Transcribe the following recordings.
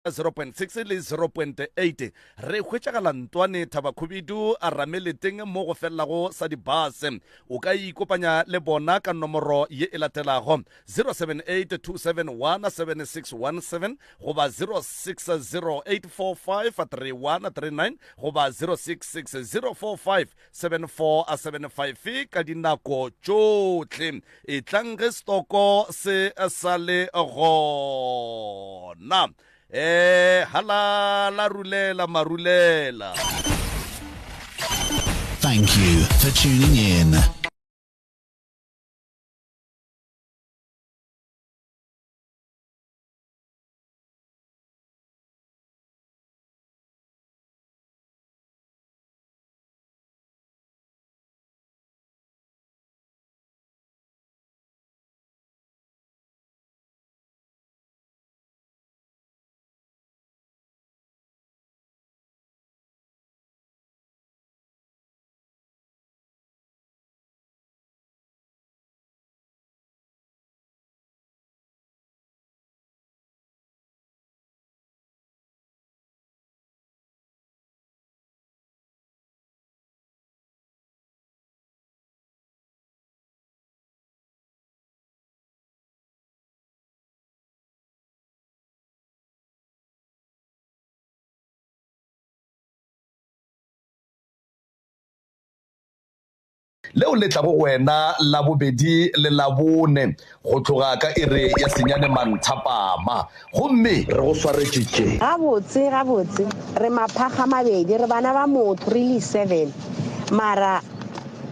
0.6 le 0.8 re hwetšagala ntwane Thabakhubidu a rameleteng mo go fellelago sa dibase o ka ikopanya le bona ka nomoro ye e latelago 07827176617 goba 0608453139 goba 0660457475 ka dinako tšohle e tlang ge stoko se sa le gona halala rulela marulela. Thank you for tuning in. leo le tlago wena la bobedi le la bone go tloga ka ere ya senyane manthapama gomme re go swaretšitše gabotse re maphaga mabedi re bana ba motho re le 7 mara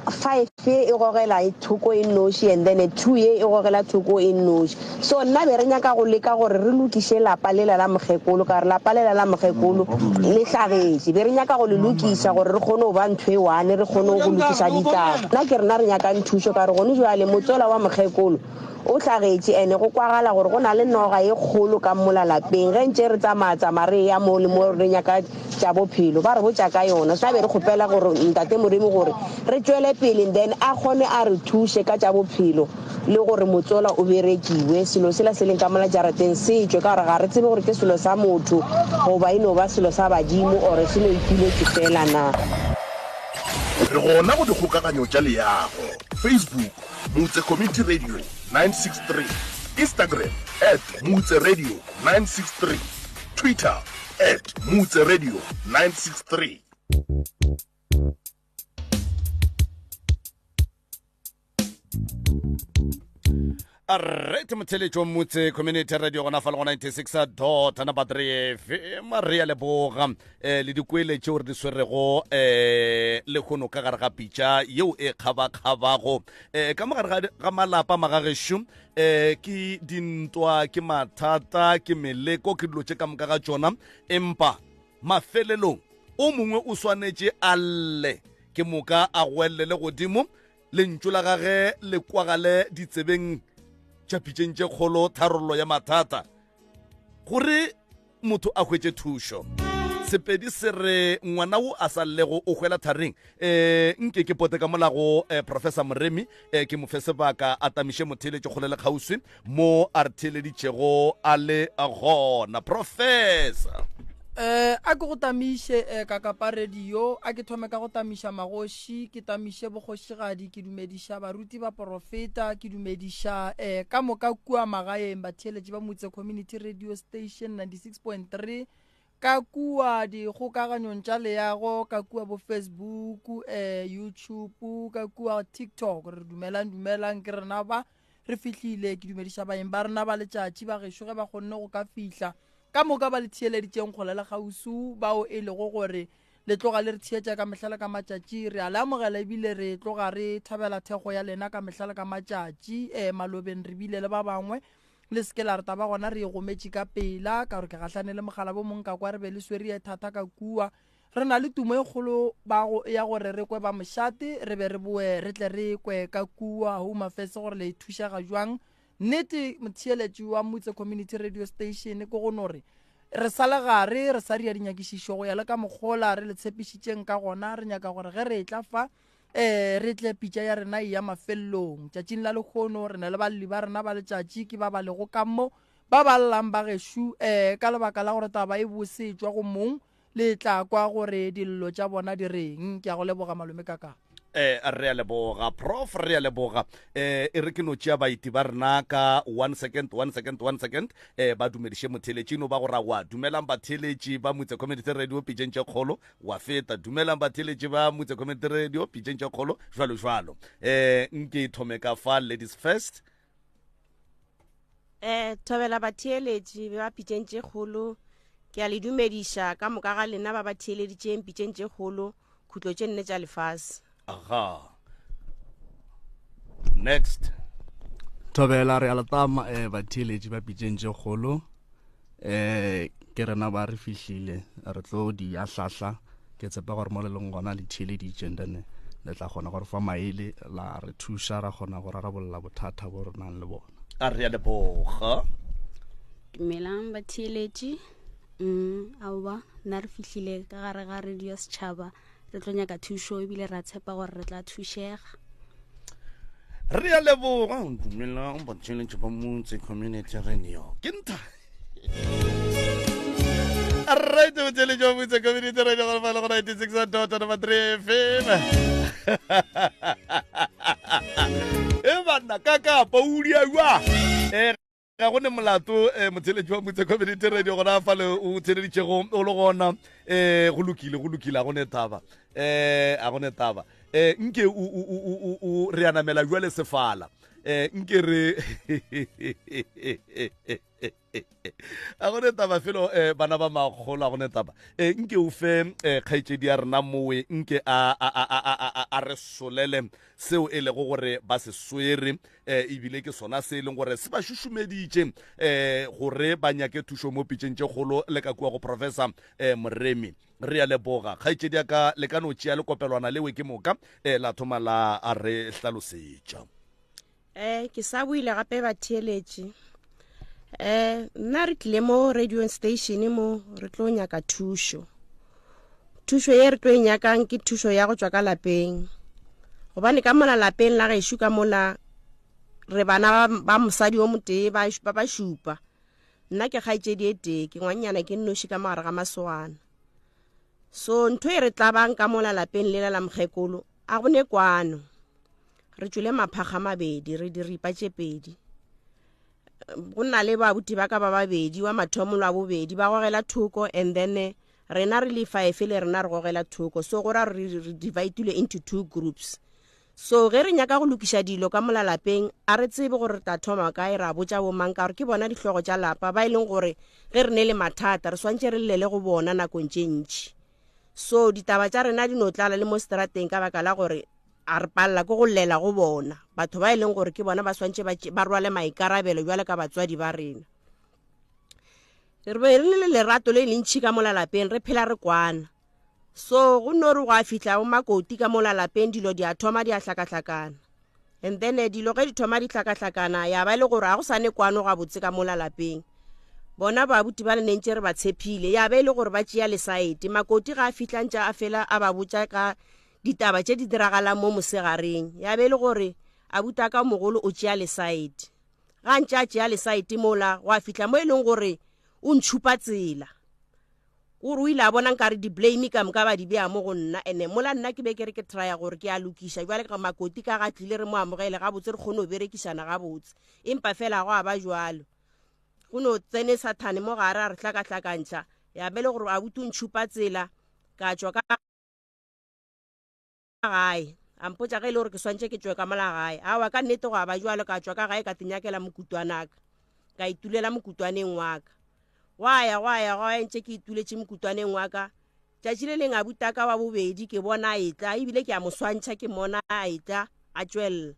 5 e gogela thoko e noši and then 2 e gogela thoko e noši so nna be re nyaka go leka gore re lokiše lapa lela la mokgekolo ka re lapa lela la mokgekolo le hlagetše be re nyaka go le lokiša gore re kgone go ba ntho e one re kgone go lokiša ditaba nna ke rena re nyaka nthušo ka re gone jale motsola wa mokgekolo o hlagetše ene go kwagala gore go na le noga e kgolo ka mola lapeng ge ntše re tsamaya re ya mo le mo re nyaka tša bophelo ba re botša ka yona sa be re kgopela gore ntate Modimo gore re tšwele pele then a kgone a re thuše ka tša bophelo le gore motsola o berekiwe selo sela se leng ka mola jarateng se tšwe ka gore ga re tsebe gore ke selo sa motho goba e no ba selo sa badimo ore se no ipiletse fela na re gona go dikgokaganyo tša leago Facebook Mutse Community Radio 963 Instagram @Mutse Radio 963 Twitter @Mutse Radio 963 Alright, motheletšo Mutse Community Radio gona fa le go 96.3 FM re ya leboga le dikwele tšeo re di swerego le kgono ka gare ga pitša yeo e kgabakgabago ka mogare ga malapa magagešo ke dintwa ke mathata ke meleko ke dilo tše ka moka ga tšona empa mafelelong o mongwe o swanetše a lle ke moka a gwelele le godimo lentšu la gage le kwagale ditsebeng tšapitšeng tše kgolo tharollo ya mathata gore motho a hwetše thušo sepedi se re ngwana wo a sa llego o hwela thareng nke ke pote ka molago professor Moremi ke mo fe sebaka a tamiše motheletše kgole le kgauswi mo a re theeleditšego a le gona professor a ke go tamiše ka kapa radio a ke thome ka go tamiša magoši ke tamiše bogošigadi ke dumediša baruti ba profeta ke dumediša ka moka kua magaeng batheeletši ba Mutse Community Radio Station 96.3 ka kua dikgokaganyong tša leago ka kua bo Facebook YouTube ka kua TikTok re dumelang ke rena ba re fihlile ke dumediša baeng ba rena ba letšatši ba gešo ge ba kgonne go ka fihla ka moka ba le theeleditšeng kgole le gausu bao e lego gore le tloga le re theetša ka mehla le ka matšatši re a le amogela ebile re tloga re thabela thego ya lena ka mehla le ka matšatši malobeng re bile le ba bangwe le seke la re taba gona re e gometše ka pela ka gore ke gahlane le mogala bo mongwe ka kwa re be le swere thata ka kua re na le tumo e kgolo ya gore re kwe ba mošate re be re boe re tle re kwe ka kua Home Affairs gore le thušaga jwang nnete motheeletši wa Mutse Community Radio Station ke go nore re sale gare re sa ria dinyakišišo go ya le ka mokgola re le tshepišitšeng ka gona re nyaka gore ge re tla fa re tle pitša ya rena ya mafellong tšatšing la lekgono re na le balli ba rena ba letšatši ke ba lego ka mo ba ba llang ba geshu ka lebaka la gore taba e bosetswa go mong le tla kwa gore dillo tša bona di reng. Ke a go leboga malome kaka. Re a leboga prof, re a leboga e re ke no tšea baiti ba rena ka 1 second ba dumediše motheletšino ba go ra wa dumelang batheletši ba Motse Community Radio pitšeng tše kgolo wa feta dumelang batheletši ba Motse Community Radio pitšeng tše kgolo jwalo nke thome ka fa ladies first. Thobela batheletši ba pitšeng tše kgolo ke a le dumediša ka moka ga lena ba batheleditšeng pitšeng tše kgolo khutlo tše nne tša lefase. Aha. Next. Thobela re alatama batheletši ba pitšeng tše kgolo ke rena ba re fihlile re tlo di ahlahla ke tsepa gore mo le leng gona le theleditšeng dene le tla kgona gore fa maele la re thuša ra kgona go rarabolla bothata bo re nang le bona. A re a leboga. Dumelang batheletši aowa nna re fihlile ka gare ga radio setšhaba re tlo nyaka thušo ebile ra tshepa gore re tla thušega. Re a leboga dumelang batheletši ba Motse Community Radio ke ntha right batheletši ba Motse Community Radio go fa le go 96.3 FM bana kaka paudia wa ga gone molato motheletši wa Motse Community Radio gona fa le o theleditšego o le gona go lokile a gone taba nke o re anamela jwa le sefala nke re a gone taba felo bana ba magolo a gone taba nke o fe kgaitšedi ya rena mowe nke a re solele seo e lego gore ba se swere ebile ke sona se e leng gore se ba šušumeditše gore ba nyake thušo mo pitšeng tše kgolo le ka kua go professor Moremi. Re a leboga kgaitšedi ya ka le ka no tšea le kopelwana lewe ke moka la thoma la a re hlalosetša. Ke sa buile gape batheletši nna re tlile mo radio station mo re tlo nyaka thušo ye re tlo e nyakang ke thušo ya go tšwa ka lapeng gobane ka mola lapeng la gešo ka mola re bana ba mosadi o motee ba šupa nna ke kgaitšedi e tee ke ngwanyana ke nnoši ka mogare ga masogana so ntho e re tlabang ka mola lapeng lela la mokgekolo a gone kwano re tšwele maphaga mabedi re di ripa tše pedi go nna le babuti ba ka ba babedi wa mathomolo a bobedi ba gogela thoko and then rena re le 5 le rena re gogela thoko so gora re dividile into 2 groups so ge re nyaka go lokiša dilo ka mola lapeng a re tsebe gore ta thoma kae ra botša bomang ka gore ke bona dihlogo tša lapa ba e leng gore ge re ne le mathata re swantše re lele go bona nakong tše ntši so ditaba tša rena di no tlala le mo strateng ka baka la gore a re palela ko go llela go bona batho ba e leng gore ke bona ba swantše ba rwale maikarabelo jwale ka batswadi ba rena re be re le lerato le lentšhi ka mola lapeng re phela re kwana so go no re go a fihla o makoti ka mola lapeng dilo di a thoma di a hlakahlakana and then dilo ge di thoma di hlakahlakana ya ba le gore a go sane kwano ga botse ka mola lapeng bona babuti ba le nentše re ba tshepile ya ba e le gore ba tšea le saete makoti ga a fihla ntša a fela a ba botša ka ditaba tše di diragalang mo mosegareng ya be le gore a buta ka mogolo o tšea le saete ga ntše a tšea le saete mola go a fihla mo e leng gore o ntšhupa tsela gore o ile a bona nkare di-blame ka moka ba di bea mo go nna ene mola nna ke be ke re ke trya gore ke a lokiša jwale ka makoti ka ga tlile re mo amogele gabotse re kgone go berekišana gabotse empa fela go a ba jwalo go no tsene sathane mo gare a re hlakahlakantšha ya be le gore a buti o ntšhupa tsela ka tšwa ka gae a mpotša ge e le gore ke swantše ke tšwe ka mola gae awa ka nnete go a ba jwalo ka tšwa ka gae ka tenyakela mokutwanaka ka itulela mokutwaneng wa ka gwa ya ntše ke ituletše mokutwaneng wa ka tšatši le leng a buta ka wa bobedi ke bona a etla ebile ke a mo swantšha ke mona a etla a tšwelela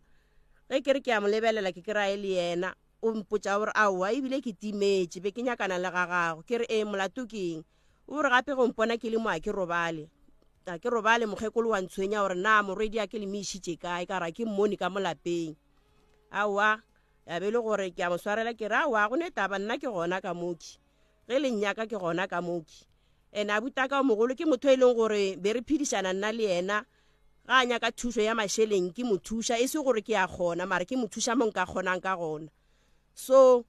ge ke re ke a mo lebelela ke kry-e le yena o mpotša gore aowa ebile ke timetše be ke nyakana le ga gago ke re molato ke eng o re gape go mpona ke le mo a ke robale mokgekolo wa ntshwenya gore na morwedi a ke le meišitše kae ka ra ke mmone ka mo lapeng aowa ya be le gore ke a mo swarela ke re aowa go ne taba nna ke gona ka moki ge le nnyaka ke gona ka moki ene a buta ka mogolo ke motho e leng gore be re phedišana nna le yena ga a nyaka thušo ya mašeleng ke mo thuša e se gore ke a kgona mara ke mo thuša mo nka kgonang ka gona so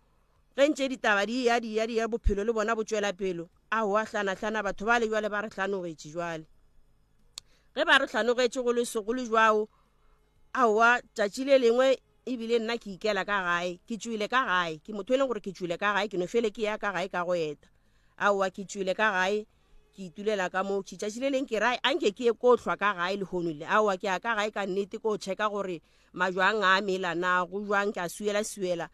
ge ntse ditaba di ya bophelo le bona bo tswela pelo a wa hlana batho ba le jwale ba re hlanogetše jwale ge ba re hlanogetše go le segolo jwao a wa tšatši le lengwe ebile nna ke ikela ka gae ke tšwile ka gae ke motho e leng gore ke tšwile ka gae ke no fele ke ya ka gae ka go eta a wa ke tšwile ka gae ke itulela ka mo tšatši le leng ke ra anke ke ko hlwa ka gae le honole a wa ke ya ka gae ka nnete ko check-a gore majwang a mela na go jwang ke a suela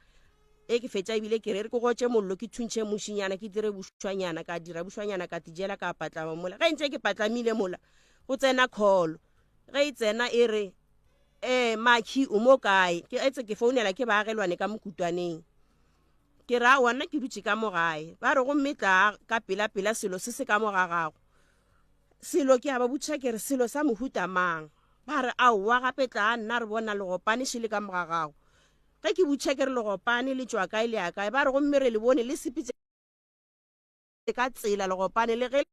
e ke fetša ebile ke re ke gotše mollo ke thuntšhe mošinyana ke dire bušwanyana ka dira bušwanyana ka tijela ka patlama mola ge ntse ke patlamile mola go tsena call ge e tsena e re Maki o mo kae ke etse ke founela ke baagelwane ka mokutwaneng ke ra wana ke dutse ka mogae ba re go mmetla ka pela selo se ka mogagago selo ke a ba butša ke re selo sa mohuta mang ba re aowa gape tla nna re bona legopane se le ka mogagago ge ke butša ke re legopane le tšwa kae le ya kae ba re go mmere le bone le sepitse ka tsela legopane le ge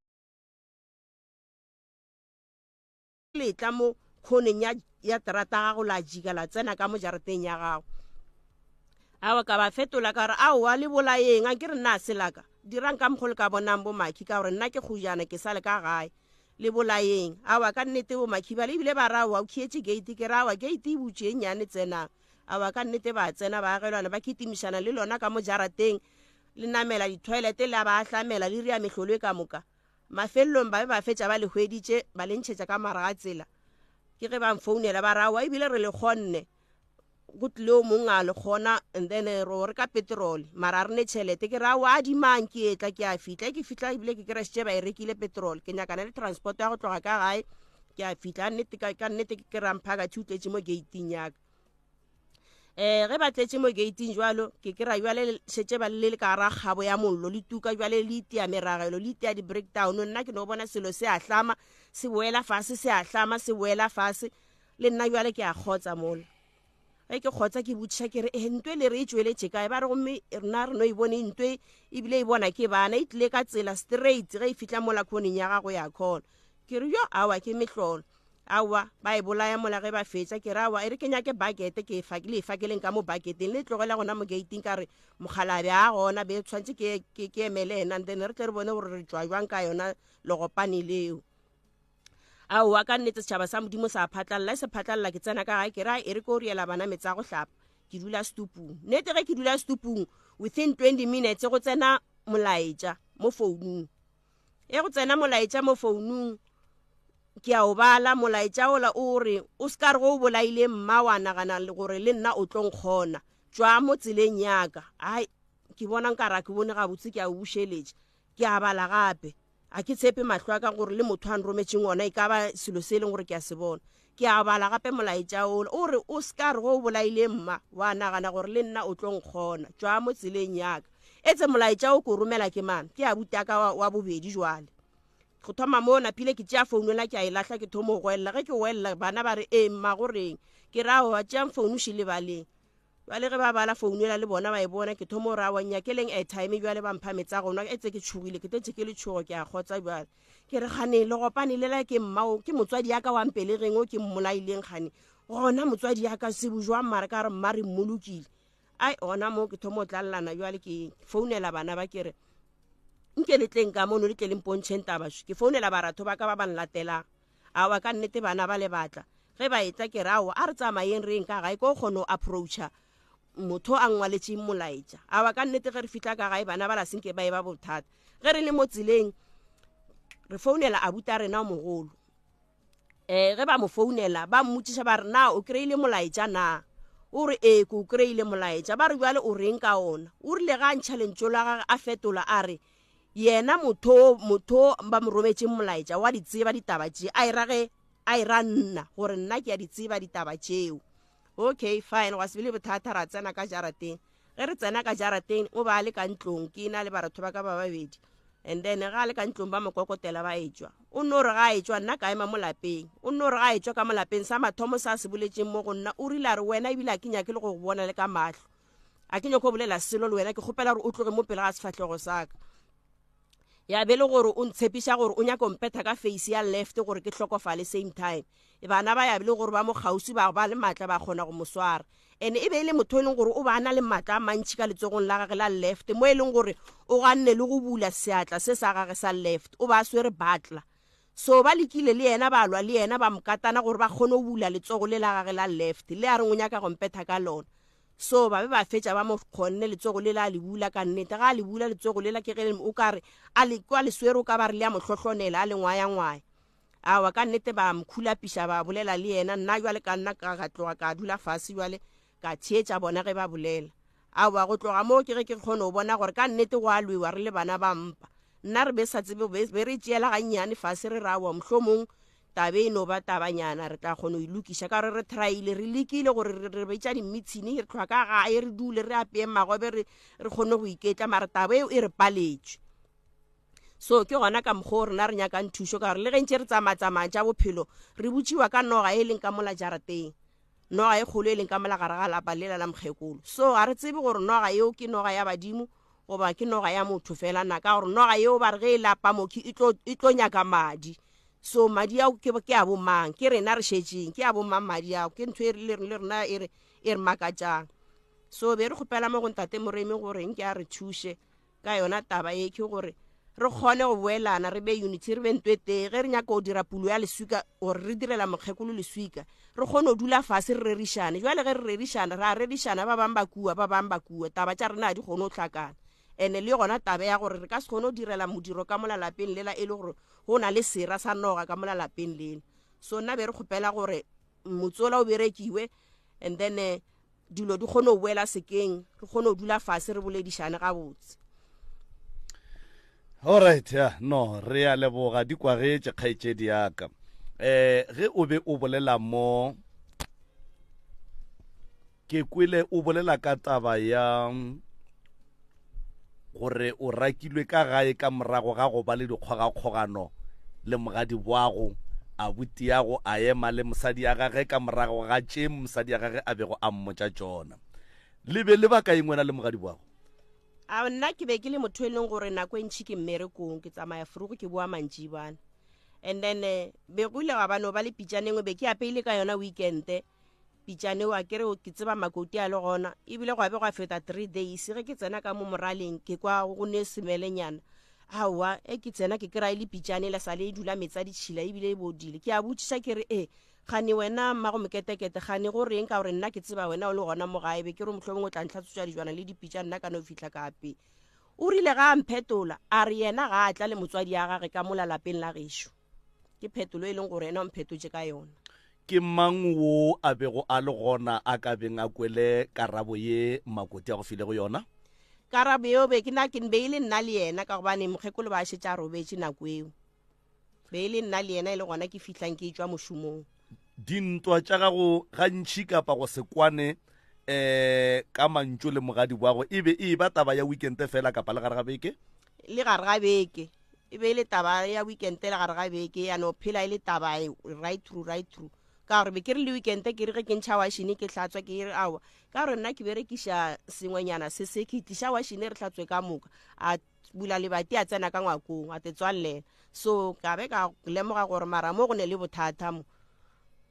le tla mo khoneng ya terata gago la jika la tsena ka mo jarateng ya gago awa ka ba fetola ka re aowa le bolaeng a ke re nna selaka dirang ka mokgolo ka bonang bo Maki ka gore nna ke khujana ke sale ka gae le bolaeng awa ka nnete bo Maki ba le ebile ba ra wa o khietse gate ke ra wa gate e butše nyane tsena awa ka nnete ba tsena ba agelwana ba kitimišana le lona ka mo jarateng le namela di-toilet le ba hlamela le ria mehlolo ka moka mafelelong ba be ba fetša ba le hweditše ba le ntšhetša ka maraga tsela ke ge ba mfounela ba rawa ebile re le kgonne go tlile o mongwe a le kgona and then ro re ka petrol mara re ne tšhelete ke rawa a dimang ke etla ke a fitla ke fitla ebile ke keresitše ba e rekile petrol ke nyakana le transport ya go tloga ka gae ke a fitla ka nnete ke ramphaka thutetše mo gating yaka ge ba tletše mo gating jwalo ke kera jwale šetše ba le ka ra kgabo ya mollo le tuka jwale le itea meragelo le itea di-breakdown nna ke no bona selo se a hlama se boela fase se a hlama se boela fase le nna jwale ke a kgotsa mola ge ke kgotsa ke botšiša ke re ntwe le re e tšweletše kae ba re gomme rena re no e bone ntwe ebile e bona ke bana e tlile ka tsela straight ge e fitlha mola khoneng ya gago ya kgona ke re yo awa ke mehlolo awa ba e bolaya mola ge ba fetša ke ra wa e re ke nyake bucket ke le fakeleng ka mo bucketeng le tlogela gona mo gating ka re mogalabe a gona be tshwantse ke emele ena then re tle re bone gore re tšwa jwang ka yona legopane leo aowa ka nnete setšhaba sa modimo sa phatlalela se phatlalela ke tsena ka gae ke ra e re ko riela bana metsi a go hlapa ke dula stupung nnete ge ke dula stupung within 20 minutes go tsena molaetša mo founung go tsena molaetša mo founung ke a o bala molaetša ola o re o se ka re go o bolaile mma wa nagana gore le nna o tlo nkgona tšwa mo tseleng yaka ai ke bona nkara ke bone gabotse ke a o bušeletše ke a bala gape a ke tshepe mahlo a ka gore le motho a nrometšeng ona e ka ba selo se e leng gore ke a se bona ke a bala gape molaetša ola o re o se ka re go o bolaile mma wa nagana gore le nna o tlo nkgona tšwa mo tseleng yaka etse molaetša o ko romela ke mana ke a butaka wa bobedi jwale go thoma mo na pile ke tšea founela ke a e lahla ke thomo go gwella ge ke gwella bana ba re mma goreng ke ra wa tšea founu šile baleng jwale ge ba bala founela le bona ba e bona ke thomo ra wa nyakeleng airtime jwale ba mpha metsa gona etse ke tšhogile ke tetse ke le tšhogo ke a kgotsa jwale ke re gane le gopane lela ke mmao ke motswadi ya ka wa mpelegeng o ke mmolaileng gane gona motswadi ya ka se bojwa mare ka re mma re mmolokile ai ona mo ke thomo tlalelana jwale ke founela bana ba ke re nke le tleng ka mono le tle le mpontšheng tabašo ke founela baratho ba ka ba ba nlatela awa ka nnete bana ba le batla ge ba etla ke rawa a re tsamayeng reng ka gae ko kgone o approacha motho a ngwaletšeng molaetša awa ka nnete ge re fitlha ka gae bana ba la senke ba e ba bothata ge re le mo tseleng re founela abuta rena mogolo ge ba mo founela ba mmotšiša ba re na o kry-ile molaetša na o re ke o kry-ile molaetša ba re jwale o reng ka ona o rile ga ntšha lentšo la gage a fetola a re yena motho ba mo rometšeng molaetša wa di tseba ditaba tše a e ra nna gore nna ke a di tseba ditaba tšeo okay fine wa se bile bothata ra tsena ka jarateng ge re tsena ka jarateng o ba le ka ntlong ke na le baratho ba ka ba babedi and then ga le ka ntlong ba mokokotela ba etswa o nno re ga etswa nna ka ema mo lapeng o nno re ga etswa ka mo lapeng sa mathomo sa se boletšeng mo go nna o rile a re wena ebile a ke nyake le go bona le ka mahlo a ke nyako bolela selo le wena ke kgopela gore o tloge mo pele ga sefatlhego sa ka ya be le gore o ntshepisha gore o nyaka mpetha ka face ya left gore ke hlokofale same time bana ba ya be le gore ba mo gausi ba le matla ba kgona go moswara ene e be le motho leng gore o bana le matla a mantši ka letsogong la gage la left mo e leng gore o ganne le go bula seatla se sa gage sa left o ba swere batla so ba lekile le yena ba lwa le yena ba mokatana gore ba kgone go bula letsogo le la gage la left le a re o nyaka go mpetha ka lona so ba be ba fetša ba mo kgonne letsogo le la le bula ka nnete ga le bula letsogo le la ke ge o ka re a le kwa le swere o ka ba re le ya mohlohlonela a le ngwaya awa ka nnete ba mkhulapisha ba bolela le yena nna jwale ka nna ka tloga ka dula fase jwale ka tshetša bona ge ba bolela awa go tloga mo ke ge ke kgone go bona gore ka nnete go a lwewa re le bana ba mpa nna re be sa tsebe be re tšeela gannyane fase re rawa mohlomong tabe e no ba tabanyana re tla kgone go ilokiša ka gore re traile re lekile gore re betša dimmitšhini re tlhwa ka gae re dule re apeye magobe re kgone go iketla mara tabe eo e re paletšwe so ke gona ka mokgwa rena re nyakang thušo ka gore le ge ntše re tsamatsamang tša bophelo re botšiwa ka noga e leng ka mola jarateng noga e kgolo e leng ka mola gare ga lapa lela la mokgekolo so ga re tsebe gore noga eo ke noga ya badimo goba ke noga ya motho fela na ka gore noga eo ba re ge e lapa moki e tlo nyaka madi so madi ao ke a bomang ke rena re šetšeng ke a bomang madi ao ke ntho e le rena e re makatšang so be re kgopela mo go ntate Moremi goreng ke a re thuše ka yona taba e ke gore re kgone go boelana re be unity re be ntwetege ge re nyaka go dira pulo ya leswika gore re direla mokgekolo leswika re kgone go dula fase re rerišane jwale ge re rerišana ra rerišana ba bang ba kua taba tša rena di kgone go tlhakana ene le gona tabe ya gore re ka se kgone go direla modiro ka mola lapeng lela e le gore go na le sera sa noga ka mola lapeng lela so nna be re kgopela gore motsola o berekiwe and then dilo di kgone go boela sekeng re kgone go dula fase re boledišane gabotse alright no re a leboga di kwagetse kgaetšedi yaka ge o be o bolela mo ke kwele o bolela ka taba ya gore o rakilwe ka gae ka morago ga go ba le dikgogakgogano le mogadi boago a butiago a ema le mosadi ya gage ka morago ga tše mosadi ya gage a bego a mmotša tšona le be le ba ka engwena le mogadi boago a nna ke be ke le motho e leng gore nako e ntšhi ke mmerekong ke tsamaya furugo ke boa mantši bana and then be go ile ga bano ba le pitšanengwe be ke apeile ka yona weekende pitšane wa kere ke tseba makoti a le gona ebile go abe go a feta 3 days ge ke tsena ka mo moraleng ke kwa go ne semelenyana awa e ke tsena ke kry-a le pitšane la sale e dula metsa ditšhila ebile e bodile ke a botšiša ke re gane wena mmago moketekete gane go reng ka gore nna ke tseba wena o le gona mo gae be ke re mohlomong o tla ntlhatsotša dijwana le dipitša nna ka no fitlha kape o rile ga a mphetola a re yena ga a tla le motswadi ya gage ka mola lapeng la gešo ke phetolo e leng gore yena o mphetotše ka yona ke mang wo a bego a le gona a ka beng a kwele karabo ye makoti a go file go yona karabo eo be ke nna ke be ile nna le yena ka gobane mokgekolo ba šetša robetše nako eo be ile nna le yena e le gona ke fihlang ke tšwa mošomong dintwa tša gago gantši kapa go se kwane ka mantšo le mogadi boago e be e ba taba ya weekende fela kapa le gare ga beke le gare ga beke e be le taba ya weekende le gare ga beke ya no phela e le taba right through ka gore be ke re le weekende ke re ge ke ntšha washine ke hlatswa ke re awa ka gore nna ke berekiša sengwenyana se ke tliša washine re hlatswe ka moka a bula lebati a tsena ka ngwakong a te tswalela so ka be ka lemoga gore mara mo go ne le bothata mo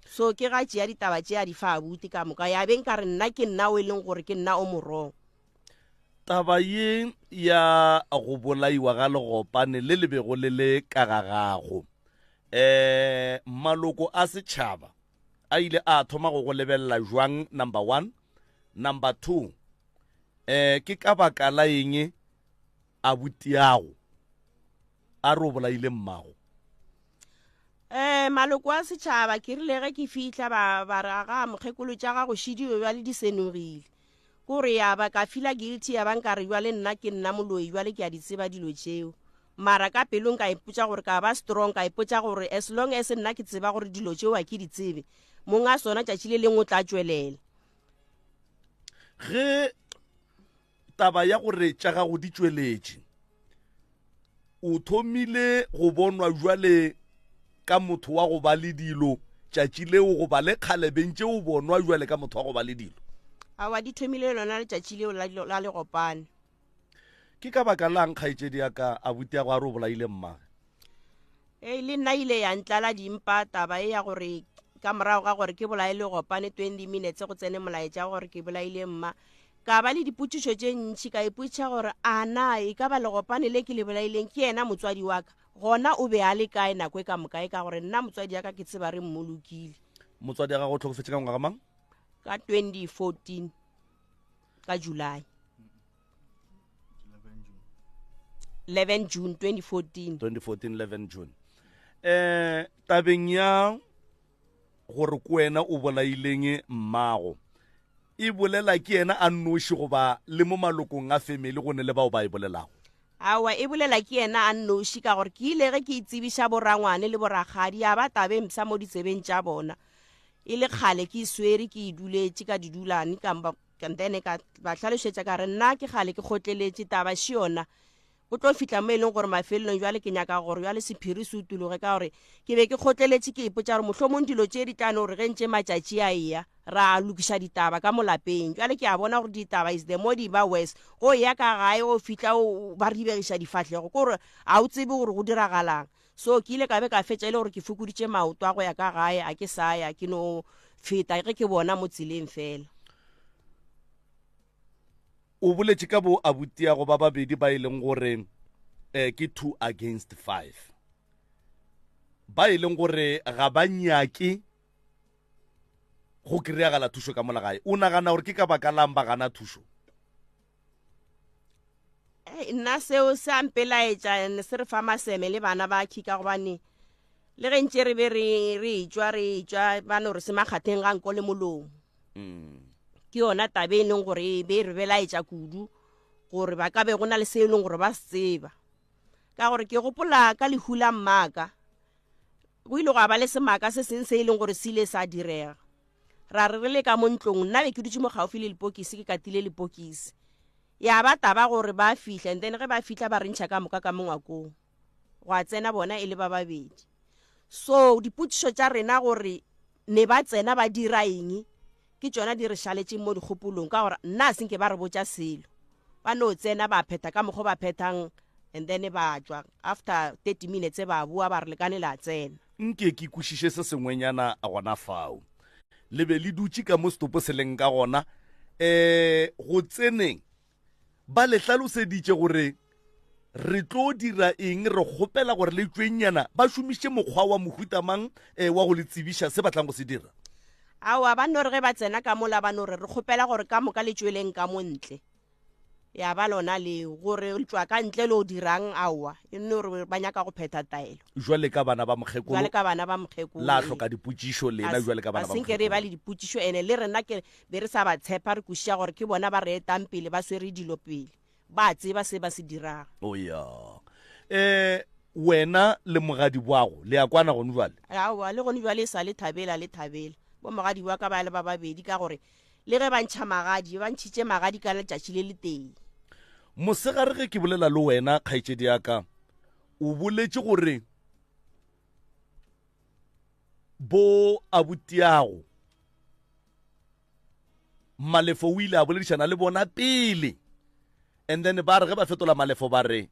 so ke ga tšea ditaba tšea di fa abuti ka moka ya beng ka re nna ke nna o e leng gore ke nna o morong taba ye ya go bolaiwa ga legopane le le bego le le ka ga gago maloko a setšhaba a ile a thoma go lebelela jwang number 1 number 2 ke ka baka la eng a butiago a re o bolaile mmago maloko a setšhaba ke rile ge ke fihla ba re ga mokgekolo tša gago šidio jwale di senogile kore ya ba ka fila guilty ya ba nka re jwale nna ke nna moloi jwale ke a di tseba dilo tšeo mara ka pelong ka ipotša gore ka ba strong ka ipotša gore as long as nna ke tseba gore dilo tšeo a ke di tsebe monga sona tšatši le lengwe o tla tšwelela ge taba ya gore tša gago di tšweletše o thomile go bonwa jwale ka motho wa go ba le dilo tšatši leo go ba le kgalebeng tšeo bonwa jwale ka motho wa go ba le dilo awa di thomile lona letšatši leo la legopane ke ka baka lang kgaitsedi ya ka abuti ya go a re o bolaile mmage le nna ile ya ntlala dimpa taba e ya gore ka morago ga gore ke bolaile gopane 20 minutes go tsene molaetša gore ke bolaile mma ka ba le dipotšišo tše ntšhi ka ipotša gore ana e ka ba legopane le ke le bolaileng ke yena motswadi wa ka gona o be a le kae nako e ka mokae ka gore nna motswadi ya ka ke tseba re mmolokile motswadi ya gago o tlhokofetse ka ngwaga mang ka 2014 ka July 11 June 2014 11 June tabeng ya gore ko wena o bolaileng mmago e bolela ke yena a nnoši goba le mo malokong a family go ne le bao ba e bolelago awa e bolela ke yena a nnoši ka gore ke ile ge ke itsebiša borangwane le boragadi a ba tabe msa mo ditsebeng tša bona e le kgale ke swere ke iduletše ka didulane kantene ka ba hlalošetša ka re nna ke kgale ke kgotleletše taba še yona go tlo fitla mo e leng gore mafelelong jwale ke nyaka gore jwale sephiri se utuloge ka gore ke be ke kgotleletše ke ipotša gore mohlomong dilo tše di tlane gore ge ntše matšatši a eya ra lokiša ditaba ka molapeng jwale ke a bona gore ditaba is the mo di ba west go ya ka gae o fitla ba ribegiša difatlhego ke gore a o tsebe gore go diragalang so ke ile ka be ka fetša e le gore ke fokoditše maoto a go ya ka gae a ke sa ya ke no feta ge ke bona mo tseleng fela o boletše ka bo abuti ya go ba babedi ba e leng gore ke 2 against 5 ba e leng gore ga ba nyake go kry-agala thušo ka molagae o nagana gore ke ka baka lang ba gana thušo nna seo se ampelaetša se re fa maseme le bana ba khika gobane le ge ntše re be re tšwa bane gore se makgatheng ga nko le molomo ke yona tabe e leng gore be re belaetša kudu gore ba ka be go na le se e leng gore ba se tseba ka gore ke gopola ka lehula mmaka go ile go ba le semaka se seng se e leng gore se ile sa direga ra re le ka mo ntlong nna be ke dutse mo gaufi le lepokisi ke katile lepokisi ya ba taba gore ba fihla and then ge ba fihla ba rentšha ka moka ka mongwakong go a tsena bona e le ba babedi so dipotšišo tša rena gore ne ba tsena ba dira eng ke tšona di re šaletšeng mo dikgopolong ka gore nna senke ba re botša selo ba no tsena ba phetha ka mokgwa ba phethang and then ba tswa after 30 minutes ba bua ba re lekane la tsena nke ke kwešiše se sengwenyana a gona fao le be le dutše ka mo setopo se leng ka gona go tseneng ba le hlaloseditše gore re tlo dira eng re kgopela gore le tšwenyana ba šomišitše mokgwa wa mohutamang wa go le tsebiša se batlang go se dira awa ba no re ge ba tsena ka mola ba no re kgopela gore ka moka le tšweleng ka montle ya ba lona le gore le tswa ka ntle le o dirang awa e nne gore ba nyaka go phetha taelo jwale ka bana ba mokgekolo jwale ka bana ba mokgekolo la hloka dipotšišo lena jwale ka bana ba mokgekolo re ba le dipotšišo ene le rena ke be re sa ba tshepa re kušia gore ke bona ba re etang pele ba swere dilo pele ba tseba se ba se dirang o ya wena le mogadi bwago le ya kwana gone jwale awa le gone jwale sa le thabela bo mogadi wa ka ba le ba babedi ka gore le ge ba ntšha magadi ba ntšhitše magadi ka letšatši le le teng mosegare ge ke bolela le wena kgaitšedi ya ka o boletše gore bo abutiago malefo o ile a boledišana le bona pele and then ba re ge ba fetola malefo ba re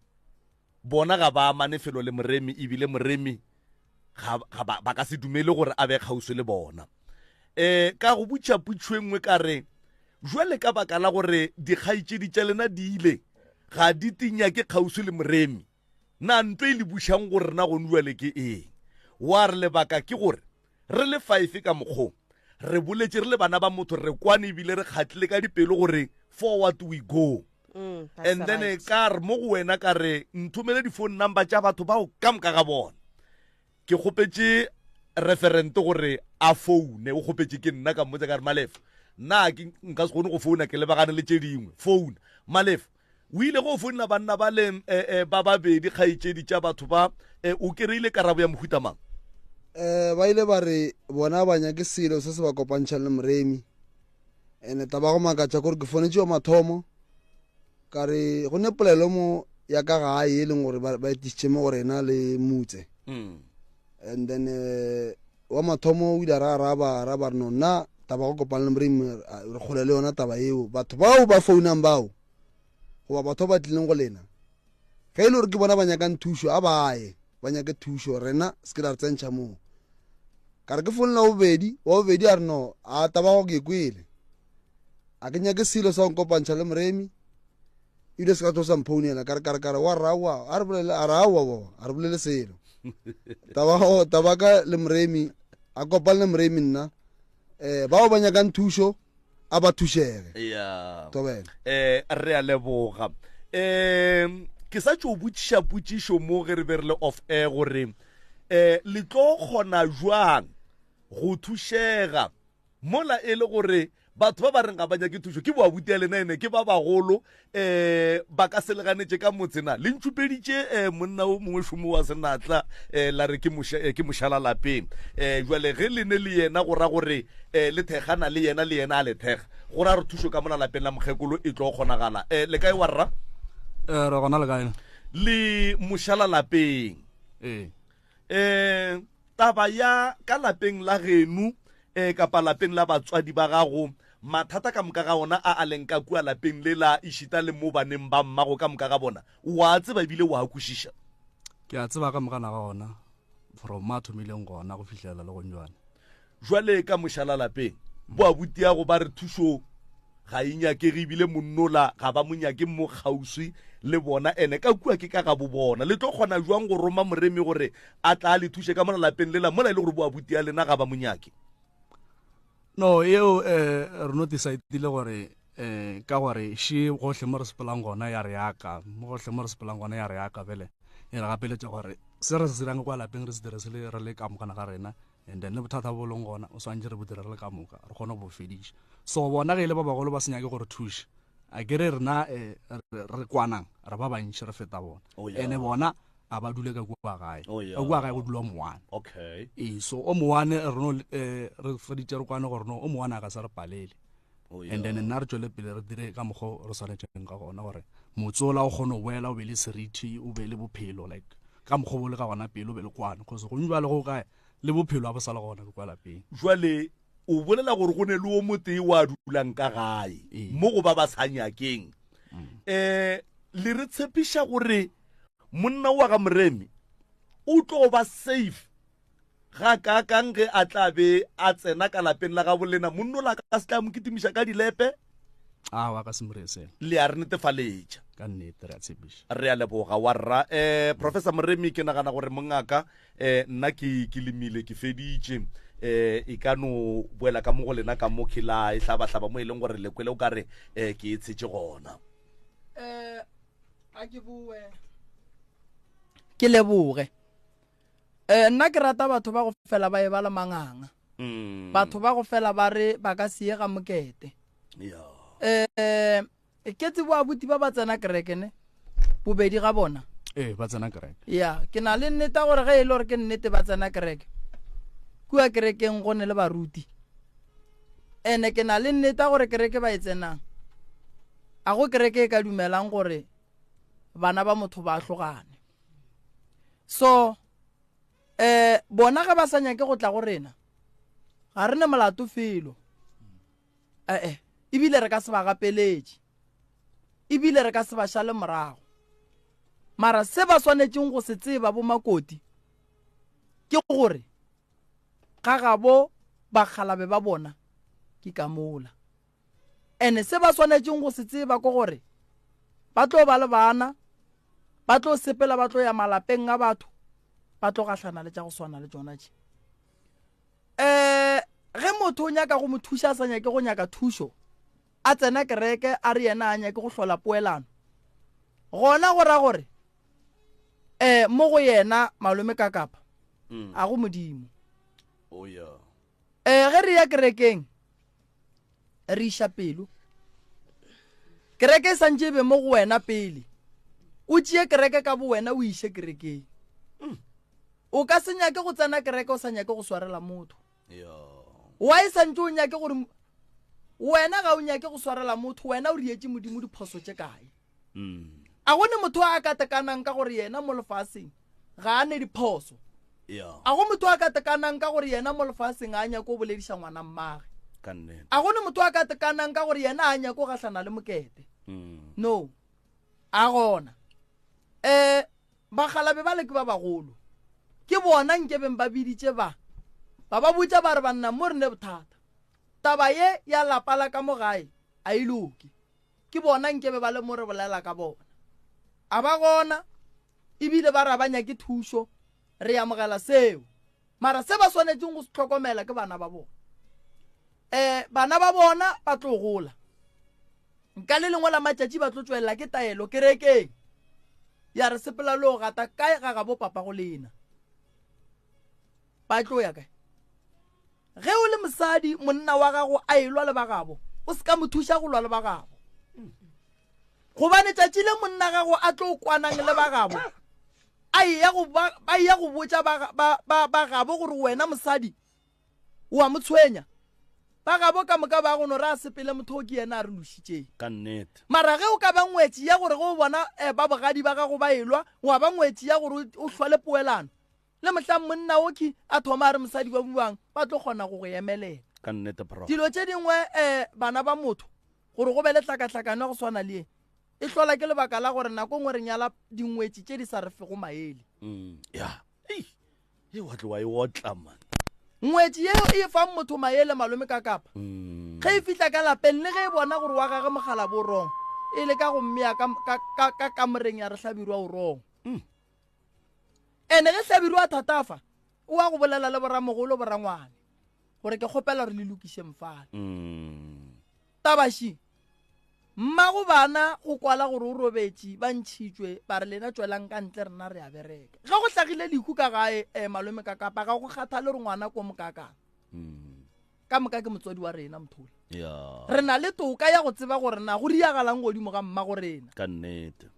bona ga ba amane felo le moremi ebile moremi ba ka se dumele gore a be kgauswi le bona ka go butša putšo e nngwe ka re jwale ka baka la gore dikgaitšedi tša lena di ile ga di tinya ke kgauswi le moremi na ntwe e le bušang gore rena gone jwale ke eng wa re lebaka ke gore re le 5 ka mokgong re boletše re le bana ba motho re kwane ebile re kgatlile ka dipelo gore forward we go and then ka re mo go wena ka re nthomele di-phone number tša batho bao ka moka ga bona ke kgopetše referente gore a foune o kgopetše ke nna ka mmotse ka re Malefa nna nka se kgone go founa ke lebagane le tše dingwe founa Malefa o ile go founela banna ba le ba babedi kgaitšedi tša batho ba o kry-ile karabo ya mohutamang ba ile ba re bona ba nyake selo se se ba kopantšha le moremi ene taba go makatša kore ke fonetše yo mathomo ka re go ne polelo mo ya ka gae e leng gore ba etišitše mo gore ena le mutse and then wa mathomo o ile ra ba re no nna taba go kopana le moremi re kgole le yona taba eo batho bao ba founang bao goba batho ba tlileng go lena ge e le gore ke bona ba nyakang thušo a baye ba nyake thušo rena se ke la re tsentšha moo ka re ke folela wa bobedi a re no a taba go ke kwele a ke nyake selo sa go nkopantšha le moremi ile se ka tlo sa mphounela kare wa rawa a re bolele selo taba ka le moremi a kopane le moremi nna bao ba nyakang thušo a ba thušege tobela re a leboga ke sa tšo botšiša potšišo mo ge re be re le off air gore le tlo kgona jwang go thušega mola e le gore batho ba ba reng ga ba nyake thušo ke boabuti ya lena ene ke ba bagolo ba ka se leganetše ka motsena le ntšupeditše monna o mongwe šomo wa senatla la re ke mošala lapeng jwale ge le ne le yena go ra gore le thegana le yena a le thega go ra re thušo ka mona lapeng la mokgekolo e tlo kgonagala le kae wa rra re gona le kae le mošala lapeng taba ya ka lapeng la genu kapa lapeng la batswadi ba gago mathata ka moka ga ona a leng ka kua lapeng le la išita le mo baneng ba mmago ka moka ga bona wa tseba ebile wa kwešiša ke a tseba ka moka na ga ona from ma thomileng gona go fitlhelela le gonjwane jwale ka mošala lapeng boabuti ya go ba re thušo ga e nyakege ebile monnola ga ba mo nyake mo kgauswi le bona ene ka kua ke ka ga bo bona le tlo kgona jwang go roma moremi gore a tla le thuše ka mona lapeng lela mola e le gore boabuti ya lena ga ba mo nyake no eo re no decidile gore ka gore she gohle mo re sepelang gona ya re yaka mo gohle mo re sepelang gona ya re yaka bele e re gapeletša gore se re se dirang kwa lapeng re se dire se le re le ka mokana ga rena and then le bothata bo leng gona o swantse re bodire re le ka moka re kgone go fediša so bona ge e le ba bagolo ba senyake gore thuše a kere rena re kwanang re ba bantšhi re feta bona ene bona a ba dule ka kua gae ka kua gae go dula moane so o moane re feditše re kwane gore no o moane a ka se re palele and then nna re tšwele pele re dire ka mokgwa re swanetšeng ka gona gore motsola o kgone go boela o be le seriti o be le bophelo like ka mokgwa bo le ka gona pele o be le kwane cause go njwa le go kae le bophelo a bo sa le gona ke kwa lapeng jwale o bolela gore go ne le o motee wa dulang ka gae mo go ba ba sa nyakeng le re tshepiša gore monna wa ga moremi o tlo ba safe ga ka kang ge a tla be a tsena ka lapeng la ga bolena monno la ka se tla mo kitimiša ka dilepe wa ka se morese le a re netefaletša ka nnete re a tshepiša re a leboga wa rra professor moremi ke nagana gore mongaka nna ke lemile ke feditše e ka no boela ka mo go lena ka mo khila e hlaba mo e leng gore lekwele o ka re ke e tshetše gona a ke bue ke leboge nna ke rata batho ba go fela ba e bala manganga batho ba go fela ba re ba ka siye ga mokete ke tse boabuti ba ba tsena kerekene bobedi ga bona ba tsena kereke ke na le nnete gore ge e le gore ke nnete ba tsena kereke kua kerekeng go ne le baruti ene ke na le nnete gore kereke ba e tsenang a go kereke e ka dumelang gore bana ba motho ba tlogane so bona ga ba sa nyake go tla go rena ga re ne molato felo ebile re ka se ba gapeletše ebile re ka se ba šale morago mara se ba swanetšeng go se tseba bo makoti ke gore ga gabo bagalabe ba bona ke ka mola ene se ba swanetšeng go se tseba ke gore ba tlo ba le bana ba tlo sepela ba tlo ya malapeng a batho ba tlo gahlana le tša go swana le tsona tše ge motho o nyaka go mo thuša a sa nyake go nyaka thušo a tsena kereke a re yena a nyake go hlola poelano gona go ra gore mo go yena malome ka kapa a go modimo ge re ya kerekeng re iša pelo kereke e santše be mo go wena pele o tšee kereke ka bo wena o iše kerekeng o ka se nyake go tsena kereke o sa nyake go swarela motho wa e santše o nyake gore wena ga o nyake go swarela motho wena o rietše modimo diphoso tše kae a gone motho a ka tekanang ka gore yena mo lefaseng ga a ne diphoso a go motho a ka tekanang ka gore yena mo lefaseng a nyake go bolediša ngwana mmage a gone motho a ka tekanang ka gore yena a nyake go gahlana le mokete no a gona bagalabe ba le ke ba bagolo ke bona nkebeng ba biditse ba botsa ba re banna mo re ne bothata taba ye ya lapa la ka mo gae a iloke ke bona nkebe ba le mo re bolela ka bona a ba gona ebile ba rabanya ke thušo re amogela seo mara se ba swanetseng go se tlhokomela ke bana ba bona bana ba bona ba tlo gola nka le lengwe la matšatši ba tlo tswelela ke taelo kerekeng ya re sepela le go gata kae ga ga bo papa go lena ba tlo ya kae ge o le mosadi monna wa gago a elwa le ba gabo o se ka mo thuša go lwa le ba gabo gobane tšatši le monna gago a tlo kwanang le ba gabo a ya go botša ba gabo gore wena mosadi wa mo tshwenya ba gabo ka moka ba gono re a sepele motho o ke yena a re lošitšeng ka nnete mara ge o ka ba ngwetši ya gore go bona ba bogadi ba gago ba elwa wa ba ngwetši ya gore o hlwale poelano le mohlang monna oke a thoma a re mosadi ba buang ba tlo kgona go go emelela ka nnete bro dilo tše dingwe bana ba motho gore go be le tlhakatlhakano go swana le e hlola ke lebaka la gore nako ngwe re nyala dingwetši tše di sa re fego maele ya e wa tlo wa e otla man ngwetši yeo e fang motho maele malome ka kapa ge e fihla ka lapeng le ge e bona gore wa gage mogala bo rong e le ka go mmea ka kamoreng ya re hlabirwa o rong ene ge hlabirwa thatafa o a go bolela le boramogolo borangwane gore ke kgopela re le lokiše mfale tabaši mmago bana go kwala gore o robetše ba ntšhitšwe ba re lena tswelang ka ntle rena re a bereka ga go hlagile lehu ka gae malome ka kapa ga go kgatha le re ngwana ko mokakang ka moka ke motswadi wa rena mothole re na le toka ya go tseba gore na go riagalang godimo ga mmago rena ka nnete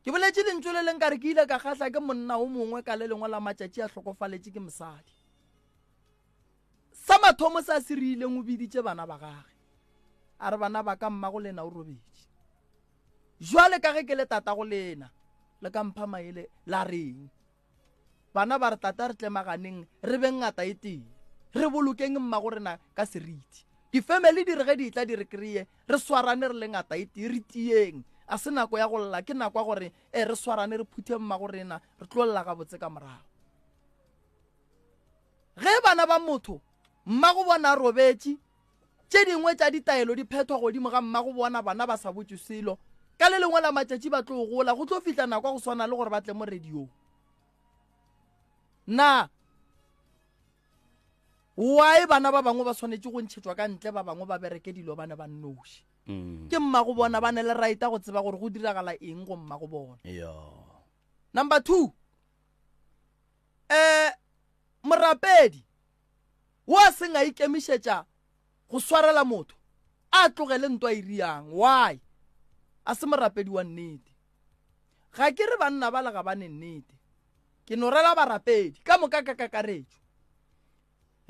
ke boletše lentswe le leng ka re ke ile ka kgatlha ke monna o mongwe ka le lengwe la matšatši a hlokofaletše ke mosadi sa mathomo sa se rileng o biditše bana ba gage a re bana ba ka mmago lena o robetše jwale ka ge ke le tata go lena le ka mpha maele la reng bana ba re tata re tlemaganeng re be ngata e teng re bolokeng mmago rena ka seriti difamily di re ge di tla di re kreye re swarane re le ngata e teng re tieng a se nako ya go lla ke nako ya gore re swarane re phuthe mmago rena re tlo lla ga botse ka morago ge bana ba motho mmago bona robetše tše dingwe tša ditaelo di phethwa godimo ga mmago bona bana ba sa botse selo ka le lengwe la matšatši ba tlo gola go tlo fihla nako go swana le gore ba tle mo radiong na why bana ba bangwe ba swanetše go ntšhetšwa ka ntle ba bangwe ba bereke dilo bane ba nnoši ke mmago bona ba ne le raita go tseba gore go diragala eng go mmago bona number 2 morapedi wa seng a ikemišetša go swarela motho a tlogele ntwa e riang why a se morapedi wa nnete ga ke re banna ba lega ba ne nnete ke no rela barapedi ka moka ka kakaretšo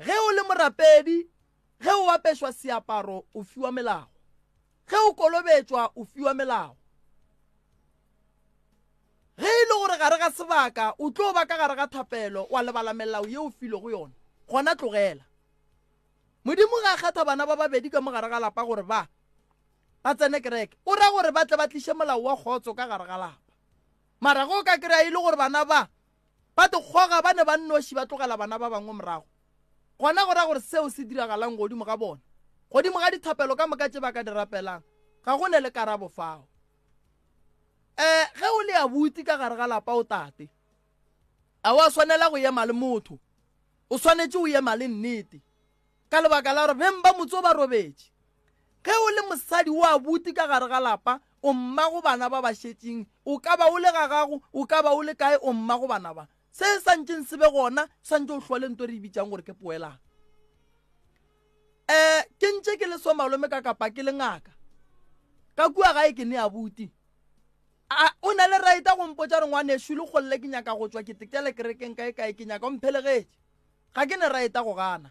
ge o le morapedi ge o apešwa seaparo o fiwa melao ge o kolobetšwa o fiwa melao ge e le gore gare ga sebaka o tlo ba ka gare ga thapelo wa lebala melao ye o file go yona gona tlogela modimo ga kgatha bana ba babedi ka mogare ga lapa gore ba tsene kereke o ra gore ba tle ba tliše molao wa kgotso ka gare ga lapa mara go ka kry-a e le gore bana ba te kgoga ba ne ba nnoši ba tlogela bana ba bangwe morago gona go ra gore seo se diragalang godimo ga bona godimo ga dithapelo ka moka tše ba ka di rapelang ga go ne le karabo fao ge o le abuti ka gare ga lapa o tate a wa swanela go ema le motho o swanetše o ema le nnete ka lebaka la gore beng ba motse o ba robetše ge o le mosadi o abuti ka gare ga lapa o mmago bana ba ba šetšeng o ka ba o le ga gago o ka ba o le kae o mmago bana ba se santšeng se be gona santše o hlwale nto re bitsang gore ke poelang ke ntše ke le so malome ka kapa ke le ngaka ka kua gae ke ne abuti o na le raita go mpotša re ngwane šule kgolle ke nyaka go tswa ke tekele kerekeng kae ke nyaka o mphelegetše ga ke ne raita go gana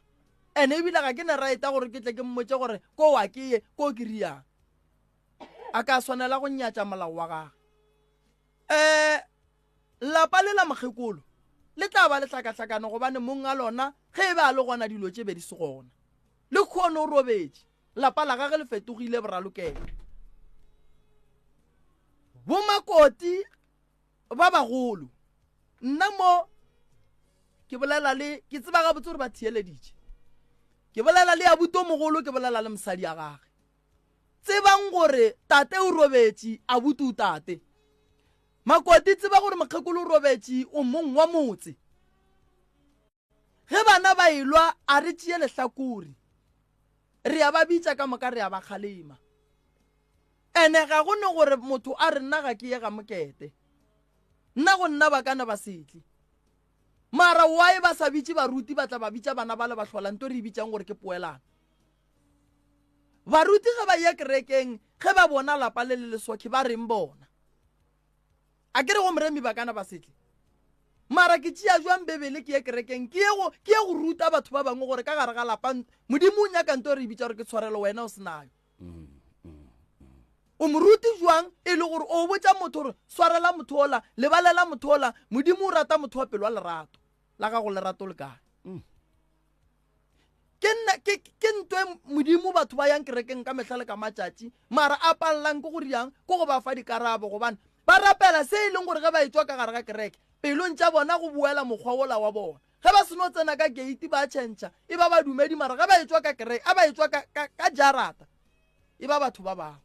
ene ebile ga ke ne raita gore ke tle ke mmotse gore ko wa ke ye ko ke riang a ka swanela go nyatša molao wa gage lapa le la mokgekolo le tla ba le tlhakatlhakano gobane mong a lona ge e be a le gona dilo tše be di se gona le kgone o robetše lapa la gage le fetogile boralokelo bomakoti ba bagolo nna mo ke bolela le ke tseba ga botse gore ba thieleditše ke bolela le abuti o mogolo ke bolela le mosadi ya gage tsebang gore tate o robetše abuti o tate makoti tseba gore mokgekolo o robetše o mong wa motse ge bana ba ilwa a re tšee lehlakore re ya ba bitša ka moka re ya ba kgalema ene ga go ne gore motho a re nna ga ke ye ga mokete nna go nna ba kana ba setle mara wae ba sa bitše baruti ba tla ba bitša bana ba le ba hlola nto re bitšang gore ke poelana baruti ge ba ye kerekeng ge ba bona lapa le le leswakhe ba reng bona a ke re go moremi ba kana ba setle mara ke tšea jwang bebele ke ye kerekeng ke ye go ruta batho ba bangwe gore ka gare ga lapa modimo o nyaka nto re bitša gore ke tshwarelo wena o senayo o moruti jwang e le gore o botša motho gore swarela motho ola lebalela motho ola modimo o rata motho wa pelo wa lerato la gago lerato le kae ke ntwe modimo batho ba yang kerekeng ka mehla le ka matšatši mara a palelang ke gore yang ke go ba fa dikarabo gobane ba rapela se e leng gore ge ba etswa ka gare ga kereke pelong tša bona go buela mokgwa ola wa bona ge ba seno tsena ka gate ba tšhentšha e ba ba dumedi mara ge ba etswa ka kereke a ba etswa ka jarata e ba batho ba bangwe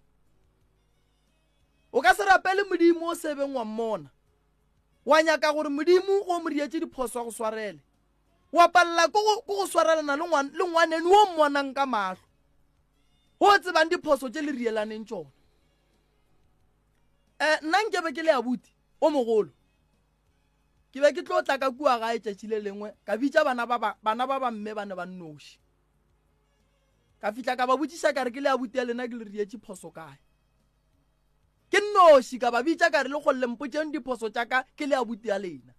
o ka se rapele modimo o sebeng wa mmona wa nyaka gore modimo go mo rietse diphoso go swarele wa palela ko go swarelana le ngwaneni o mmonang ka mahlo o tsebang diphoso tše le rielaneng tšona nna nkebe ke le abuti o mogolo ke be ke tlo tla ka kua gae tšatši le lengwe ka bitša bana ba bamme ba ne ba nnoši ka fihla ka ba botšiša ka re ke le abuti ya lena ke le rietse phoso kae ke nnoši ka ba bitša ka re le golle mpotšeng diphoso tša ka ke le abuti ya lena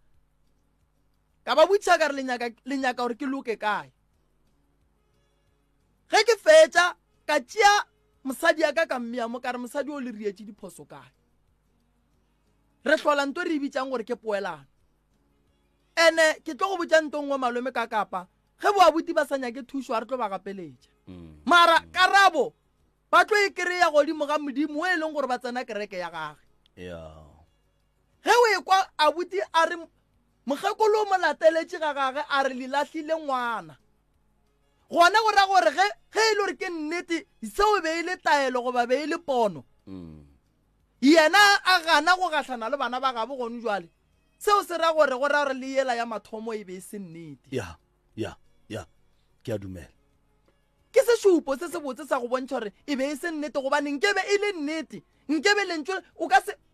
ka ba botšiša ka re le nyaka gore ke loke kae ge ke fetša ka tšea mosadi ya ka mmea mo ka re mosadi o le rietse diphoso kae re hlola nto re bitšang gore ke poelano ene ke tlo go botša ntongwe malome ka kapa ge bo abuti ba sa nyake thušo a re tlo ba gapeletša mara karabo ba tlo e kry-ya godimo ga modimo o e leng gore ba tsena kereke ya gage ge o e kwa abuti a re mokgekolo o mo lateletše ga gage a re le lahlile ngwana gona go ra gore ge e le gore ke nnete seo be e le taelo goba be e le pono yena a gana go gahlana le bana ba gabo gone jwale seo se ra gore go ra gore le yela ya mathomo e be e se nnete ya ke a dumela ke sešupo se se botse sa go bontšha gore e be e se nnete gobane nkebe e le nnete nkebe lentšwe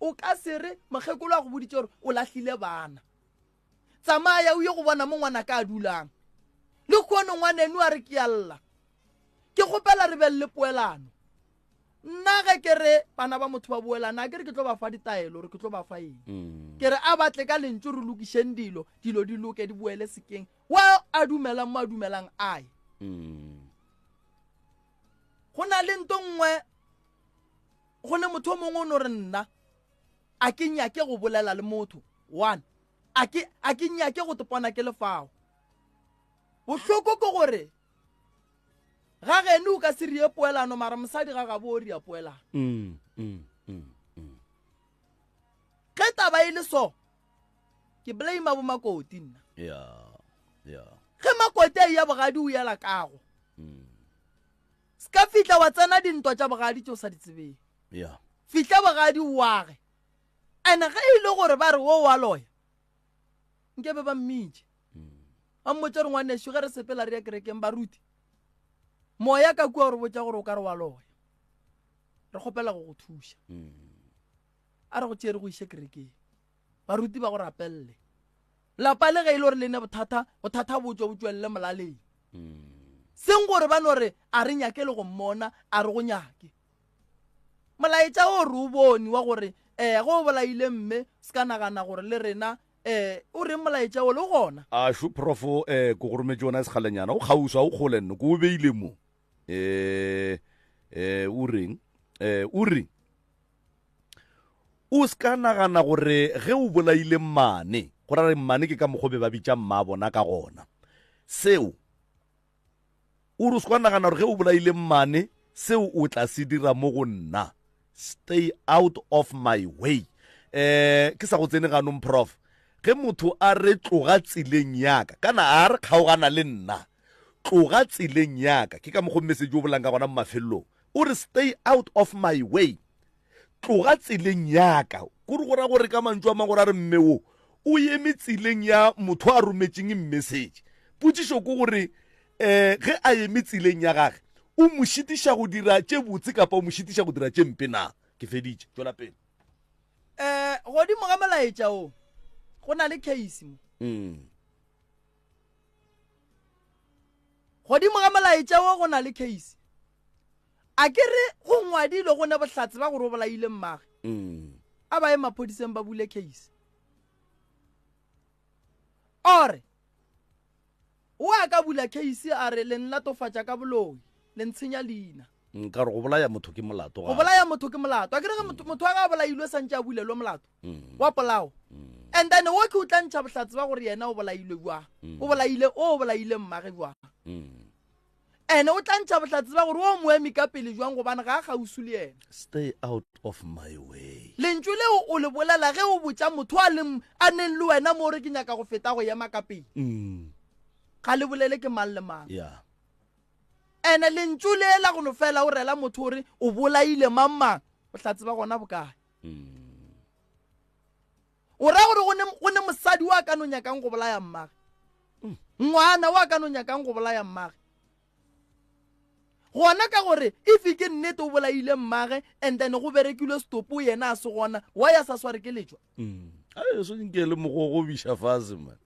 o ka se re mokgekolo a go boditše gore o lahlile bana tsamaya o ye go bona mo ngwana ka a dulang le kgono ngwaneno a re ke alla ke kgopela re be le poelano nna ge ke re bana ba motho ba boelana ke re ke tlo ba fa ditaelo gore ke tlo ba fa eng ke re a batle ka lentšu re lokišeng dilo di loke di boele sekeng wa a dumelang mo a dumelang ae go na le nto nngwe go ne motho o mongwe o no re nna a ke nyake go bolela le motho one a ke nyake go topana ke lefao bohloko ke gore ga gene o ka se rie poelano mara mosadi ga gabo o ria poelano ge taba e le so ke blame bo makoti nna ge makoti a ya bogadi o yela kago ska fihla wa tsena dintwa tša bogadi tšeo sa di tsebeng fihla bogadi wage ene ge e le gore ba re wo wa loya nkebe ba mmitše ba mmotse re ngwanešo ge re sepela re ya kerekeng baruti moya ka kua gore botša gore o ka re wa loya re kgopela go go thuša a re go tšee re go iše kerekeng baruti ba go rapelele lapa le ge e le gore le ne bothata botswa bo tswelele molaleng seng gore ba no re a re nyake le go mmona a re go nyake molaetša o re o bone wa gore go o bolaile mme se ka nagana gore le rena o reng molaetša o le gona a shu profo ko go rometse yona e sekgalenyana o kgauswa o kgole nno ko o beile mo o reng o se ka nagana gore ge o bolaile mmane go ra re mmane ke ka mokgobe ba bitša mma bona ka gona seo o re o se ka nagana gore ge o bolaile mmane seo o tla se dira mo go nna stay out of my way. Ke sa go tsene ganong prof, ge motho a re tloga tsileng yaka kana a re kgaogana le nna, tloga tsileng yaka, ke ka mo go message o bolang ka gona mo mafelelong, o re stay out of my way, tloga tsileng yaka. Go re gora gore ka mantswe a mangwe a re mme o eme tsileng ya motho a rometseng message. Putsišo ke gore ge a eme tsileng ya gage o mo šitiša go dira tše botse kapa o mo šitiša go dira tše mpe na? Ke feditše, tšwela pele. Godimo ga molaetša o go na le case mo. Godimo ga molaetša o go na le case. A ke re go ngwadile go ne bohlatse ba gore o bolaile mmage. A ba ye maphodiseng ba bule case. Ore o a ka bula case a re le nlatofatša ka boloi le ntshenya leina. Ka re go bolaya motho ke molato. Go bolaya motho ke molato. A ke re motho a ga bolailwe santse a bulelwe molato wa polao. And then o ke o tla ntšha bohlatse ba gore yena o bolailwe jwa, o bolaile mmage jwa. Ene o tla ntšha bohlatse ba gore o moemi ka pele jwang gobane ga a gausu le yena. Stay out of my way. Lentswe leo o le bolela ge o botša motho a neng le wena mo re ke nyaka go feta go ema ka pele. Ga le bolele ke mang le mang. Ene lentswe le la go no fela o rela motho gore o bolaile mang bohlatse ba gona bokae. O ra gore go ne mosadi wa ka no nyakang go bolaya mmage, ngwana wa ka no nyakang go bolaya mmage, gona ka gore if ke nnete o bolaile mmage and then go berekilwe stopo yena a se gona wa ya sa sware ke letswa. So nke le mogogo biša fase man.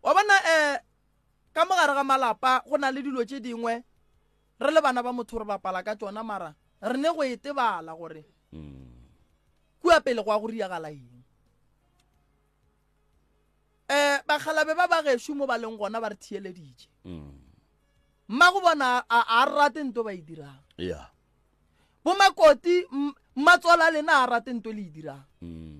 Wa bona ka mogare ga malapa go na le dilo tše dingwe re le bana ba motho re bapala ka tsona, mara re ne go etebala gore kua pele go a go riagala eng. Bagalabe ba bagešo mo ba leng gona ba re thieleditše. Mma go bona a rate nto ba e dirang. Bo makoti matsola lena a rate nto le e dirang.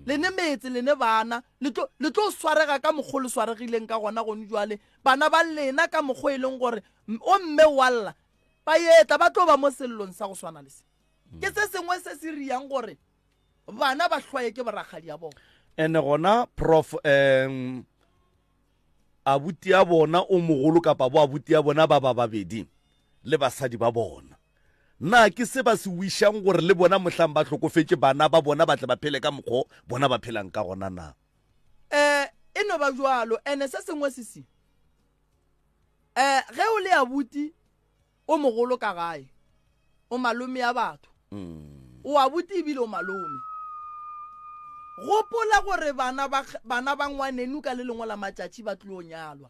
Le ne metse le ne bana le tlo swarega ka mogolo swaregileng ka gona gone jwale bana ba lena ka mogho e leng gore o mme walla ba eta ba tlo ba mo sellong sa go swana le se. Ke se sengwe se se riang gore bana ba hlwaye ke boragadi ya bona. Ene gona prof abuti ya bona o mogolo kapa bo abuti ya bona ba babedi le basadi ba bona, na ke se ba se wishang gore le bona mohlang ba hlokofetse bana ba bona ba tle ba phele ka mokgo bona ba phelang ka gona na? E no ba jwalo. Ene se sengwe se se ge o le abuti o mogolo ka gae o malome ya batho, o abuti ebile o malome, gopola gore bana ba ngwanenu ka le lengwe la matšatši ba tlo nyalwa.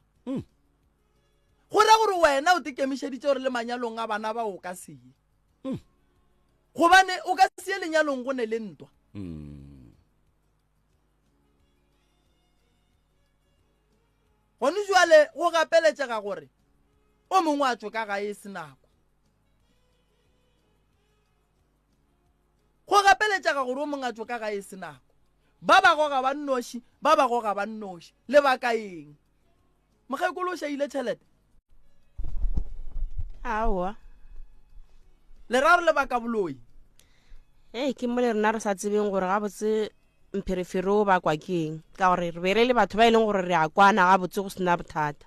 Go ra gore wena o tekemišeditše gore le manyalong a bana ba o ka sie, gobane o ka sie lenyalong go ne le ntwa. Gone jwale go gapeletšega gore o mongwe a tswe ka gae se nako, go gapeletšega gore o mongwe a tswe ka gae se nako, ba ba goga ba nnoši ba ba goga ba nnoši le ba ka eng. Mogekolo o šaile tšhelete aowa le ra re le ba ka boloi. ke mo le rena re sa tsebeng gore ga botse mpherefere o ba kwa keng ka gore re bere le batho ba e leng gore re a kwana ga botse go sena bothata.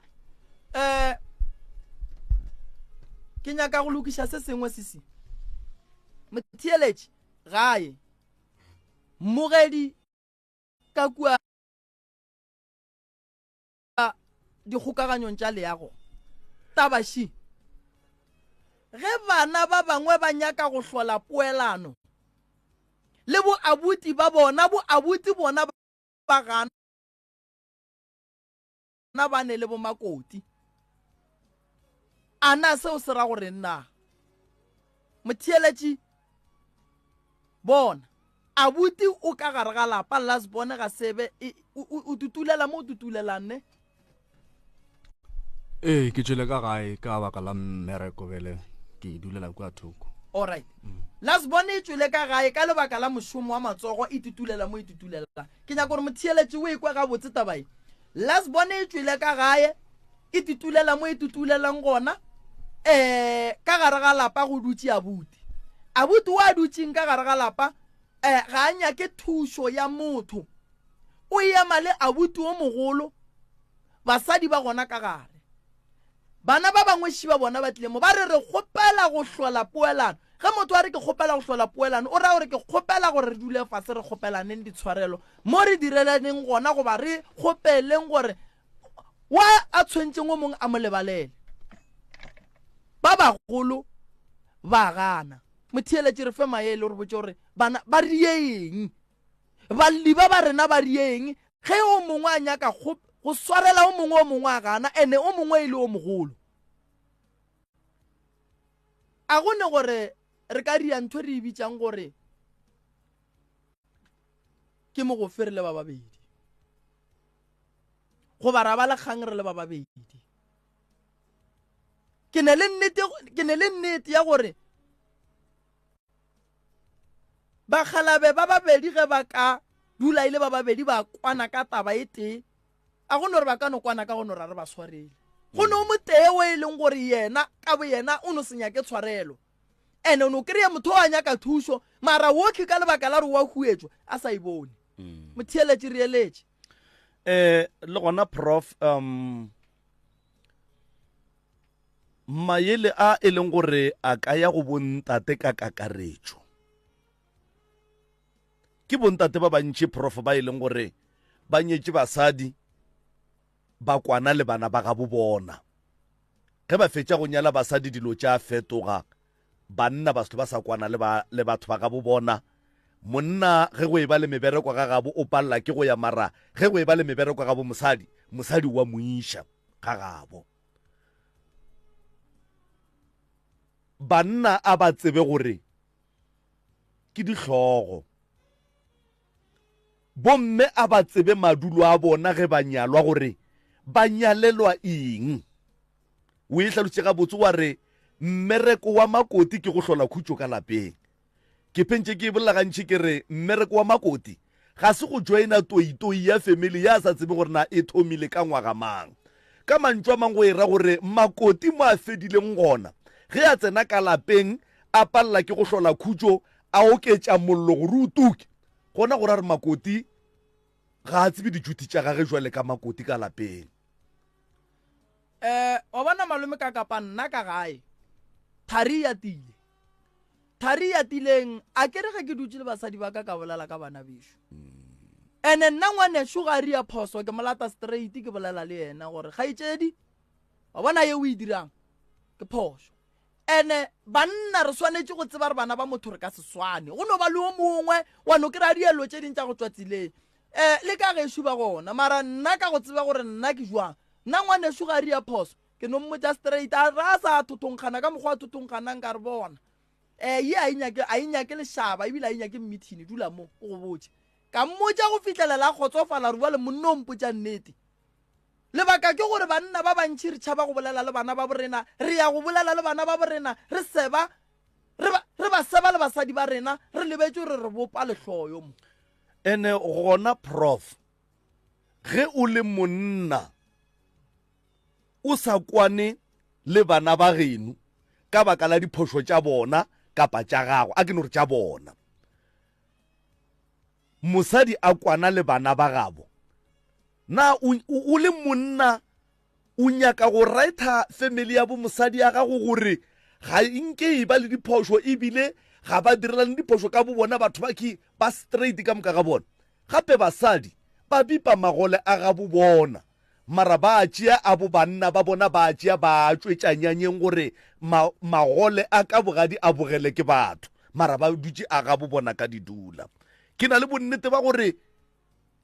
Ke nyaka go lokiša se sengwe sese motheeletše gae mogedi ka kua dikgokaganyong tša leago tabaši ge bana ba bangwe ba nyaka go hlola poelano le bo abuti ba bona ba gana ba ne le bo makoti, ana seo se ra gore nna motheeletše bona abuti o ka gare ga lapa las bone ga sebe o tutulela mo o tutulelang ne. Ke tšwele ka gae ka baka la mmereko bele ke dulela kwa thoko. Alright. Las bone e tšwele ka gae ka lebaka la mošomo wa matsogo e tutulela mo e tutulelang. Ke nyaka gore motheeletše o ekwa ga botse tabae. Las bone e tšwele ka gae e tutulela mo e tutulelang gona ka gare ga lapa go dutše abuti. abuti wa dutseng ka gare ga lapa ga a nyake thuso ya motho o ema le abuti o mogolo basadi ba gona ka gare bana ba bangwe šiba bona ba tlile mo ba re kgopela go hlola poelano ge motho a re ke kgopela go hlola poelano o ra gore ke kgopela gore re dule fase re kgopelaneng ditshwarelo mo re direlaneng gona goba re kgopeleng gore wa a tshwentseng o mongwe a mo lebalele ba bagolo ba gana motheeletše re fe maele re botse gore bana ba rieng balliba ba rena ba rieng ge o mongwe a nyaka go swarela o mongwe a gana ene o mongwe ile o mogolo a gone gore re ka ria ntho re ibitsang gore ke mo go fere le ba babedi go ba ra ba le kgang re le ba babedi ke ne le nnete ya gore bakgalabe ba babedi ge ba ka dula ile ba babedi ba kwana ka taba e tee a gone gore ba ka no kwana ka gone gore re ba tshwarele go ne o motee o e leng gore yena ka bo yena o no senya ke tshwarelo ene o no kry-a motho wa nyaka thuso mara wotlhe ka lebaka la re wa huetswa a sa e bone motheeletše re eletše le gona prof maele a e leng gore a ka ya go bontate ka kakaretšo ke bontate ba bantši prof ba e leng gore ba nyetše basadi ba kwana le bana ba ga bo bona ge ba fetša go nyala basadi dilo tša fetoga banna batho ba sa kwana le batho ba ga bo bona monna ge go e ba le mebereko ga gabo o palla ke go ya mara ge go e ba le mebereko ga bo mosadi wa moiša ga gabo banna a ba tsebe gore ke dihlogo bomme a ba tsebe madulo a bona ge ba nyalwa gore ba nyalelwa eng o e tlhalotše ga botse wa re mmereko wa makoti ke go hlola khutšo ka lapeng ke pentše ke bolagantšhe ke re mmereko wa makoti ga se go joina toitoi ya family ya sa tsebe gore na e thomile ka ngwaga mang ka mantšwa mang go e ra gore makoti mo a fedileng gona ge a tsena ka lapeng a palela ke go hlola khutšo a oketša mollo gore o tuke gona go ra re makoti ga a tsebe dijuti tša gage jwale ka makoti ka lapeng wa bona malome ka kapa nna ka gae thari ya tileng a kere ge ke dutse le basadi ba ka bolela ka bana bešo ene nna ngwaneso ga ria phoso ke molata straight ke bolela le yena gore ga itšedi wa bona ye o e dirang ke phoso ene banna re swanetše go tseba re bana ba motho re ka seswane go no ba le o mongwe wa no kry-a dielo tše dintša go tswa tseleng le ka gešo ba gona mara nna ka go tseba gore nna ke jwang nna ngwaneso ga ria phoso ke no mmotša straight a ra sa thotonkgana ka mokgwa wa thotonkganang ka re bona ye a inyake lešaba ebile a inyake mmithini dula mo o go botse ka mmotša go fitlhelela kgotsofala re bua le monna o mpotša nnete lebaka ke gore banna ba bantšhi re tšhaba go bolela le bana ba borena re ya go bolela le bana ba borena re ba seba le basadi ba rena re lebetse gore re bopa lehloyo mo ene gona prof ge o le monna o sa kwane le bana ba geno ka baka la diphošo tša bona kapa tša gago a ke no re tša bona mosadi a kwana le bana ba gabo na o le monna o nyaka go raitha family ya bo mosadi ya gago gore ga nke e ba le diphošo ebile ga ba direla le diphošo ka bo bona batho ba straight ka moka ga bona gape basadi ba bipa magole a ga bo bona mara ba tšea a bo banna ba bona ba tšea ba tšwetšanyanyeng gore magole a ka bogadi a bogele ke batho mara ba dutše a ga bo bona ka didula ke na le bonnete ba gore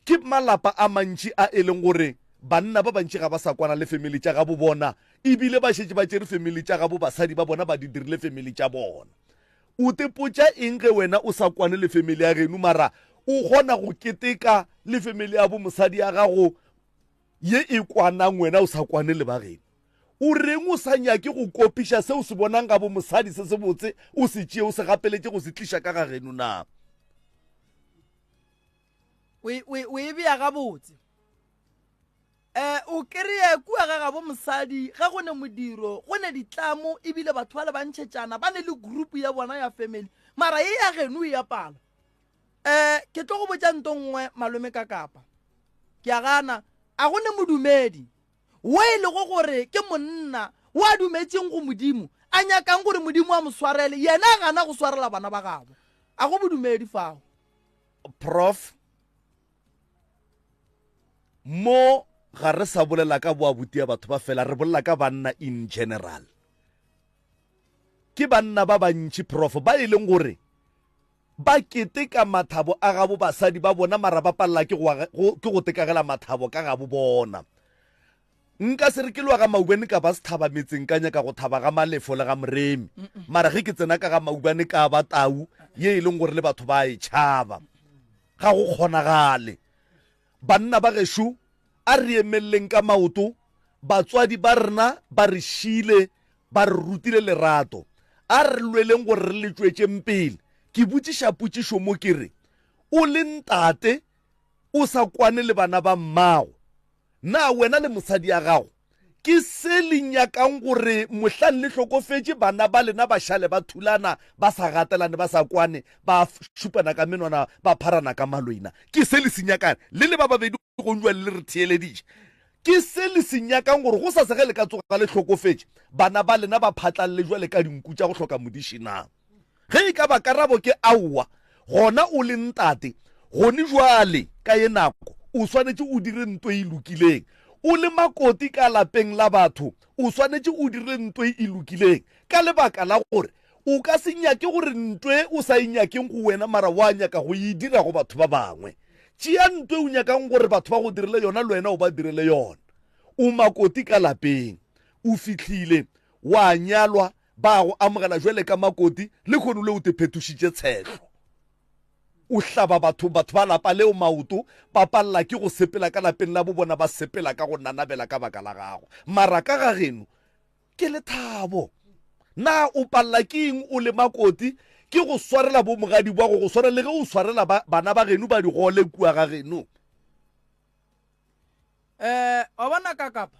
ke malapa a mantši a e leng gore banna ba bantši ga ba sa kwana le family tša ga bo bona ebile ba šetše ba tšere family tša ga bo basadi ba bona ba di dirile family tša bona o tepotša eng ge wena o sa kwane le family ya geno mara o kgona go keteka le family ya bo mosadi ya gago ye e kwanang wena o sa kwane le ba geno o reng o sa nyake go kopiša se o se bonang ka bo mosadi se se botse o se tšee o se gapeletše go se tliša ka ga geno na o e bea gabotse o o kry-e kua ga gabo mosadi ga go ne modiro go ne ditlamo ebile batho ba le bantšhetšana ba ne le grupu ya bona ya family mara e ya geno e ya pala ke tlo go botsa nto nngwe malome ka kapa ke a gana a go ne modumedi wo e le go gore ke monna o a dumetseng go modimo a nyakang gore modimo a mo swarele yena a gana go swarela bana ba gabo a go bodumedi fao prof mo ga re sa bolela ka boabuti ya batho ba fela re bolela ka banna in general ke banna ba bantši prof ba e leng gore ba keteka mathabo a gabo basadi ba bona mara ba palela ke go tekagela mathabo ka gabo bona nka se re ke lwa ga maubane ka ba se thaba metseng ka nyaka go thaba ga malefo le ga moremi mara ge ke tsena ka ga maubane ka ba tau ye e leng gore le batho ba e tšhaba ga go kgonagale banna ba gešo a re emeleleng ka maoto batswadi ba rena ba re šile ba re rutile lerato a re lweleng gore re le tšwetšeng pele ke botsiša potsišo mo ke re o le ntate o sa kwane le bana ba mmago na wena le mosadi ya gago ke se le nyakang gore mohlang le hlokofetse bana ba lena ba šale ba thulana ba sa gatelane ba sa kwane ba šupana ka menwana ba pharana ka maloina ke se le senyakang le ba babedi go njwa le re theeleditše ke se le senyakang gore go sa sege le ka tsoga le hlokofetse bana ba lena ba phatlalle jwale ka dinku tša go hloka modišinang ge e ka ba karabo ke aowa gona o le ntate gone jwale ka ye nako o swanetse o dire ntwe e lokileng o le makoti ka lapeng la batho o swanetse o dire ntwe e lokileng ka lebaka la gore o ka se nyake gore ntwe o sa inyakeng go wena mara wa nyaka go e dira go batho ba bangwe tšea ntwe o nyakang gore batho ba go dirile yona le wena o ba dirile yona o makoti ka lapeng o fitlhile wa nyalwa ba go amogela jwele ka makoti le kgone le o te phetošitše tshetlo o hlaba batho ba lapa leo maoto ba palela ke go sepela ka lapeng la bo bona ba sepela ka go nanabela ka baka la gago mara ka ga geno ke lethabo na o palela ke eng o le makoti ke go swarela bo mogadi ba go swarela le ge o swarela bana ba geno ba di gole kua ga geno wa bona ka kapa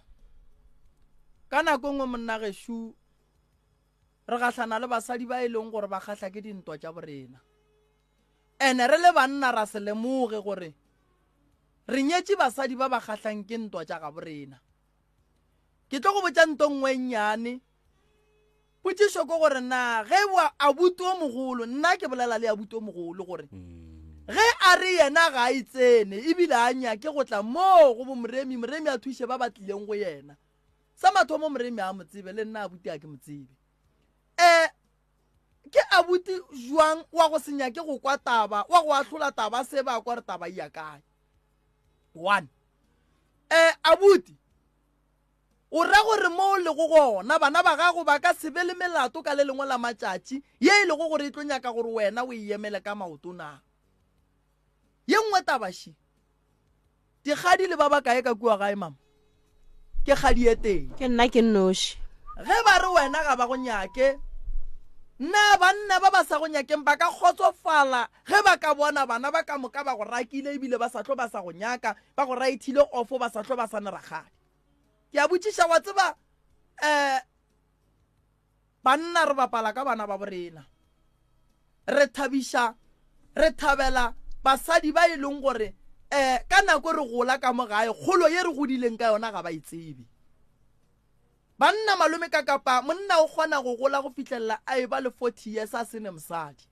ka nako ngwe monna gešo re gahlana le basadi ba e leng gore ba kgahla ke dintwa tša borena ene re le banna ra se lemoge gore re nyetše basadi ba ba kgahlang ke ntwa tša ga borena ke tlo go botša nto nngwe nnyane potšišo ke gore na ge abuti o mogolo nna ke bolela le abuti o mogolo gore ge a re yena ga a itsene ebile a nyake go tla mo go bo moremi a thuše ba batlileng go yena sa mathomo moremi a motsebe le nna abuti a ke motsebe ke abuti jwang wa go senya ke go kwa taba wa go ahlola taba se ba kwa re taba ya kae one abuti o ra gore mo le go gona bana ba gago ba ka se be le melato ka le lengwe la matšatši ye e lego gore e tlo nyaka gore wena o emele ka maoto na ye nngwe tabaši dikgadi le ba ba kae ka kua gae mama ke kgadi e teng ke nna ke nnoši ge ba re wena ga ba go nyake na banna ba ba sa go nyakeng ba ka kgotsofala ge ba ka bona bana ba ka moka ba go rakile ebile ba sa tlo ba sa go nyaka ba go raithile ofo ba sa tlo ba sa ne ragadi ke a botšiša wa tseba banna re bapala ka bana ba borena re thabela basadi ba e leng gore ka nako re gola ka mo gae kgolo ye re godileng ka yona ga ba itsebe banna malome ka kapa monna o kgona go gola go fitlhelela a e ba le 40 years a sene mosadi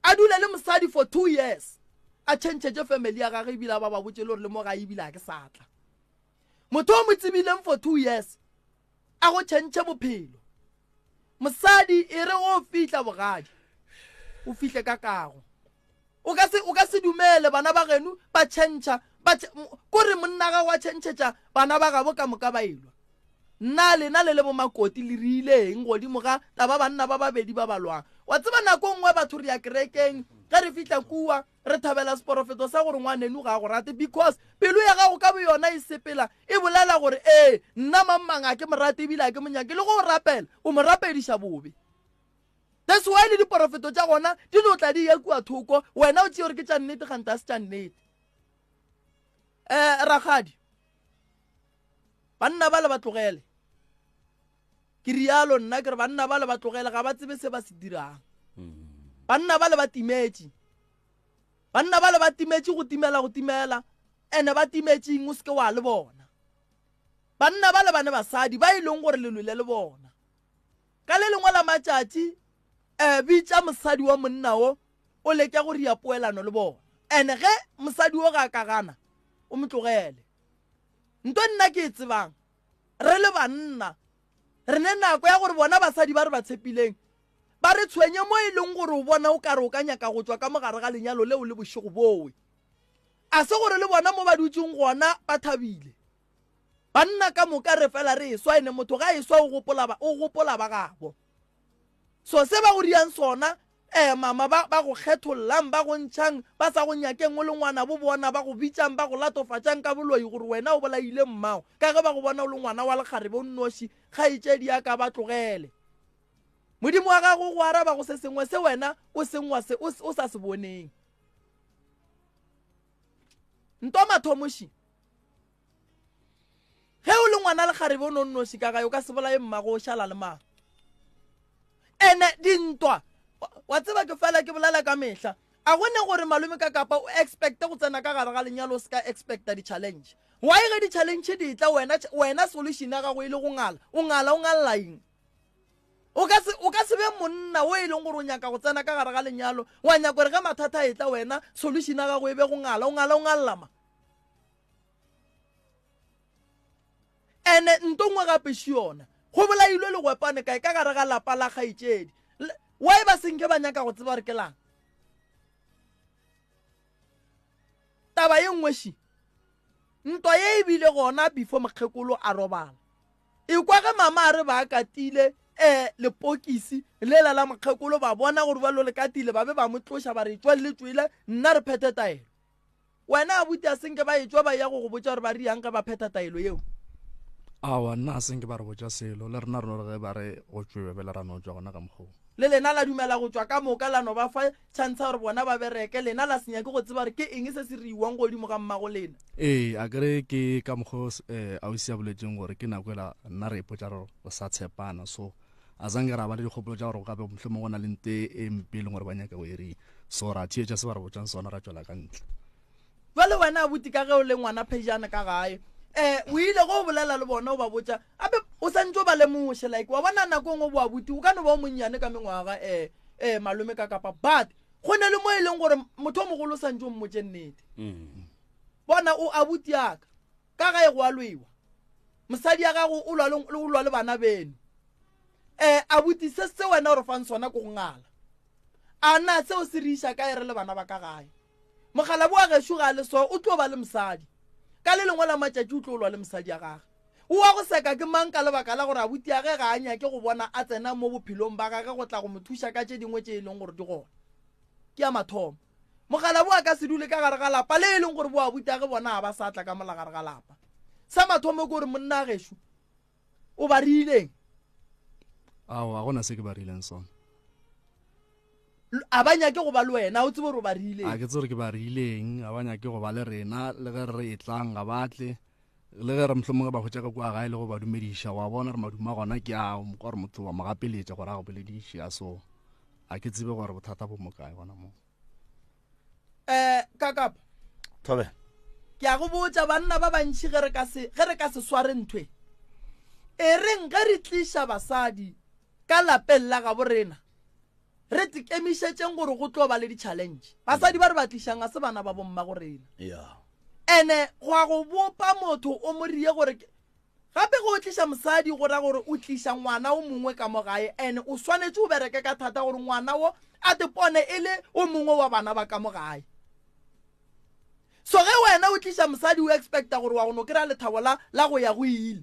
a dula le mosadi for 2 years a tšhentšhetše family ya gage ebile ba botse le gore le mo ga ebile a ke satla motho o mo tsebileng for 2 years a go tšhentše bophelo mosadi e re o fihla bogadi o fihle ka kago o ka se dumele bana ba genu ba tšhentša kore monna ga wa tšhentšhetša bana ba gabo ka moka ba elwa nna lena le bo makoti le rileng godimo ga taba banna ba babedi ba balwang wa tseba nako nngwe batho re ya kerekeng ga re fihla kua re thabela seporofeto sa gore ngwanenu ga go rate because pelo ya gago ka bo yona e sepela e bolela gore nna mammang a ke morate ebile a ke monyake le go rapela o mo rapediša bobe that's why le diporofeto tša gona di no tla di ya kua thoko wena o tšee gore ke tša nnete ganta se tša nnete ragadi banna ba le ba tlogele ke rialo nna ke re banna ba le ba tlogele ga ba tsebe se ba se dirang banna ba le ba timetše banna ba le ba timetše go timela ene ba timetšeng o seke wa le bona banna ba le bane basadi ba ileng gore lelwele le bona ka le lengwe la matšatši bitša mosadi wa monna o leka go ria poelano le bona ene ge mosadi o ga ka gana o motlogele nto nna ke e tsebang re le banna re ne nako ya gore bona basadi ba re ba tshepileng ba re tshwenye mo e leng gore o bona o ka re o ka nyaka go tswa ka mogare ga lenyalo leo le bošego bowe a se gore le bona mo ba dutseng gona ba thabile banna ka moka re fela re eswa ene motho ga eswa o gopola ba gabo so se ba go riang sona mama ba go kgethollang ba go ntšhang ba sa go nyakeng o le ngwana bo bona ba go bitsang ba go latofatsang ka boloi gore wena o bolaile mmao ka ge ba go bona o le ngwana wa lekgare bo nnoši kgaetšedi ya ka ba tlogele modimo wa gago go araba go se sengwe se wena o sa se boneng nto mathomoši ge o le ngwana lekgare bo nnoši ka gae o ka se bolae mmago o šala le mang ene dintwa wa tseba ke fela ke bolela ka mehla a gone gore malome ka kapa o expecte go tsena ka gare ga lenyalo o se ka expecta di-challenge why ge di-challenge di tla wena solution ya gago e le go ngala o ngalla eng o ka se be monna o e leng gore o nyaka go tsena ka gare ga lenyalo wa nyaka gore ge mathata e tla wena solution ya gago e be go ngala o ngallama ene ntongwe gape se yona go bolailwe legwepane kae ka gare ga lapa la kgaetšedi why ba senke ba nyaka go tseba re ke lang taba ye nngweši ntwa ye e bile gona before mokgekolo a robala e kwa ge mama a re ba katile lepokisi lela la mokgekolo ba bona gore ba lo le katile ba be ba mo tloša ba re tsweletswile nna re phete taelo wena abuti a senke ba etswa ba ya go botsa gore ba riang ka ba pheta taelo yeo awa nna a senke ba re botsa selo le rena reno re ge ba re go tswewe bele ra no tswa gona ka mokgwa le lena la dumela go tswa ka moka la no ba fa tshwantsha gore bona ba bereke lena la senya ke go tseba gore ke eng se se riwang godimo ga mmago lena a kere ke ka mokgwa ausi a boletseng gore ke nako ela nna re ipotsa re sa tshepana so a zange ra ba le dikgopolo tša gore gape mohlomong go na le nte e mpe leng gore ba nyaka go eri so ra thietša se ba re botsang sona ra tswela ka ntle jale wena abuti ka ge o le ngwana phejana ka gae o ile go bolela le bona o ba botsa ape o santse o ba lemoše like wa bona nako ngwe bo abuti o ka no ba o monnyane ka mengwaga malome ka kapa but go ne le mo e leng gore motho o mogolo o santse o mmotse nnete bona o abuti yaka ka gae go a lwewa mosadi ya gago o lwa le bana beno abuti se wena o re fang sona ko go ngala a na seo se re iša ka e re le bana ba ka gae mogala bo a gešo ga le so o tlo ba le mosadi ka le lengwe la matšatši o tlo lwa le mosadi ya gage o wa go seka ke mang ka lebaka la gore abuti ya ge ga a nyake go bona a tsena mo bophelong ba gage go tla go mo thuša ka tše dingwe tše e leng gore di gona ke ya mathomo mogala bo a ka se dule ka gare ga lapa le e leng gore bo abuti ya ge bona a ba sa tla ka mola gare ga lapa sa mathomo ke gore monna a gešo o ba rileng awa gona se ke ba rileng sona a ba nyake go ba le wena o tsebe gore o ba rileng a ke tsere ke ba rileng a ba nyake go ba le rena le ge re e tlang ga batle le ge re mohlomong ba hotša ka kwa gae le go ba dumediša wa bona re maduma gona ke a ka gore motho wa magapeletša gore a go bolediša so a ke tsebe gore bothata bo mokae gona mo kakapa thobe ke a go botsa banna ba bantši ge re ka se sware nthwe e reng ge re tliša basadi ka lapeng la gabo rena re tikemišetšeng gore go tlo ba le di-challenge basadi ba re ba tlišang a se bana ba bomma go rena ene go a go bopa motho o mo rie gore gape go tliša mosadi go ra gore o tliša ngwana o mongwe ka mo gae ene o swanetse o bereke ka thata gore ngwana wo a tepone e le o mongwe wa bana ba ka mo gae so ge wena o tliša mosadi o expecta gore wa go no kry-a lethabo la go ya go ile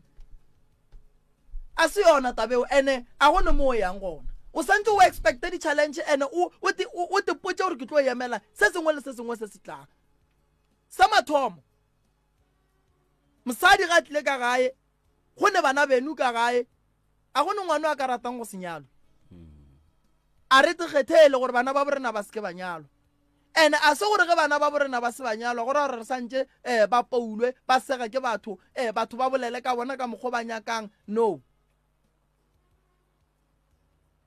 a se yona tabeo ene a gone mo o yang gona o santse o expecte di-challenge ene o tepotse gore ke tlo emela se sengwe le se sengwe se se tlang sa mathomo mosadi ga tlile ka gae go ne bana benu ka gae a gone ngwana a ka ratang go senyalo a re tekgethele gore bana ba borena ba seke ba nyalwa ene a se gore ge bana ba borena ba se banyalwa gore re santse ba paulwe ba sega ke batho batho ba bolele ka bona ka mokgwa ba nyakang no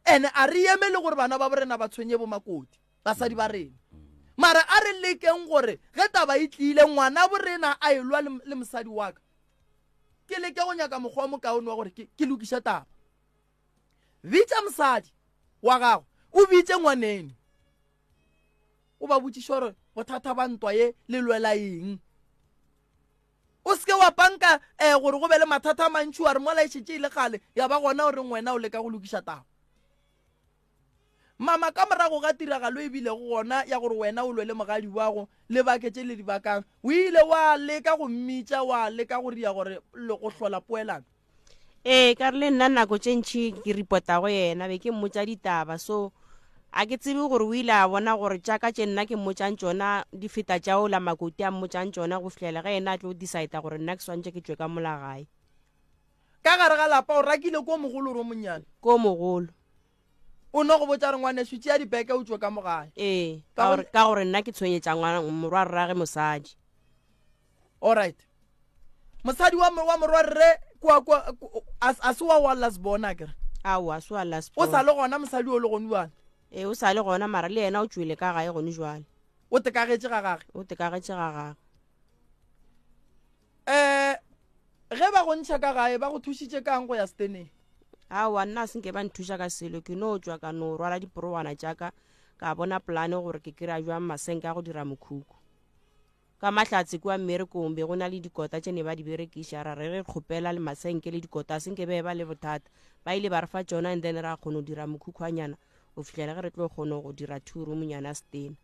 ene a re emele gore bana ba borena ba tshwenye bo makoti basadi ba rena mara a re lekeng gore ge taba e tlile ngwana borena a elwa le mosadi wa ka ke leke go nyaka mokgwa mo kaone wa gore ke lokiša taba bitša mosadi wa gago o bitše ngwanene o ba botšiša gore bothata ba ntwa ye le lwela eng o seke wa panka gore go be le mathata a mantši wa re mola e šetše e le gale ya ba gona gore ngwena o leka go lokiša taba mama ka morago ga tiragalo e bile go gona ya gore wena o lwe le mogadi wago le baketse le dibakang o ile wa leka go mmitša wa leka go ria gore le go hlola poelano ka re le nna nako tše ntšhi ke reportago yena be ke mmotša ditaba so a ke tsebe gore o ile a bona gore tšaka tše nna ke mmotšang tšona di feta tšao la makoti a mmotšang tšona go fitlhela ge ena a tlo decide gore nna ke swantše ke tswe ka molagae ka gare ga lapa o rakile ko mogolo ro monnyane ko mogolo o no go botsa re ngwane switse ya dibeke o tswe ka mogae ka gore nna ke tshwenyetša ngwana morwarrage mosadi alright mosadi wa morwarre a se wa las bona kere ao a se wa las o sa le gona mosadi o le gone wane o sa le gona mara le yena o tswele ka gae gone jwale o tekagetše ga gage ge ba go ntšha ka gae ba go thušitše kang go ya steneng aowa nna a senke ba nthuša ka selo ke no tswa ka no rwala diporowana jaaka ka bona polane gore ke kry-a jwang masenke a go dira mokhukhu ka mahlatse kua mmerekong be go na le dikota tše ne ba di berekiša ra re kgopela le masenke le dikota a senke be ba le bothata ba ile ba re fa tšona and then ra kgone go dira mokhukhwanyana go fitlhela ge re tlo kgone go dira two-roomnyana stena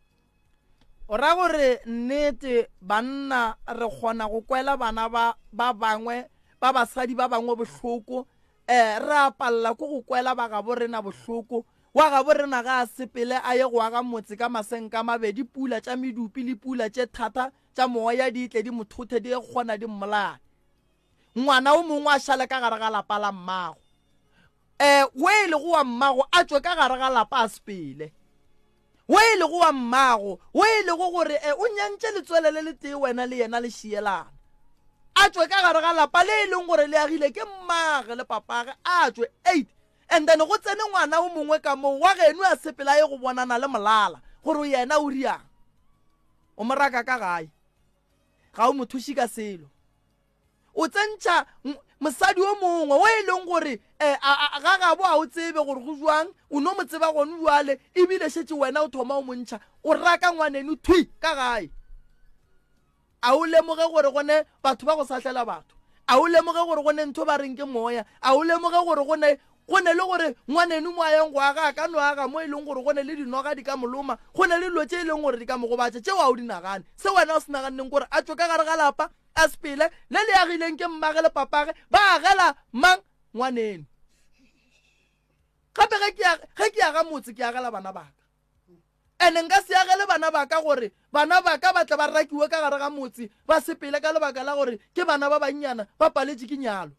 o ra gore nnete banna re kgona go kwela bana ba bangwe ba basadi ba bangwe bohloko re a palela ko go kwela ba ga borena bohloko wa ga borena ga a sepele a ye go aga motse ka masenka mabedi pula tša medupi le pula tše thata tša moya di tle di mothothe di kgona di mmolaya ngwana o mongwe a šale ka gare ga lapa la mmago o e le go wa mmago a tswe ka gare ga lapa a sepele o e le go wa mmago o e le go gore o nyantše letswelele le tee wena le yena le šielana a tswe ka gare ga lapa le e leng gore le agile ke mmage le papage a tswe 8 and then go tsene ngwana o mongwe ka moo wa geno a sepela ye go bonana le molala gore yena o riang o moraka ka gae ga o mothuši ka selo o tsentšha mosadi o mongwe o e leng gore ga gabo a o tsebe gore go jwang o no mo tseba gone jwale ebile šetse wena o thoma o montšha o raka ngwaneno thui ka gae a o lemoge gore gone batho ba go sahlela batho a o lemoge gore gone ntho ba reng ke moya a o lemoge gore gone le gore ngwaneno mo ayeng go aga ka no aga mo e leng gore gone le dinoga di ka moloma gone le dilo tše e leng gore di ka mogobatša tšeo a o di nagane se wena o se naganeng gore a tswe ka gare ga lapa a sepele le le agileng ke mmage le papage ba agela mang ngwaneno gape ge ke aga motse ke agela bana baka ene nka se agele bana baka gore bana baka ba tla ba rakiwe ka gare ga motse ba sepele ka lebaka la gore ke bana ba bannyana ba paletše ke nyalo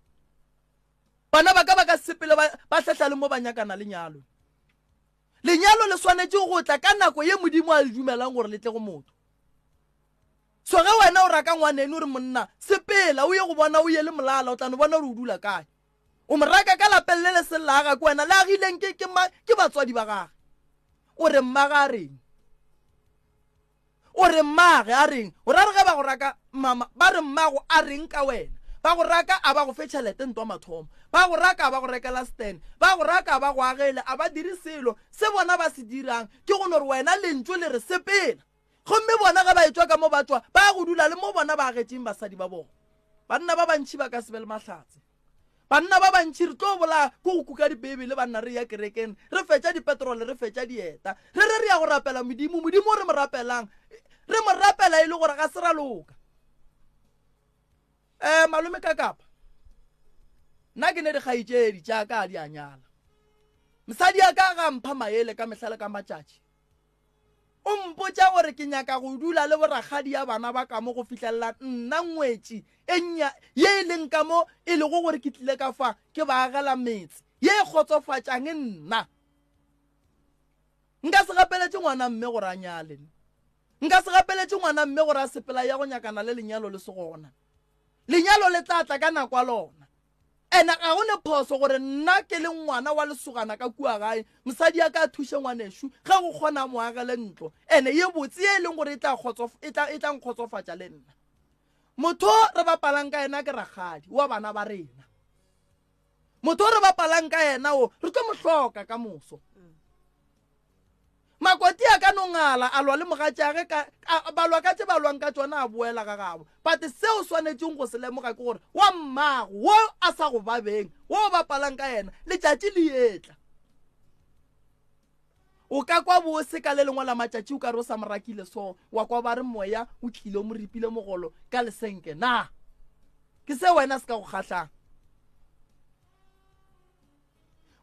bana ba ka sepele ba hlahlale mo ba nyakana lenyalo le swanetše go tla ka nako ye modimo a le dumelang gore le tle go motho so ge wena o raka ngwaneno o re monna sepela o ye go bona o ye le molala o tla no bona gore o dula kae o mo raka ka lapeng le le selaga ke wena le agileng ke batswadi ba gage o re mmaga a reng o re mmage a reng o ra re ge ba go raka mama ba re mmago a reng ka wena ba go raka a ba go fe tšhelete ntwa mathomo ba go raka a ba go rekela stand ba go raka a ba go agele a ba dire selo se bona ba se dirang ke go gore wena lentso le re sepela gomme bona ga ba etswa ka mo batswa ba go dula le mo bona ba agetseng basadi ba bona banna ba bantšhi ba ka se be le mahlatse banna ba bantšhi re tlo bola ko go kuka dibebe le banna re ya kerekeng re fetša dipetrole re fetša dieta re ya go rapela modimo o re mo rapelang re mo rapela e le gore ga se raloka malome ka kapa nna ke ne dikgaitšedi jaaka a di a nyala mosadi ya ka ga mpha maele ka mehlale ka matšatši o mpotša gore ke nyaka go dula le boragadi ya bana ba ka mo go fitlhelela nna ngwetši ye e leng ka mo e lego gore ke tlile ka fa ke ba agela metse ye e kgotsofatšang nna nka se gapeletše ngwana mme gore a nyale nka se gapeletse ngwana mme gore a sepela ya go nyakana le lenyalo le se gona lenyalo le tlatla ka nako a lona ene ga go le phoso gore nna ke le ngwana wa lesogana ka kua gae mosadi ya ka thushe ngwaneshu ga go kgona mo agele ntlo ene ye botse e leng gore e tla nkgotsofatša le nna motho re bapalang ka ena ke Rakgadi wa bana ba rena motho re bapalang ka ena o re tlo mo hloka ka moso makoti a ka nongala a lwa le mogatšage balwa ka tse balwang ka tsona a boela ga gabo but seo swanetseng go se lemoga ke gore wa mmago wo a sa go babeng wo o bapalang ka ena letšatši le etla o ka kwa bose ka le lengwe la matšatši o ka re o sa morakile so wa kwa ba re moya o tlile o mo ripile mogolo ka lesenke na ke se wena se ka go kgatlhang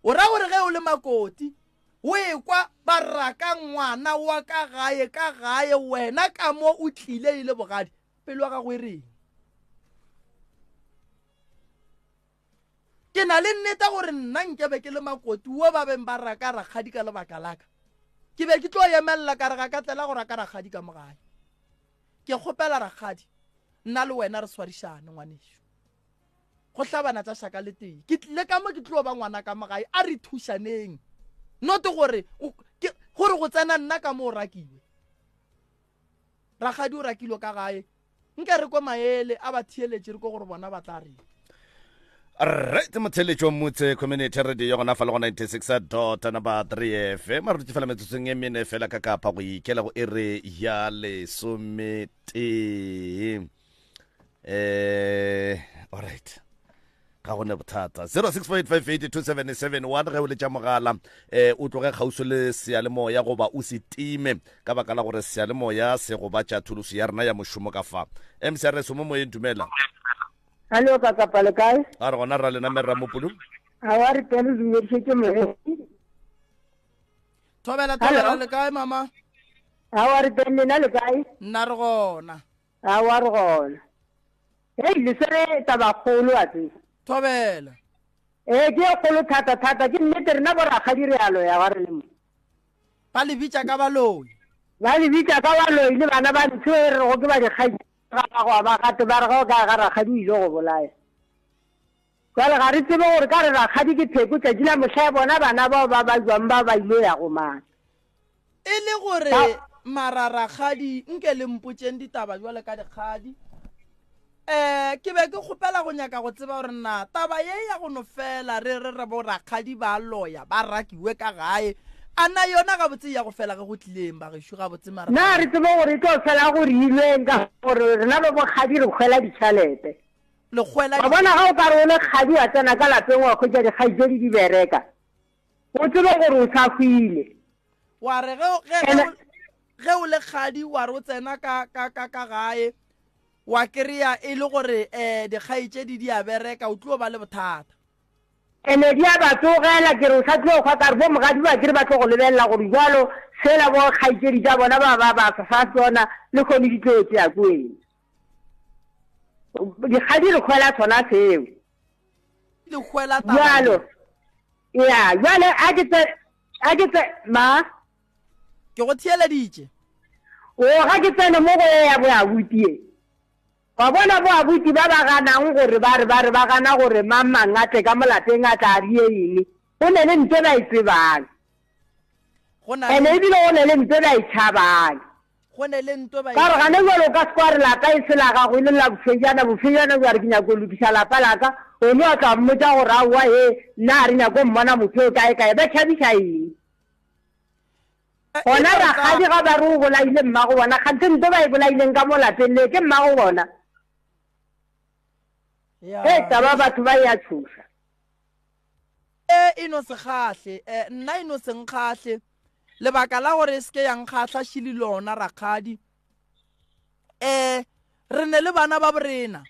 o ra gore ge o le makoti o ekwa ba raka ngwana wa ka gae wena ka mo o tlile ile bogadi pelo wa gago e reng ke na le nneta gore nna nkebe ke le makoti wo ba beng ba raka Rakgadi ka lebaka laka ke be ke tlo emelela ka re ga ka tlela go raka Rakgadi ka mogae ke kgopela Rakgadi nna le wena re swarišane ngwanesho go hlabana tša shaka le teng ke tlile ka mo ke tlo ba ngwana ka mogae a re thušaneng not gore go tsena nna ka mo o rakiwe Rakgadi o rakilwe ka gae nke re ko maele a ba thieletše re ko gore bona ba tla reng right motheletšo motse community radio gona fa le go 96.3 FM re tšefela metsotsong e mene fela ka kapa go ikela go ere ya lesomete alright ga gone bothata 0645827771 ge o le tša mogala o tloge kgauso le sealemoya goba o se time ka baka la gore sealemoya se go batša thuluso ya rena ya mošomo ka fa mcrs mo moyeng dumela Hello Kaka le kae a re gona ra lena merra mopolo a wa re tele dumedišitše moreki thobela le kae mama a wa re tele nna le kae nna re gona a wa re gona hei lesere tabakgolo a tse thobela ke e kgolo thata ke nnete rena bo Rakgadi re alo ya wa re le mo ba le bitša ka baloi le bana ba ntho e re go ke ba dikgaji ga go ba gate ba re go ka ga Rakgadi o ile go bolaya jwale ga re tsebe gore ka re Rakgadi ke pheko tšatši la motlha bona bana bao ba jwang ba ile ya go mana e le gore mara Rakgadi nke le mpotšeng ditaba jwale ka dikgadi ke be ke kgopela go nyaka go tseba gore na taba ye ya go no fela re bo Rakgadi ba loya ba rakiwe ka gae ana yona ga botse ya go fela ge go tlileng ba ge shuga botse mara na re tsebe gore e tlo fela go rilweng ka gore rena ba Bogadi re kgwela ditšhelete le kgwela ba bona ga o ka re o le Kgadi a tsena ka lapeng wa khwetša dikgaitsedi di bereka o tsebe gore o sa hwile wa re ge o le Kgadi wa re o tsena ka gae wa keria e le gore dikgaitsedi di a bereka o tlo ba le bothata ene di a ba tsogela ke re o sa tlo go ka re bo Mogadi ba kere ba tlo go lebelela gore jalo sela bo kgaitsedi tša bona ba sa tsona le kgone di tlo tšea kweng dikgadi re kgwela tsona seo jalo ya jale a ke tse ma ke go thieleditše o ga ke tsene mo go ya bo ya butie ba bona bo abuti ba ba ganang gore ba gana gore mamang a tle ka molateng a tla rie eng go ne le ntse ba e tsebang ene ebile go ne le ntse ba e tšhabang ka re gane jalo ka sekwa re lapa e se la gago e le la bofejana ja re ke nyako lokisa lapa laka one a tla mmotsa gore aowa e nna a re nyako mmona motho o kae ba tšhabiša eng gona Rakgadi ga ba re o bolaile mmago bona gantse nto ba e bolaileng ka mo lapeng le ke mmago bona taba batho ba ya tshosa e no se kgahle nna e no se nkgahle lebaka la gore se ke yang kgatlha shili lona Rakgadi re ne le bana ba borena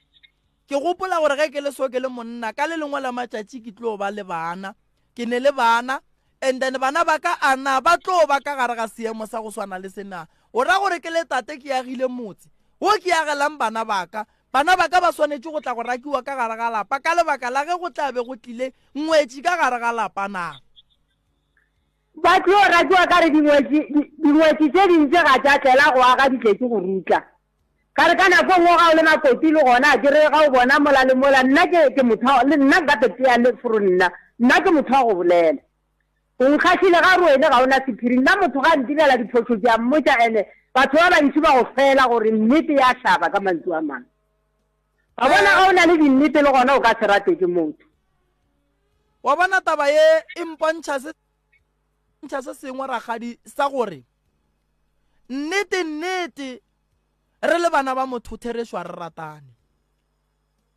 ke gopola gore ge ke le so ke le monna ka le lengwe la matšatši ke tlo ba le bana ke ne le bana and then bana ba ka ana ba tlo ba ka gare ga seemo sa go swana le sena o ra gore ke le tate ke agile motse wo ke agelang bana ba ka ba swanetše go tla go rakiwa ka gare ga lapa ka lebaka la ge go tla be go tlile ngwetši ka gare ga lapa na ba tlo rakiwa ka re dingwetši dingwetsi tse dintse ga tša tlela go aga ditletse go rutla ka re ka nako ngwe ga o le makoti le gona ke re ga o bona mola le mola nna ke motho le nna nka tetea le for nna ke motho wa go bolela o nkgatlhile ga re wene ga o na sephiri nna motho ga ntirela diphoso ke a mmotsa ene batho ba bantsi ba go fela gore nnete ya tlhaba ka mantswe a mangwe ga bona ga o na le dinnete le gona o ka se rate ke motho wa bona taba ye e mpontšha se sengwe ragadi sa gore nnete re le bana ba motho therešwa re ratane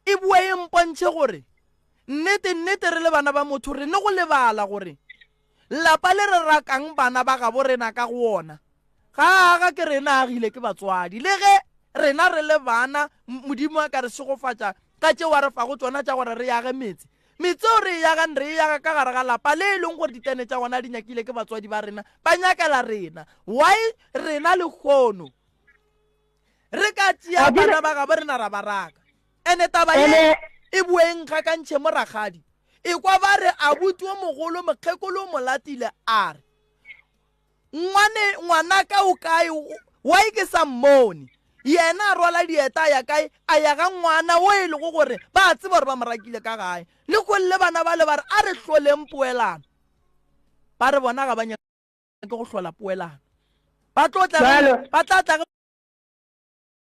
e bue e mpontšhe gore nnete re le bana ba motho re ne go lebala gore lapa le re rakang bana ba gabo rena ka go ona ga ke rena agile ke batswadi le ge rena re le bana modimo a ka re segofatša ka tšeo a re fa go tsona tša gore re yage metse o re yagang re yaga ka gare ga lapa le e leng gore ditene tša gona di nyakile ke batswadi ba rena ba nyakela rena why rena le kgono re ka tšea bana ba gabo rena ra baraka ene taba ye e bueng kgakantšhe mo ragadi e kwa ba re abuti o mogolo mokgekolo o molatile a re ngwana ka o kae why ke sa mmone yena a rwala dieta ya kae a ya ga ngwana o e lego gore ba tseba gore ba morakile ka gae le kgolle bana ba le ba re a re hloleng poelano ba re bona ga ba nyaka ke go hlola poelano ba tla tla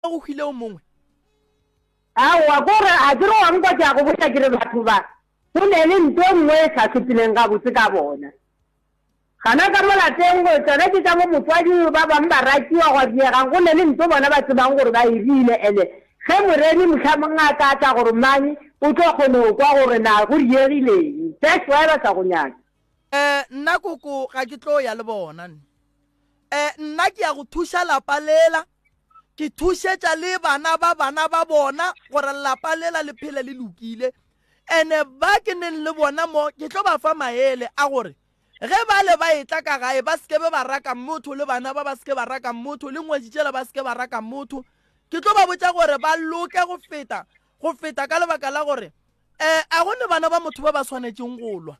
go hwile o mongwe aowa kore a dire wa nkwa ke a go botsa ke re batho ba go ne le nto nngwe e sa sepileng ga botse ka bona gana ka molateng go tsone ke tsa mo motswadi ba bangwe ba rakiwa go diegang go ne le nto bona ba tsebang gore ba irile ene ge moreni motlhamong a ka tla gore mane o tlo kgone go kwa gore na go diegileng that's why ba sa go nyaka nna koko ga ke tlo ya le bona nna ke ya go thuša lapa lela ke thušetša le bana ba bona gore lapa lela le phele le lokile ene ba ke neng le bona mo ke tlo ba fa maele a gore ge ba le ba etla ka gae ba seke be ba raka motho le bana ba seke ba raka motho le ngwetšitšela ba seke ba raka motho ke tlo ba botša gore ba loke go feta ka lebaka la gore a gone bana ba motho ba ba swanetšeng go lwa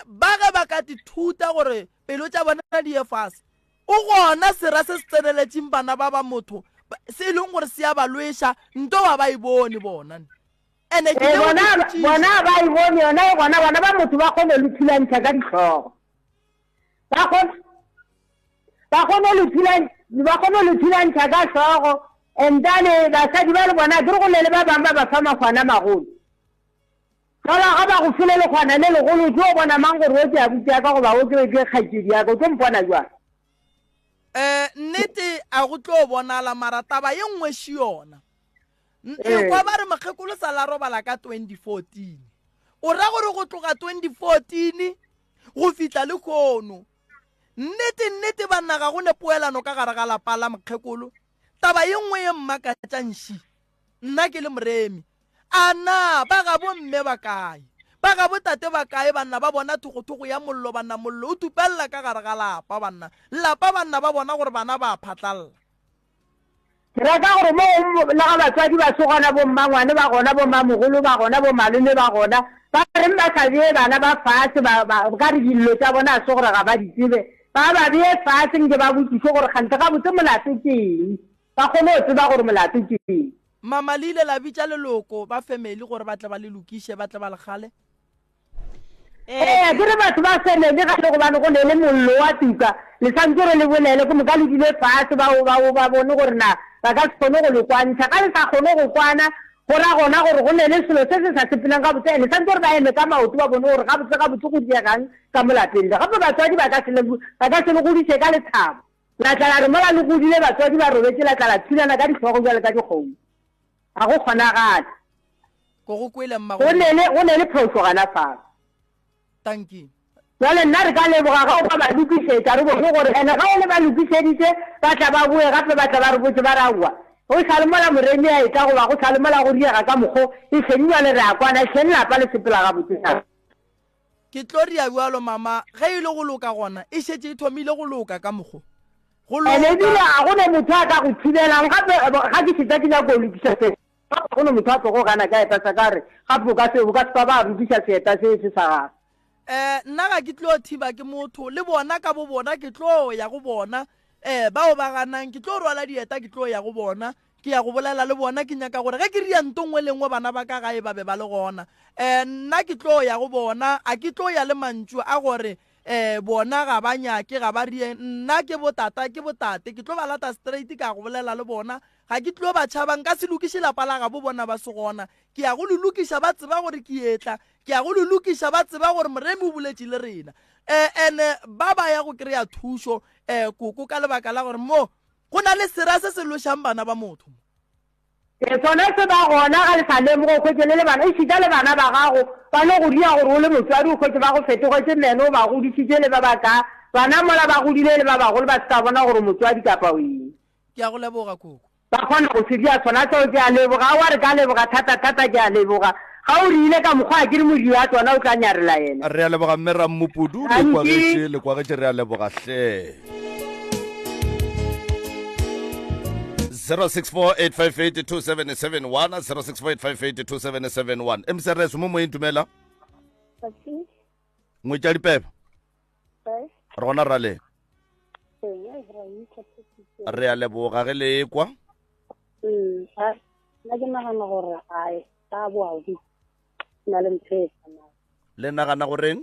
ba ge ba ka dithuta gore pelo tša bona di ye fase o gona sera se se tseneletšeng bana ba motho se e leng gore se ya ba lweša nto ba e bone bona bona ba e bone yona e gona bana ba motho ba kgone le thulantšha ka ditlhogo ba kgone le thulantšha ka tlhogo entane basadi ba le bona ke re go le ba bangwe ba ba fa makgwana magolo fela ga ba go file lekgwana le legolo ke o bona mang gore o ke a butsa ka goba o ke kgatsedi ya ka o tlo mpona jwang nnete a go tlo bonala mara taba ye nngwe še yona e kwa ba re mokgekolo sa la robala ka 2014 o ra gore go tloga 2014 go fitla le kgono nnete banna ga go ne poelano ka gare ga lapa la mokgekolo taba ye nngwe ye mmakatšanši nna ke le moremi a na ba ga bomme ba kae ba ga botate ba kae banna ba bona thogothogo ya mollo banna mollo o tupelela ka gare ga lapa banna ba bona gore bana ba phatlalela ke reka gore mo le ga batswadi ba sogona bommangwane ba gona bommamogolo ba gona bomalome ba gona ba reng ba sa bee bana ba fatshe ka re dillo tsa bona a se gore ga ba di tsebe ba bee fatshe nke ba botsiše gore kgante ga botse molato ke eng ba kgone go tseba gore molato ke eng mama le ile la bitša leloko ba family gore ba tle ba le lokiše ba tle ba le gale ke re batho ba selele ga le gobane go ne le mollo wa tuka le santse re le bolele ko moka le dile fatshe ba bone gore na ba ka se kgone go le kwantšha ka le sa kgone go kwana go ra gona gore go ne le selo se se sa sepelang ka botse le santse gore ba eme ka maoto ba bone gore gabotse go diegang ka molapeng le gape batswadi ba ka se le godiše ka lethabo la tla la re mo ba le godile batswadi ba robetse la tla la thulana ka ditlhogo jale ka dikgomo ga go kgonagale go ne le phoso gana fao tanki jale nna re ka leboga ga o ka ba lokišetša re bone gore ene ga o le ba lokišeditše ba tla ba boe gape ba tla ba re botse ba raowa go sale mola moremi a eta goba go sale mola go diega ka mokgo e fennyale re a kwana tlheng lapa le sepela ga botse ke tlo ria bualo mama ge e le go loka gona e šetse e thomile go loka ka mokgo ene ebile a gone motho a ka go thibelang gape ga ke seta ke nyako lokiša se gone motho a tlogo gana ka eta sa ka re gape o ka se ba ba lokiša seeta se sa gago nna ga ke tlo thiba ke motho le bona ka bo bona ke tlo ya go bona bao ba ganang ke tlo rwala dieta ke tlo ya go bona ke ya go bolela le bona ke nyaka gore ge ke ria ntongwe lengwe bana ba ka gae ba be ba le gona nna ke tlo ya go bona a ke tlo ya le mantšu a gore bona ga ba nyake ga ba rie nna ke botate ke tlo ba lata straight ka go bolela le bona ga ke tlo ba tšhabang ka se lokiše lapa la ga bo bona ba se gona ke ya go lulukiša ba tseba gore ke etla ke ya go lulukiša ba tseba gore moremi o boletše le rena ene ba ba ya go kry-a thušo koko ka lebaka la gore mo go na le sera se se lošang bana ba motho sona se ba gona ga le sa lemogo o khwetse le bana e šita le bana ba gago ba no go dia gore o le motswadi o khwetse ba go fetogetse mene o ba godisitše le ba baka bana mola ba godile le ba bagolo ba se ka bona gore motswadi kapa o eng ke ya go leboga koko ba kgona go se dia tsona tseo ke a leboga wa re ka leboga thata ke a leboga ga o rile ka mokgwa a ke re modi wa tsona o tla nyarela yena re a leboga mme ra mmopudu le kwagetse re a leboga hle 0648582771 0648582771 msereso mo moeng tumela ngwetša dipepa re gona ra le re a leboga ge le ekwa nna ke nagana gore a ka boabuti na le ntho e tsamayang le nagana goreng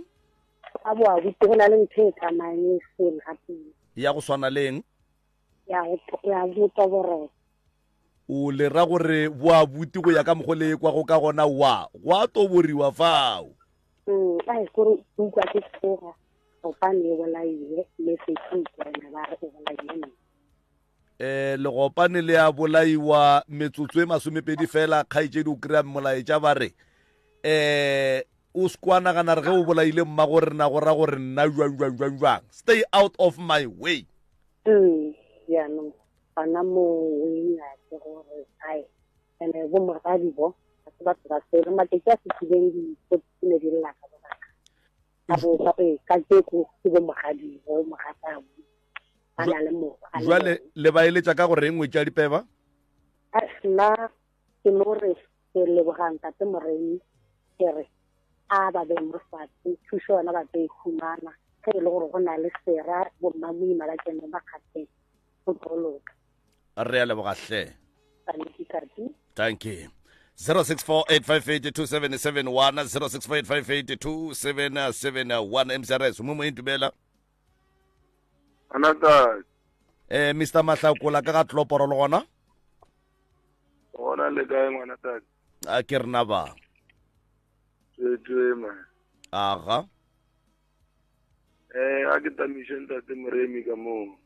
a boabuti go na le ntho e tsamayang e seng gape ya go swana leng ya go toborela o le ra gore boabuti go ya ka mokgo le kwa go ka gona go a toboriwa fao a e kore utlwa ke tsoga gopane e bolaile le sekene ba re e bolaile legopane le a bolaiwa metsotso e masomepedi fela kgaitsedi o kry-a molaetša ba re o sekwanagana re ge o bolaile mma gore na go ra gore nna jwang stay out of my way yaanong gona mo oenyake gore ai ene bo moradi bo a se batho ba sele mateki a setileng dipotine di lela ka bobaka ka teko ke bo mogadi bo mogatabo a na le mokgwa jwale le ba eletša ka gore engwe tša dipeba nna ke more ke lebogang tate moremi ke re a ba be mo fatshe thuso yona ba tlo e khumana ge e le gore go na le sera bommamoima ba kene ba kgatheng go toloka re a leboga hle thank you 0648582771 0648582771 msrs mo moeng tumela anata Mr Mahlakola ka ga tloporo le gona gona le kae ngwana tadi a ke rena ba tswetswe aga a ke tamiše ntate moremi ka moo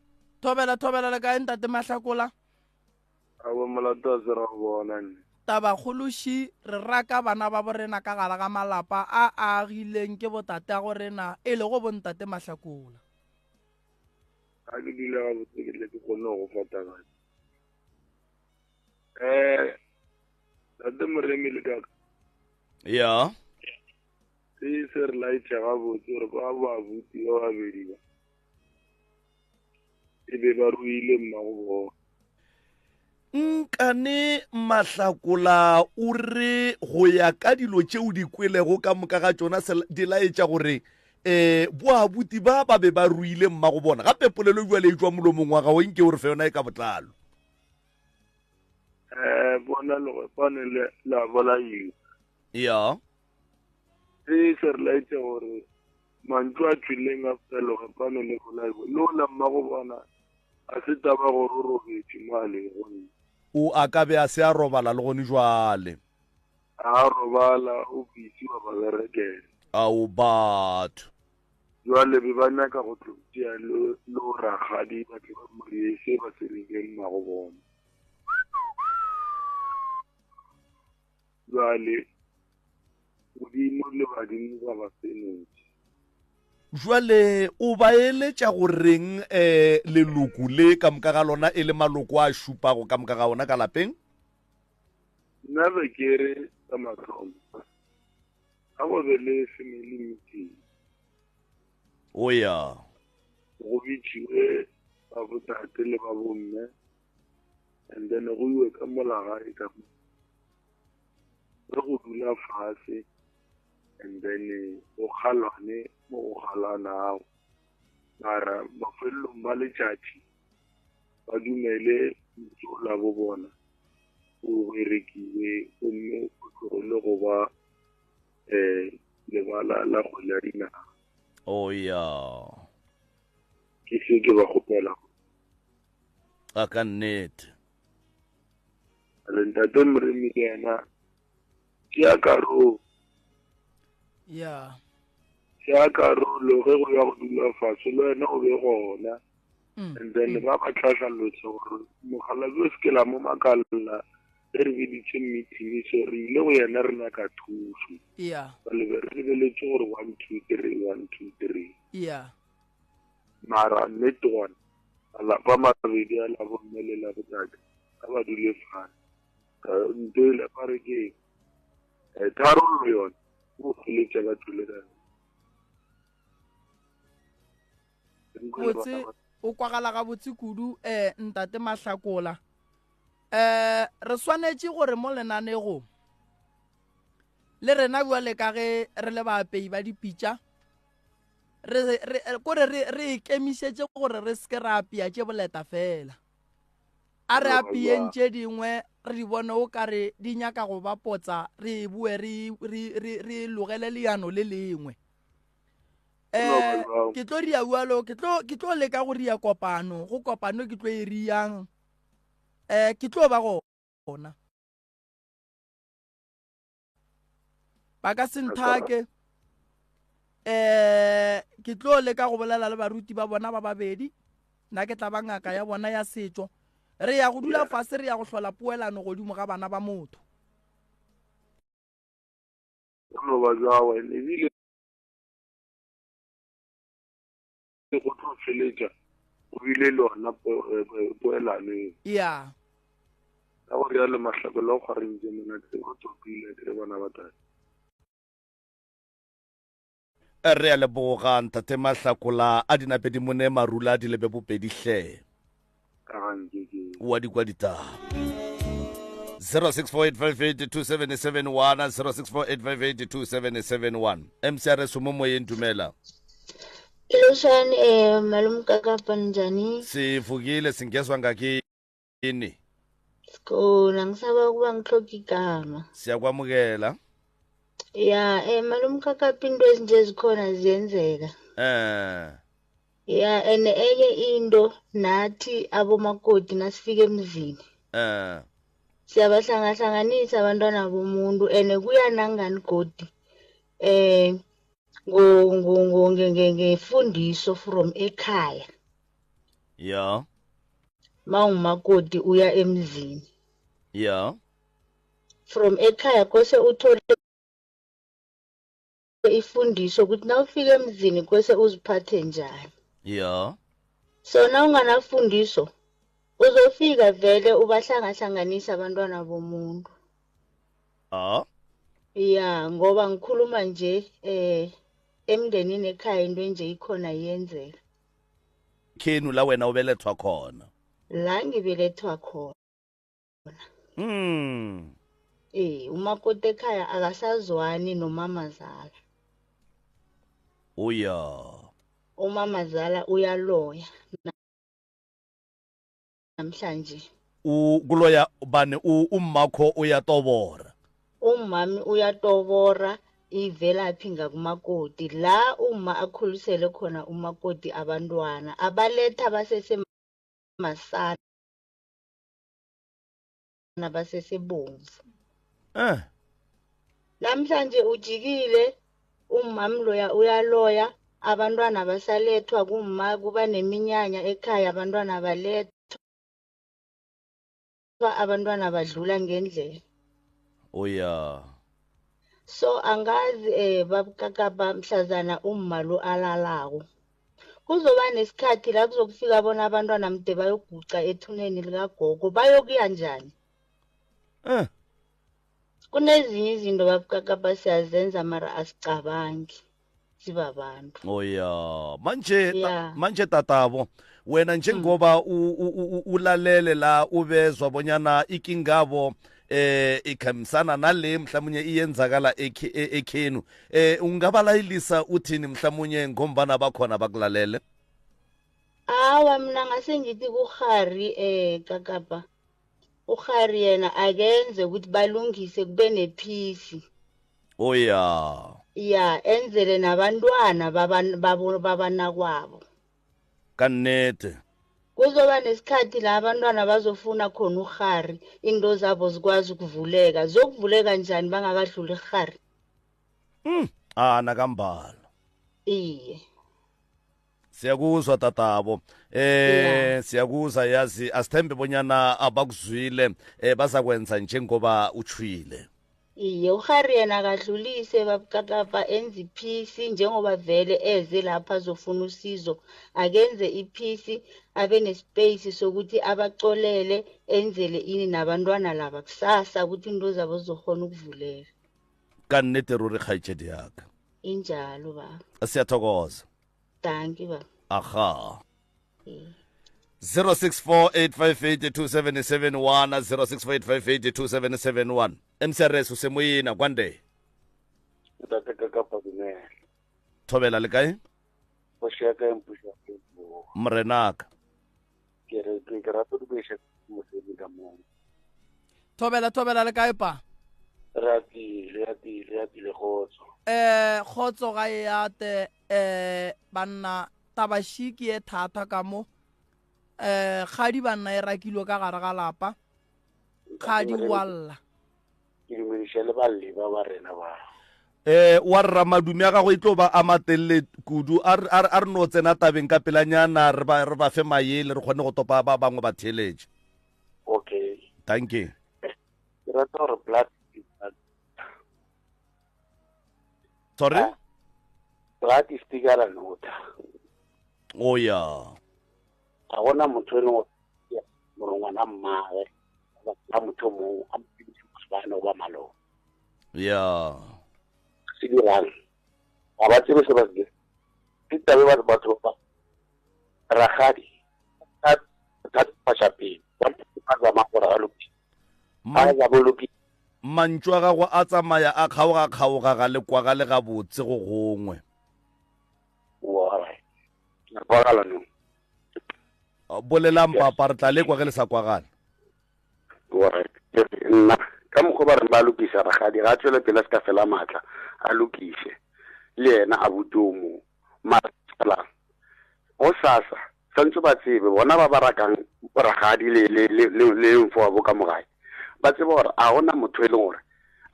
thobela le kae ntate Mahlakola a bo molato a se ra go bona nne tabakgološi re raka bana ba borena ka gala ga malapa a agileng ke botate a go rena e le go bontate Mahlakola a ke dile ga botse ke tle ke kgone go fataganya tate moremi le kaka ya se se re laetša ga botse gore ba babuti ba babedi ba e be ba ruile mmago bona nkane Mahlakola o re go ya ka dilo tšeo di kwelego ka moka ga tšona di laetša gore boabuti ba be ba ruile mmago bona gape polelo jwale e tšwa molomong wa gago nke o re fe yona e ka botlalo bona legopane la bolaiwa ya se se re laetša gore mantšu a tswileng a fela legopane le bolaiwa le ola mmago bona a se taba gore o robetše mo a leng gonne o a ka be a se a robala le gone jwale a robala o busy wa baberekela ao batho jwale be ba nyaka go tlotia le o ragadi batho ba moriese ba se rileng mmago bona jwale godimo le badimo ba ba senetse jwale o ba eletša goreng leloko le ka moka ga lona e le maloko a šupago ka moka ga ona ka lapeng nna be ke re ka mathomo ga go be le family meeting o ya go bitšiwe ba botate le ba bomme and then go iwe ka molagae ka re go dula fase and then o khalwane mo o khalana mara mafelong ba letšatši ba dumele la bo bona o berekiwe gomme o tlogile go ba lebala la kgwele ya dinaga. Oh ya, ke se ke ba kgopela a ka nnete. le ntate Moremi le yena ke ya karolo ya ke ya karolo ge go ya go dula fatshe le wena o be gona and then ba ba tlhatlhalotse gore mogalabi o se ke la mo makalela re re biditse meeting so re ile go yena re nyaka thuso ya ba lebeletse gore 1 2 3 1 2 3 ya mara nnete gona malapa mabedi a la bomme le la botate a ba dule fane nto e la ba re ke tharollo yona o feletse ba dule ka botse o kwagala ga botse kudu ntate Mahlakola re swanetse gore mo lenanego le rena bua le ka ge re le baapei ba dipitša kore re ikemišetse gore re seke re apea tše boleta fela a re apieng tše dingwe re di bone o ka re di nyaka go ba potsa re bue re logele leano le lengwe ke tlo ria bualo ke tlo leka go ria kopano go kopano ke tlo e riang ke tlo ba gona ba ka senthake ke tlo leka go bolela le baruti ba bona ba babedi nna ke tla ba ngaka ya bona ya setšo re ya go dula fase re ya go hlola poelano godimo ga bana ba motho no ba jawa ebile go tlo feletša o bile lona poelano ya ka gore ya le Mahlakola o kgwarentse monate go tsopile ke bona ba tata re a leboga ntate Mahlakola a dinapedi mone marula di lebe bopedi hle wa di kwa ditaba 0648582771 0648582771 MCRS mo moyeng dumela Iloshani malumkaka njani sivukile singezwa ngakini Skona ngisaba kuba ngihloka igama siyakwamukela ya malumkaka into ezinje ezikhona ziyenzeka ya enye into nathi abomakoti nasifika emzini siyabahlangahlanganisa abantwana bomuntu ene kuya nangani godi ngefundiso from ekhaya ya mawumakoti uya emzini ya from ekhaya kose uthole ifundiso ukuthi nawufika emzini kose uziphathe njani ya so nawunganafundiso uzofika vele ubahlangahlanganisa abantwana bomuntu ya ngoba ngikhuluma nje emndenini ekhaya into enje ikhona yenzeka khenu la wena ubelethwa khona la ngibelethwa khona umakoti ekhaya akasazwani nomamazala uya umamazala uyaloya namhlanje kuloya bani ummakho uyatobora umami uyatobora ivelaphi ngakumakoti la uma akhulisele khona umakoti abantwana abaletha basesemasana basesebomvu namhlanje ujikile umami loya uyaloya abantwana basalethwa kuma kuba neminyanya ekhaya abantwana balethwa abantwana badlula ngendlela uya so angazi babukaka mhlazana ummalo alalako kuzoba nesikhathi la kuzokufika bona abantwana mde bayoguca ethuneni likagogo bayokuya njani kunezinye izinto babukaka siyazenza mara asicabangi sibabantu oya manje tatabo wena njengoba ulalele la ubezwa bonyana ikingabo ikhambisana nale mhlawumnye iyenzakala ekhenu ungabalayilisa uthini mhlawumnye ngombana bakhona bakulalele? Awa mina ngase ngithi kuHari kakapa uHari yena akenze ukuthi balungise kube nephisi. Oh ya enzele nabantwana babana kwabo. Kanete Kuzoba nesikhathi la abantwana bazofuna khona uHari into zabo zikwazi ukuvuleka. Zokuvuleka njani bangakadluli iHari? Nakambala. Iye. Siyakuzwa tatabo. Siyakuzwa yazi asithembe bonyana abakuzwile bazakwenza njengoba uchwile. Iye uHari yena akadlulise babakapa enze iphisi njengoba vele eze lapha azofuna usizo. Akenze iphisi abe nespace sokuthi abacolele enzele ini nabantwana laba kusasa ukuthi into zabo zizokhona ukuvuleka. Kanete ruri khaitshedi yaka. Injalo baba. Siyathokoza. Thank you baba. Aha. 0648582771 0648582771 MCRS usemoyina kwande. Ntate ka pabine. Thobela le kae? Go shaka empusha go. Mrenaka. Ke rata go besha mo se ka mo. Thobela le kae pa? Rati le khotso. Khotso ga ya te banna tabashiki e thata ka mo khadi banna e rakilo ka gare ga lapa khadi walla ke dumedishele balle ba rena ba wa rra madumi a gago e tlo ba amatelle kudu a re no tsena tabeng ka pelanyana re ba fe maele re kgone go topa ba bangwe ba theletše. Okay, thank you. ke rata gore blood sorry blood is tigara nota. Oh ya a gona motho eno morongwana mmae ba motho mo a bana ba malo ya se dirang a ba tsebe se ba se ke tabe ba batho ba ragadi ta pachapi ba ba makora a loki a ya boloki mantšwa gago a tsamaya a kgaoga ga lekwa ga le gabotse go gongwe kwagala no bolelang papa re tla lekwa ge le sa kwagala nna ka mokgwa ba re ba lokisa ragadi ga tswele pele se ka fela matla a lokise le yena a butomo mara o sasa santse ba tsebe bona ba barakang ragadi le mfo wa boka mogae ba tsebe gore a gona motho e leng gore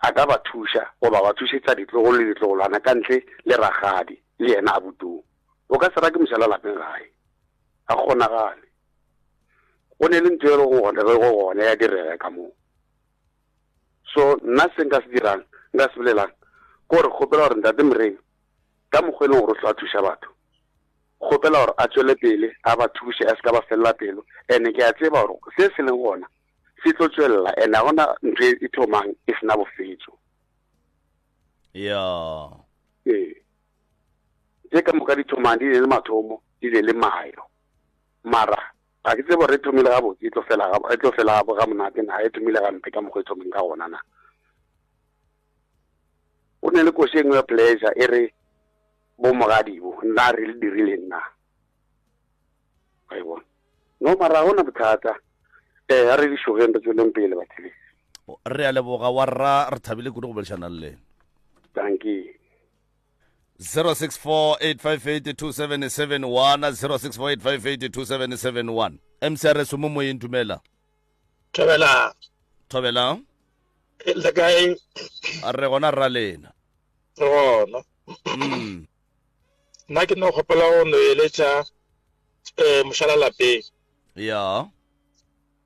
a ka ba thusha goba ba thušetsa ditlogolo le ditlogolwana ka ntle le ragadi le yena a butomo o ka se rake mošala lapeng gae a kgonagale go ne le ntho e le go gone ya direga ka moo. So nna se nka se dirang nka se bolelang ke gore kgopela gore ntate Mreng ka mokgwa e leng gore o tla thuša batho kgopela gore a tswele pele a ba thuše a se ka ba felela pelo ene ke a tseba gore se se leng gona se tlo tswelela ene a gona ntho e thomang e sena bofetso ya tse ka moka di thomang di le mathomo di le mayo mara a ke tsebo re thomile ga botse e tlo fela ga monate na e thomile ga mpe ka mokgwa e thomeng ka gona na o ne le koši engwe ya pleasure e re bo mogadibo nna re le dirile nna ga e bona no mara gona bothata a re dišogeng re tsweleng pele bathele re a leboga wa rra re thabile kudu go bolešana le lena. Thank you. 0648582771 0648582771 MCRS mo moyeng dumela. Thobela le kae a re gona rra lena gona nna ke no gopela go no eletša mošala lapeng ya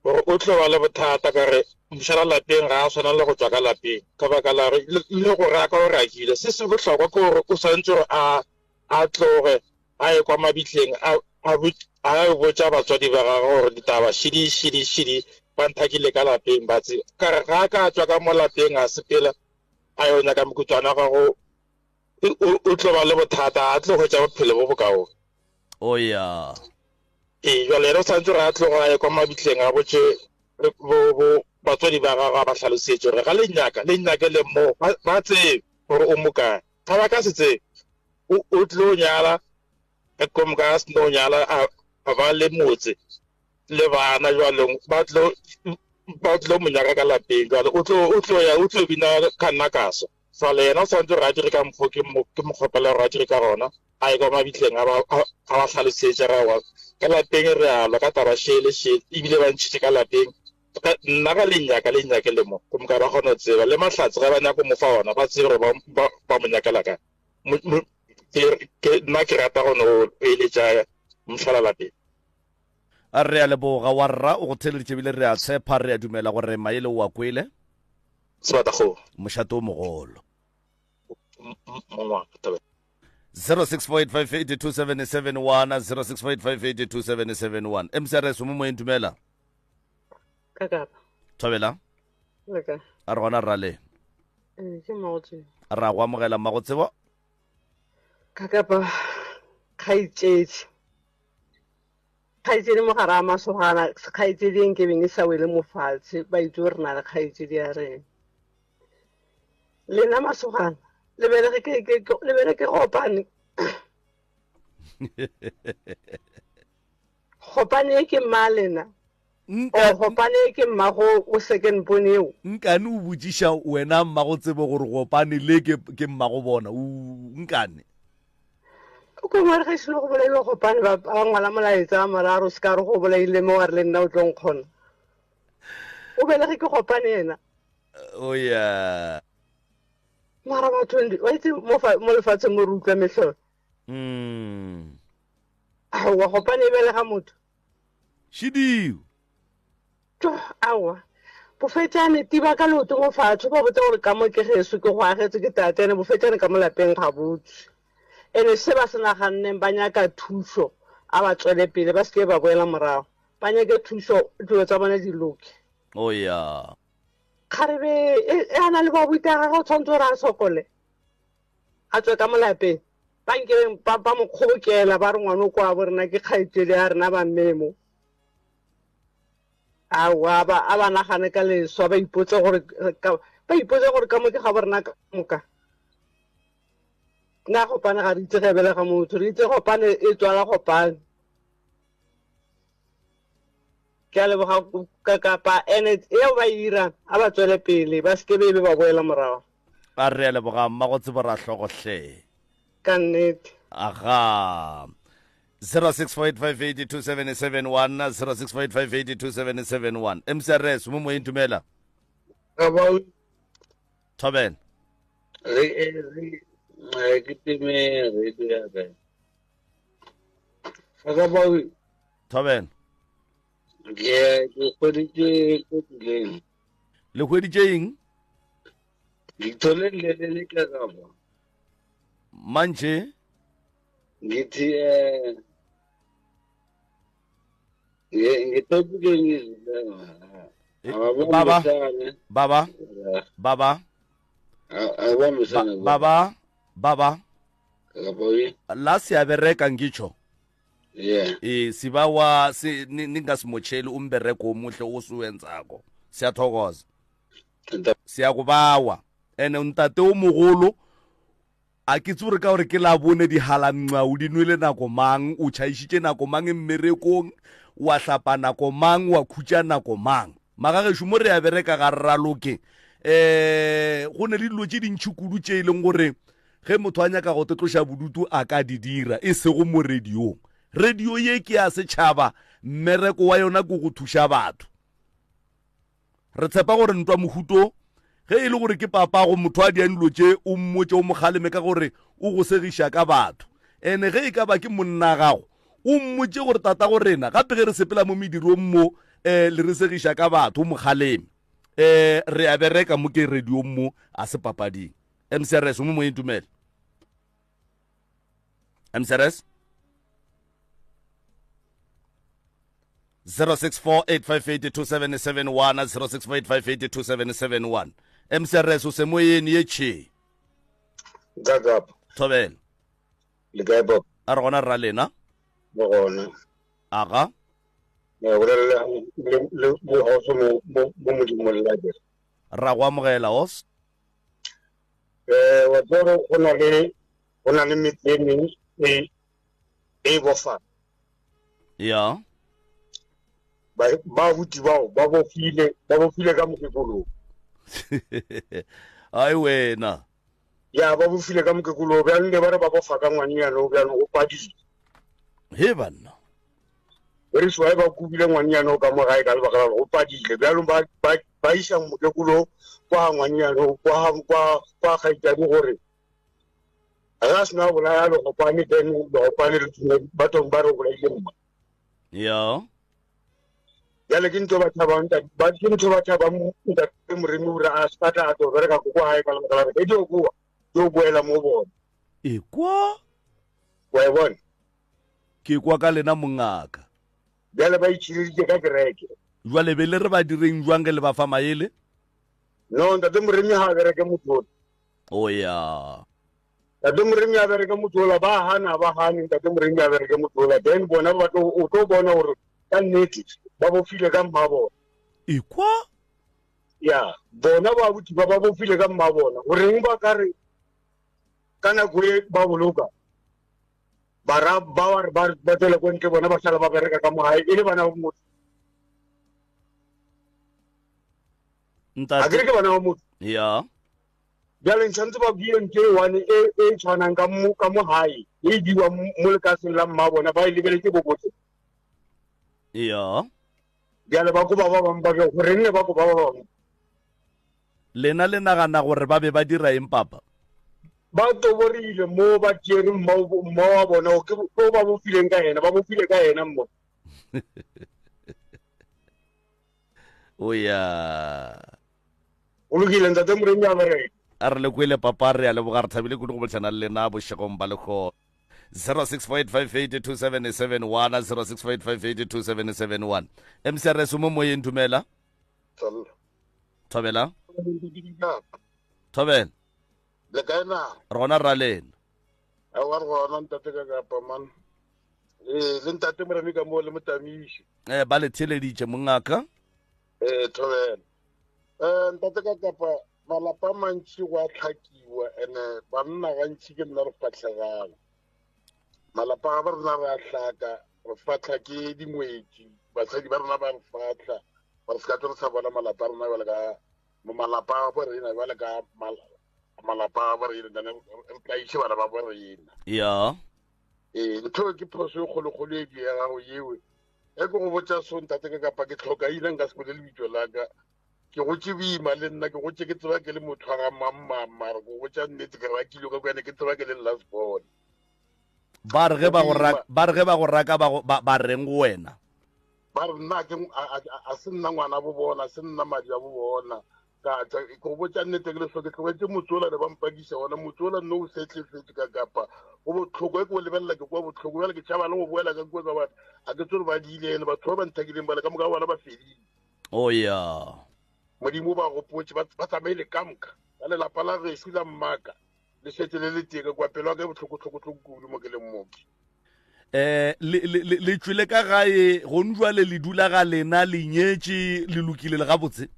gore o tlo ba le bothata ka re mošala lapeng ga a tshwana le go tswa ka lapeng ka baka la le gore a ka o rakile se se bohlokwa ke gore o santse gore a tloge a ye kwa mabitleng a botša batswadi ba gagwe gore ditaba šidi ba nthakile ka lapeng ba tseba ka re ga a ka tswa ka mo lapeng a sepela a yo nyaka mokutswana gago o tlo ba le bothata a tlo go tša bophelo bo bokaone o ya jwale yena o santse gore a tlogo a ye kwa mabitleng a botše batswadi ba gago ba tlhalosetse gore ga le nyaka le mo ba tsebe gore o mokae ga ba ka se tsebe o tlo nyala ka kom ka se no nyala a ba le motse le bana jwalong ba tlo mo nyaka ka lapeng jwalo o tlo bina ka nna kaso fa le yena o santse re a dire ka mfo ke mo kgopela re a dire ka rona a e ka mabitleng a ba tlhalosetse ga ka lapeng re a lo ka taba shele ebile ba ntšhitše ka lapeng nna ga lenyaka le mo ko moka ba kgona go tseba le mahlatse ga ba nyako mo fa ona ba tsebe gore ba mo nyakela ka nna ke rata gone o eletša mfala lapeng a re a leboga wa rra o go theleditše bile re a tshepa re a dumela gore maele o a kwele sebatakgo mošato o mogolo 0648582771 mcrs mo moeng dumela kakapa thobela leka a re gona rrale ke mmagotse a re a go amogela mmagotsebo kakapa kgaitsedi mogare a masogana kgaitsedi eng ke beng e sa wele mofatshe ba itse gore na le kgaitsedi ya rena lena masogana le bereke gopane gopane e ke mma lena gopane e ke mmago o second bone eo nkane o botsiša wena mmago tsebe gore gopane le ke mmago bona nkane o ke ngware ge seno go bolaile gopane ba ngwala molaetsa a mararo se ka re go bolaile mo gare le nna o tlo nkgona o belege ke gopane ena oya mara ba 20 wa itse mo lefatsheng mo re utlwa metlholo aowa gopane e belega motho šidio aowa bofetšane tiba ka leoto mo fatshe ba botse gore ka mo ke geso ke go agetse ke tatene bofetšane ka mo lapeng ga botse ene se ba se naganneng ba nyaka thuso a ba tswele pele ba seke ba boela morago ba nyake thuso dilo tsa bone di loke oya kgarebe e ana le ba buita ga go tshwantse gore a sokole a tswe ka mo lapeng ba mo kgobokela ba re ngwana o kwa bo rena ke kgaitsedi ya rena ba mmemo aowa a ba nagane ka leswa ba ipotse gore ka mo ke ga bo rena ka moka nna gopane ga re itse ge belega motho re itse gopane e tswala gopane ke a leboga kakapa ene eo ba irang a ba tswele pele ba seke be ba boela morago a re a leboga mmago tsebo ra hlogohle ka nnete aga 0648582771 0648582771 mcrs mo moeng dumela thobela ke teme radio ya ka ga ba thobela ke kgoditše ko tuleng le kgoditše eng dithole le ka gaba mantše ngithi ngitopukeng baba la siyabereka ngitsho sibawa ningasimotsheli umbereko omuhle osuwenzako siyathokoza siyakubawa ene ntate o mogolo a ke tsore ka gore ke la bone dihalamngwao di nwele nako mang o tšhaišitše nako mang mmerekong wa hlapa nako mang wa khutša nako mang magagešo mo re ya bereka ga rraloke go ne le dilo tše dintšhi kudu tše e leng gore ge motho a nyaka go tetloša bodutu a ka di dira e sego mo radiong radio ye ke ya setšhaba mmereko wa yona ko go thuša batho re tshepa gore ntwa mohuto ge e le gore ke papago motho a diang dilo tše o mmotse o mogaleme ka gore o go segiša ka batho ene ge e ka ba ke monna gago o mmotse gore tata go rena gape ge re sepela mo medirong mo le re segiša ka batho o mogaleme re a bereka mo ke radiong mo a se papading mcrs mo moeng tumele mcrs 0648582771 0648582771 mcrs o se moyeni ye tšhe kakapa thobela le kae papa a re gona rra lena le gona aga le hoso mo modimo la ke ra go amogela os wa tsoro go na le metleng e bofa ya ba buti bao ba bofile ka mokekolo ai wena ya ba bofile ka mokekolo ba nne ba re ba bofa ka ngwanyana o bjano o padile he banna re swa ba kubile ngwanyana o ka mo gae ka lebaka la go padile bjalo ba isa mokekolo kwa ngwanyana kwa gaitadi gore ga sena bolaya le gopane then le gopane le batong ba re bolaile mma ya yale ke ntho ba thabang ntate moremi ura a stata a to bereka go kwa hae ka lebaka la e dio boela mo bona e kwa wa bona ke kwa ka lena mongaka bjale ba itšhileditše ka kereke jwale be le re ba direng jwang ge le ba fa maele no ntate moremi ha bereke motho o ya ntate moremi a bereke motho ba hane ntate moremi a bereke motho then bona ba o tlo bona gore ka nnete ba bofile ka mma bona ikwa ya bona ba buti ba bofile ka mma bona goreng ba ka re ka nako e ba boloka ba tswela ko ntle bona ba sala ba bereka ka mogae e le bana ba motho a kere ke bana ba motho ya bjale ntshwantse ba bue nte one e tshwanang ka mogae e diwa mo lekaseng la mma bona ba e lebeletse bo botse ya bjale ba koba ba bangwe ba bjang goreng ne ba koba ba bangwe lena le nagana gore ba be ba dira eng papa ba toborile mo ba tšere mma wa bona ke ba bofileng ka ena ba bofile ka ena mmo o ya o lokile ntate moremi a bereka a re le kwele papa re a leboga re thabile kudu go botlhana le lena bošegong ba lekgo 0648582771 0648582771 mcrs mo moyeng dumela thobela thobela le kae na rona ra lena a wa rona ntate ka kapa man le ntate moremi ka mo le motamiši ba le theleditše mongaka thobela ntate ka kapa malapa mantši go a tlhakiwa ene banna gantši ke nna re fatlhegang malapa ga ba rena re a tlhaka re fatlha ke dingwetsi basadi ba rena ba re fatlha gore se ka tlo re sa bona malapa a rena bjale ka malapa a borena bjale ka malapa a borena re tlaiše bana ba borena ya ntho ke phoso e kgolokgolo e die gago yewe e ke go botsa so ntate ka kapa ke tlhokaile nka se bole lebitso laka ke gotse boima le nna ke gotse ke tseba ke le motho a ga mammamare ke gotsa nnete ke rakile ka kwene ke tseba ke le last born ba re ge ba go raka ba reng go wena ba re nna a se nna ngwana bo bona se nna madi a bo bona ka go botsa nnete ke le so ke tlogetse motsola le bampakisa ona motsola nno o setlefetse ka kapa go botlhoko e ke go lebelela ke kwa botlhoko bjale ke tšhaba le go boela ka kua ka bana a ke tsore ba diilene batho ba ba nthakileng bale ka moka bona ba fedile o ya modimo ba gopotse ba tsamaile kamka ka lelapa la geso la mmaka le setse le le teka kwa pelo wa ka botlhoko kudu mo ke leng moke le tswile ka gae go njwale le dula ga lena le nyetse le lokile le gabotse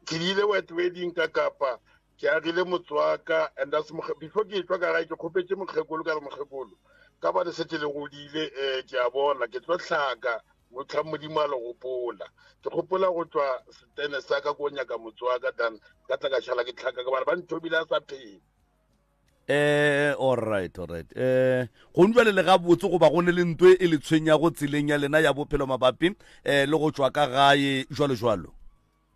ke ile wet wedding ka kapa ke agile motswaka and before ke tswa ka gae ke kgopetse mokgekolo ka re mokgekolo ka ba le setse le godile ke a bona ke tlo tlhaka motlha modimo a le gopola ke gopola go tswa setene sa ka ko nyaka motswaka dan ka tla ka šhala ke tlhaka ka bana ba nthobile a sa phela all right go njwale le gabotse goba go ne le ntwe e le tshwenya go tseleng ya lena ya bophelo mabapi le go tswa ka gae jwalo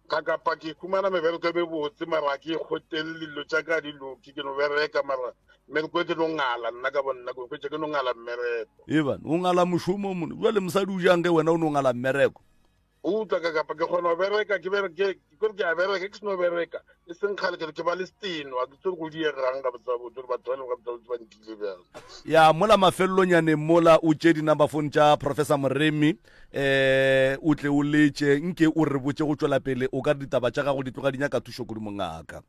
ka kapa ke khumana mebereko be botse mara ke kgotelle dilo tša ka di loki ke no bereka mara mmereko ke no ngala nna ka bonna ko ke no ngala mmereko eban o ngala moshomo mo jwale mosadi o jang ge wena o no ngala mmereko o tla ka kapa ke kgona go bereka ke a bereka ke seno bereka e seng kgale ke ba le steno a ke tsore go diegang ka batho ba ntile bjang ya mola mafelelonyaneng mola o tše di-number phone tša professor moremi o tle o letse nke o re botse go tswela pele o ka re ditaba tša gago di tloga di nyaka thušo kudu mongaka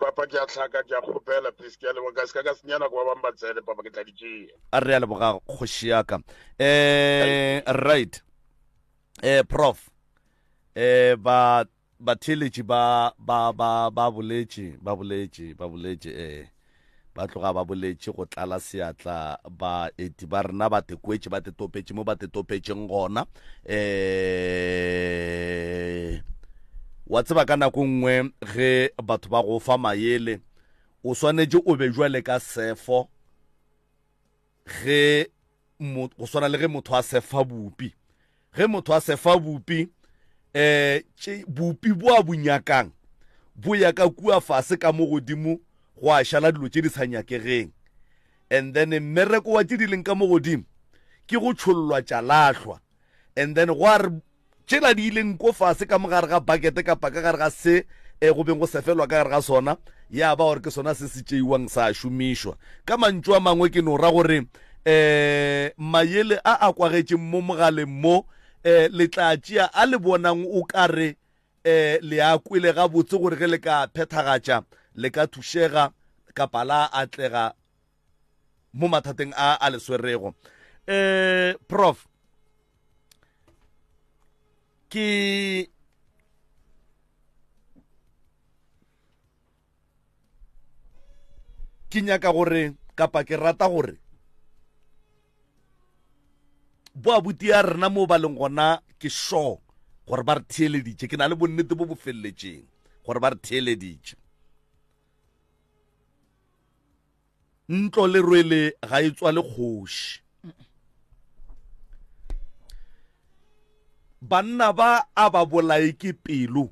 papa ke a tlhaka ke a kgopela please ke a leboga ka se ka senyana ko ba bang ba tsele papa ke tla di tšea a re a leboga kgoši yaka right prof ba theletši ba boletše ba tloga ba boletše go tlala seatla ba eti ba rena ba tekwetše ba tetopetše mo ba tetopetšeng gona wa tseba ka nako nngwe ge batho ba go fa maele o swanetše o be jwale ka sefo ge go swana le ge motho a sefa bupi ge motho a sefa bupi bupi bo a bunyakang bo ya ka kua fase ka mo godimo go a šala dilo tše di sa nyakegeng and then mmereko wa tše di leng ka mo godimo ke go tšhollwa tša lahlwa and then go a re tšela di ileng ko fase ka mogare ga buckete kapa ka gare ga se go beng go sefelwa ka gare ga sona ya ba gore ke sona se se tšeiwang sa šomišwa ka mantšu a mangwe ke no ra gore maele a kwagetšeng mo mogaleng mo letlatšea a le bonang o kare le a kwele ga botse gore ge le ka phethagatša le ka thušega kapa la atlega mo mathateng a leswerego prof ke nyaka gore kapa ke rata gore bo abuti ya rena mo ba leng gona ke sure gore ba re theeleditše ke na le bonnete bo bo feleletšeng gore ba re theeleditše ntlo le rwele ga e tswa le kgoši banna ba a ba bolae ke pelo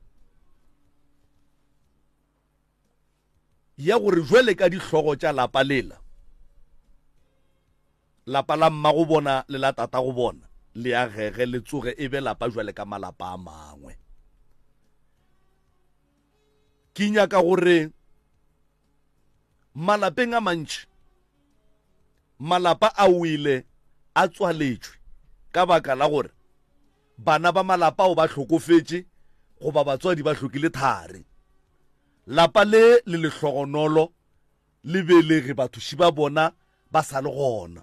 ya gore jwele ka dihlogo tša lapa lela lapa la mma go bona le la tata go bona le a gege le tsoge e be lapa jwale ka malapa a mangwe ke nyaka gore malapeng a mantši malapa a wele a tswaletšwe ka baka la gore bana ba malapa o ba hlokofetše goba batswadi ba hlokile thari lapa le lehlogonolo le belege bathuši ba bona ba sa le gona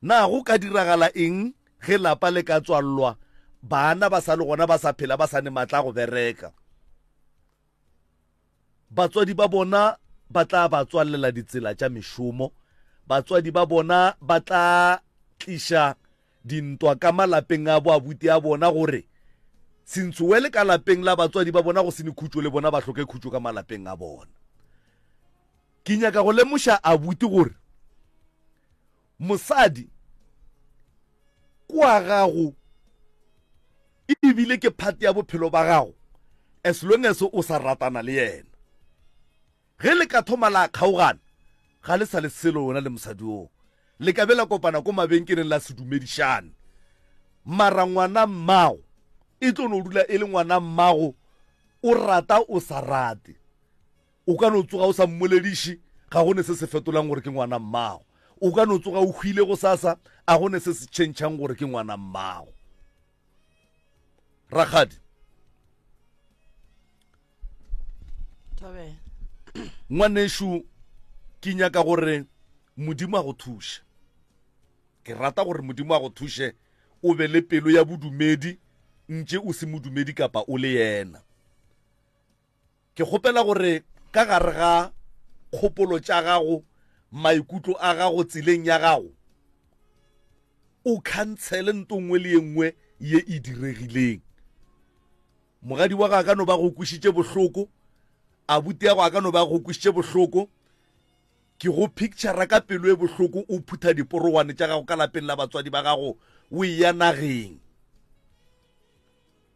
na go ka diragala eng ge lapa le ka tswallwa bana ba sa le gona ba sa phela ba sa ne matla go bereka batswadi ba bona ba tla ba tswallela ditsela tša mešomo batswadi ba bona ba tla tliša dintwa ka malapeng a bo abuti a bona gore sentsuwele ka lapeng la batswadi ba bona go se ne khutšo le bona ba hloke khutšo ka malapeng a bona ke nyaka go lemoša abuti gore mosadi kwa gago e bile ke phati ya bophelo ba gago as long as o sa ratana le yena ge le ka thoma la kgaogana ga le sa le selo wona le mosadi o le ka be la kopana ko mabenkeleng la sedumedišane mara ngwana mmago e tlo no dula e le ngwana mmago o rata o sa rate o ka no tsoga o sa mmolediše ga gone se se fetolang gore ke ngwana mmago o ka no tsoga o hwile go sasa a gone se se tšhentšhang gore ke ngwana mmago rakgadi ngwanešo ke nyaka gore modimo a go thuše ke rata gore modimo a go thuše o be le pelo ya bodumedi ntše o se modumedi kapa o le yena ke kgopela gore ka gare ga kgopolo tša gago maikutlo a gago tseleng ya gago o khantsele nto nngwe le nngwe ye e diregileng mogadi wa ga ka no ba go kwišitše bohloko abuti ya go a ka no ba go kwišitše bohloko ke go picture ka pelo e bohloko o phutha diporowane tša gago ka lapeng la batswadi ba gago o ya nageng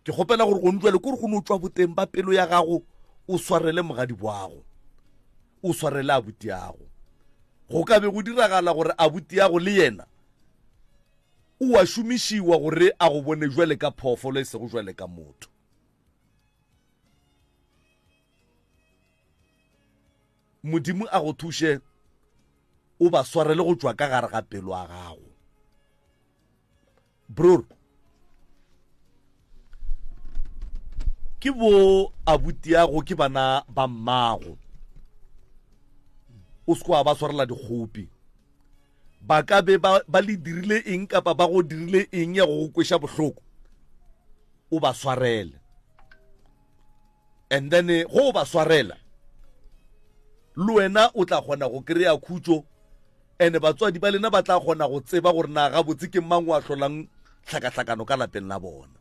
ke kgopela gore go ntšwele kore go no tswa boteng ba pelo ya gago o swarele mogadi boago o swarele abuti yago go ka be go diragala gore abuti yago le yena o a šomišiwa gore a go bone jwale ka phoofolo e sego jwale ka motho modimo a go thuše o ba swarele go tšwa ka gare ga pelo a gago bror ke bo abuti yago ke bana ba mmago o se kwa ba swarela dikgopi ba ka be ba le dirile eng kapa ba go dirile eng ya go kweša bohloko o ba swarele and then go ba swarela le wena o tla kgona go kry-a khutso and batswadi ba lena ba tla kgona go tseba gore na ga botse ke mang wa hlolang tlhakatlhakano ka lapeng la bona.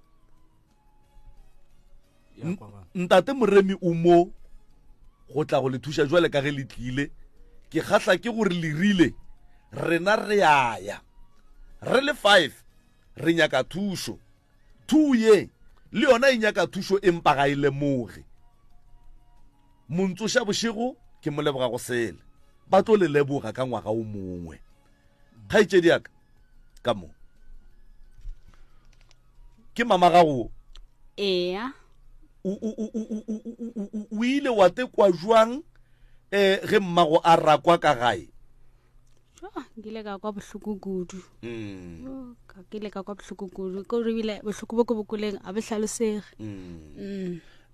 Ntate Moremi o mo go tla go le thuša jwale ka ge le tlile ke kgahla ke gore le rile rena re aya re le 5 re nyaka thušo 2 ye le yona e nyaka thušo empa ga e lemoge Montsoša Bošego ke mo leboga go sele ba tlo le leboga ka ngwaga o mongwe kgaetšedi yaka ka mo ke mama gago ea o ile wa tekwa jwang ge mmago a rakwa ka gae nkile ka kwa bohloko kudu ke ile ka kwa bohloko kudu ko re bile bohloko bo ko bokoleng a behlalosege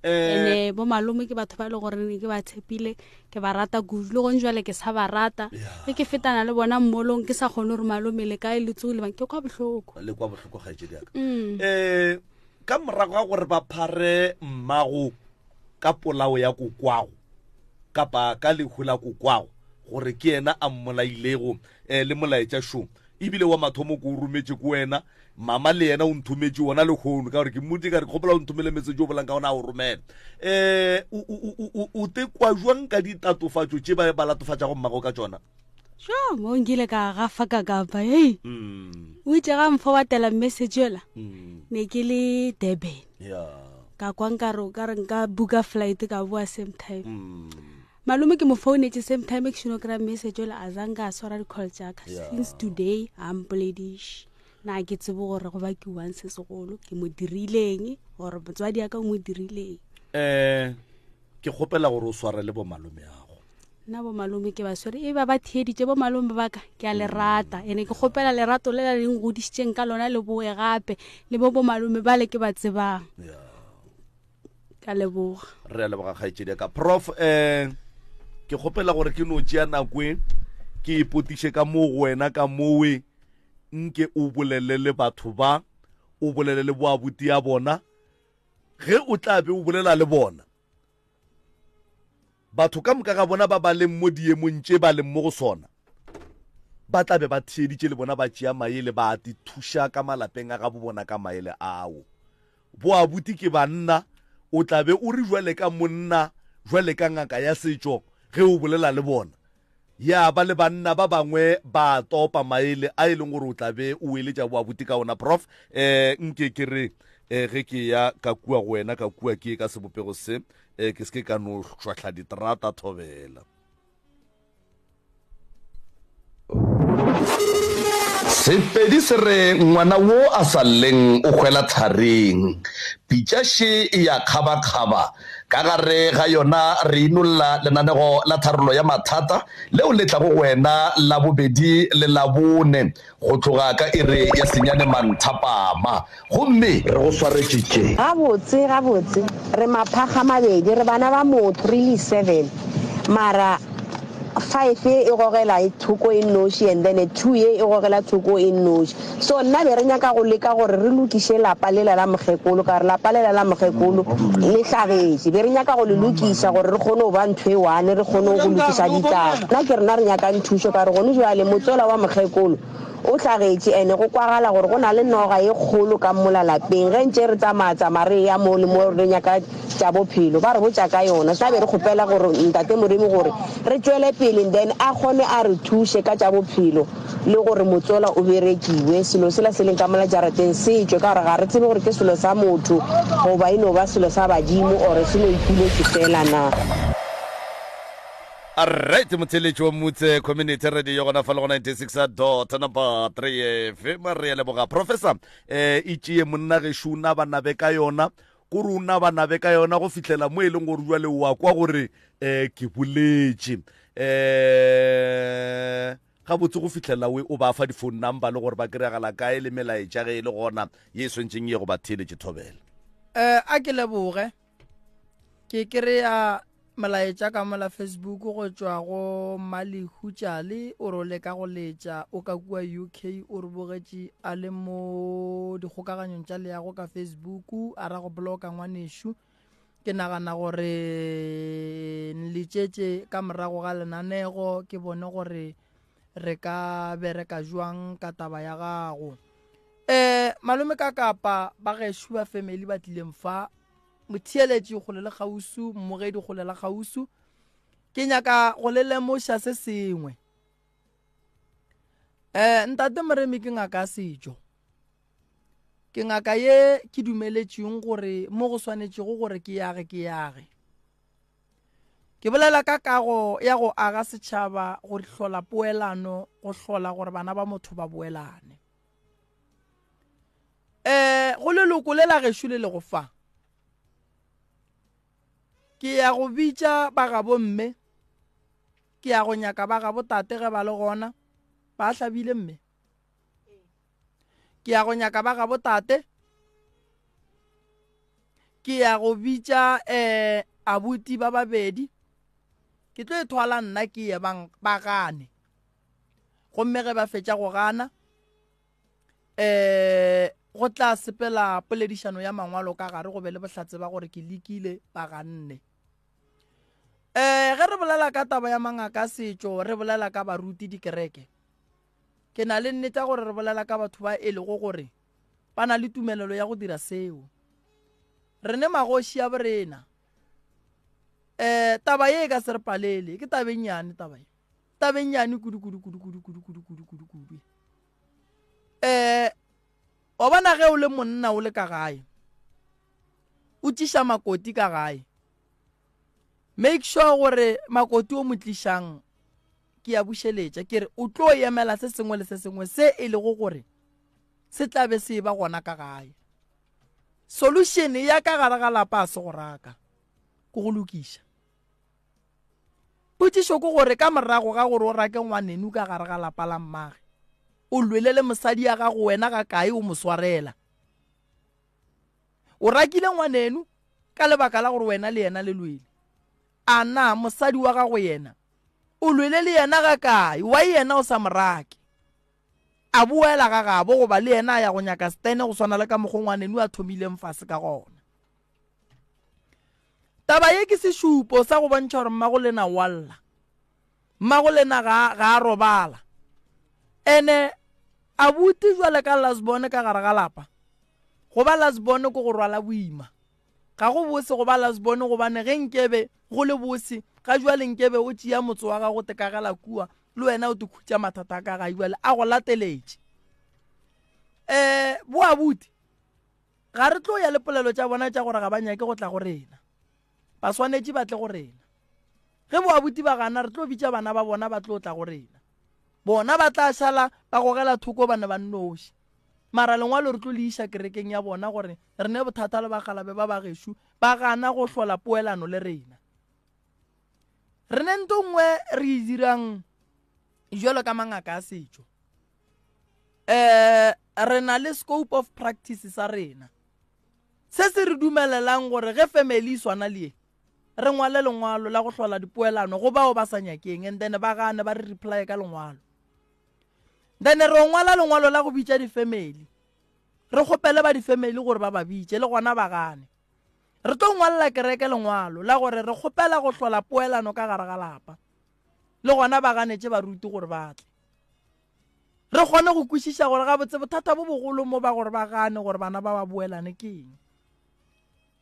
ene bo malome ke batho ba le gore ke ba tshepile ke ba rata kudu le go njwale ke sa ba rata ke fetana le bona mmolong ke sa kgone gore malome le kae le tsole bang ke kwa bohloko ga etse diaka ka morago ga gore ba phare mmago ka polao ya kokwago kapa ka lehu la kokwago gore ke yena a mmolailego le molaetša šomo ebile wa mathomo ko o rometse ko wena mama le yena o nthometse wona le kgono ka gore ke mmotse ka re kgopela o nthomele message o bolang ka ona a o romela o tekwa jwang ka ditatofatšo tše ba latofatša go mmago ka tšona mo nkile ka gafa ka kapa hei o itse ga mfa wa tela message yola ne ke le Durban ka kwa nkare nka buka flight ka boa same time malume ke mo founetse same time ke shino kra message yola azanga swara di call jaka since today I'm bledish na ke tsebo gore go ba ke once segolo ke mo dirileng gore botswadi ya ka mo dirileng ke gopela gore o sware le bo malume yago na bo malume ke ba sware e ba ba thieditse bo malume ba ka ke a le rata ene ke gopela lerato le la leng godisitseng ka lona le boe gape le bo malume ba le ke ba tsebang ka leboga re a leboga kgaetšedi ka prof ke gopela gore ke no tšea nakwe ke ipotiše ka mo go wena ka mowe nke o bolele le batho ba o bolele le boabuti ya bona ge o tla be o bolela le bona batho ka moka ga bona ba ba leng mo diemong tše ba leng mo go sona ba tla be ba thieditše le bona ba tšea maele ba ati thuša ka malapeng a ga bo bona ka maele ao boabuti ke banna o tla be o re jwale ka monna jwale ka ngaka ya setšo ge o bolela le bona ya ba le banna ba bangwe ba topa maele a e leng gore o tla be o eletša boabuti ka ona prof nke ke re ge ke ya ka kua go wena ka kua ke ka sebopego se ke se ka no hlwahlwa diterata thobela Sepedi se re ngwana wo a sa leng o hwela thareng pitšaše ya kgaba-kgaba ka gare ga yona re inolla lenanego la tharolo ya mathata leo le tlago wena la bobedi le la bone go tloga ka ire ya senyane manthapama gomme re go swaretšitše gabotse re maphaga mabedi re bana ba motho re le 7 mara 5 e gogela e thoko e noši and then 2 e gogela thoko e noši so nna be re nyaka go leka gore re lokiše lapa lela la mogekolo ka re lapa lela la mogekolo le tlhabetše be re nyaka go le lokiša gore re kgone go ba ntho e one re kgone go lokiša ditaba nna ke rena re nyakang thušo ka re gone jale motsola wa mogekolo o tlhagetše ene go kwagala gore go na le noga e kgolo ka mola lapeng ge ntše re tsamaya re ya mo le mo re nyaka tša bophelo ba re botša ka yona sa be re kgopela gore ntate Moremi gore re tšwele pele then a kgone a re thuše ka tša bophelo le gore motsola o berekiwe selo sela se leng ka mola jarateng se tšwe ka gore ga re tsebe gore ke selo sa motho goba e no ba selo sa badimo ore se no ipuletse fela na Alright, motheletši wa Motse Community Radio gona fa le go 96.3 FM re le boga professor e tšee monna gešo na bana be ka yona gore o na bana be ka yona go fihlela mo e leng gore jwale wa kwa gore ke boletše ga botse go fihlela we o ba fa di-phone number le gore ba kry-agala kae le melaetša ge e le gona ye swentšeng ye go ba theeletše thobela a ke leboge ke kry-a melaetša ka mola Facebook go tšwa go Malihutšale o re o leka go letša o ka kua UK o re bogetše a le mo dikgokaganyong tša leago ka Facebook a ra go bloka ngwanešo ke nagana gore nletšetše ka morago ga lenanego ke bone gore re ka bereka jwang ka taba ya gago malome ka kapa ba gešo ba family ba tlileng fa motheeletši go le gausu mmogedi go le gausu ke nyaka go le lemoša se sengwe ntate Moremi ke ngaka sejo ke ngaka ye ke dumeletšeng gore mo go swanetšego gore ke yage ke bolela ka kago ya go aga setšhaba go hlola poelano go hlola gore bana ba motho ba boelane go leloko le la gešo le le go fa ke ya go bitša ba gabo mme ke ya go nyaka ba gabo tate ge ba le gona ba hlabile mme ke ya go nyaka ba gabo tate ke ya go bitša abuti ba babedi ke tlo ethwala nna ke ye ba gane gomme ge ba fetša go gana go tla sepela poledišano ya mangwalo ka gare go be le bohlatse ba gore ke lekile ba ganne ge re bolela ka taba ya mangaka setšo re bolela ka baruti dikereke ke na le nnete gore re bolela ka batho ba e lego gore ba na le tumelelo ya go dira seo re ne magoši ya borena taba ye ka se re palele ke tabenyane tabenyane kudu wa bona ge o le monna o le ka gae o tiša makoti ka gae make sure gore makoti o motlišang ke ya bušeletša ke re o tlo emela se sengwe le se sengwe se e lego gore se tlabe se ba gona ka gae solution ya ka gare ga lapa a se go raka ko go lokiša potšišo ke gore ka morago ga gore o rake ngwanenu ka gare ga lapa la mmage o lwelele mosadi ya gago wena ga kae o mo swarela o rakile ngwanenu ka lebaka la gore wena le yena le lwele a na mosadi wa gago yena o lwele le yena ga kae wa yena o sa morake a boela ga gabo goba le yena a ya go nyaka stene go swana le ka mogongwanenu a thomileng fase ka gona taba ye ke sešupo sa go bontšha gore mmago lena walla mmago lena ga a robala ene a buti jwale ka lasbone ka gare ga lapa go ba lasbone ko go rwala boima ga go bose go ba lasbone gobane ge nkebe go le bose ga jwale nkebe o tšea motse wa gago tekagela kua le wena o te khutša mathata ka ga jwale a go lateletše bo abuti ga re tlo ya le polelo tša bona tša gore ga ba nyake go tla go rena ba swanetše ba tle go rena ge bo abuti ba gana re tlo bitša bana ba bona ba tlo tla go rena bona ba tla šala ba gogela thoko bana ba nnoši mara lengwalo re tlo le iša kerekeng ya bona gore re ne bothata le bagalabe ba bagešo ba gana go hlola poelano le rena re ne nto nngwe re e dirang jalo ka mangaka a setšo re na le scope of practice sa rena se se re dumelelang gore ge family e swana le re ngwale lengwalo la go hlola dipoelano go bao ba sa nyakeng and then ba gane ba re reply ka lengwalo then re ngwala lengwalo la go bitša di-family re kgopele ba di-family gore ba ba bitše le gona ba gane re tlo ngwalela kereke lengwalo la gore re kgopela go hlola poelano ka gare ga lapa le gona ba ganetše baruti gore ba tle re kgone go kwešiša gore ga botse bothata bo bogolo mo ba gore ba gane gore bana ba ba boelane ke eng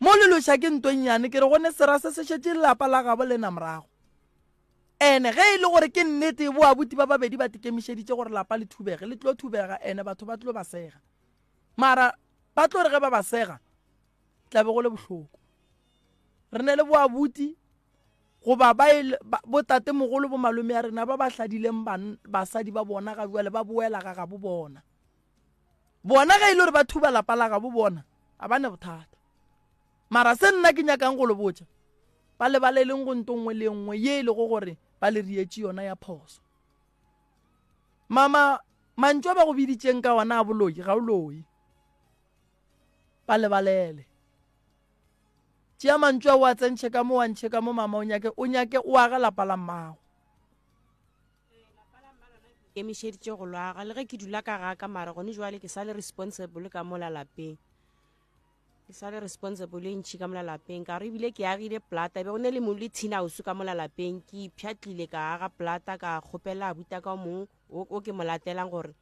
mo leloša ke ntonyane ke re gone sera se se šetše lelapa la gabo lena morago ene ge e le gore ke nnete bo abuti ba babedi ba tekemišeditše gore lapa le thubege le tlo thubega ene batho ba tlo ba sega mara ba tlo re ge ba ba sega tlabe go le bohloko re ne le bo abuti goba bo tate mogolo bo malome ya rena ba ba hladileng basadi ba bona ga jwale ba boela ga gabo bona ge e le gore ba thuba lapa la gabo bona a bane bothata mara se nna ke nyakang go le botša ba le leng go nto nngwe le nngwe ye e le go gore ba le rietše yona ya phoso mama mantšwa ba go biditšeng ka ona a boloi ga o loi ba lebalele tšea mantšu a o a tsentšhe ka mo wa ntšhe ka mo mama o nyake o aga lapa la mmago. ke emišeditše go lwaga le ge ke dula ka ga ka mara gone jwale ke sa le responsible ka mola lapeng, ke sa le responsible e ntšhi ka mola lapeng ka re ebile ke agile plata be go ne le mo le thin house ka mola lapeng ke ipšhatlile ka aga plata ka kgopela abuta ka mong o ke mo latelang gore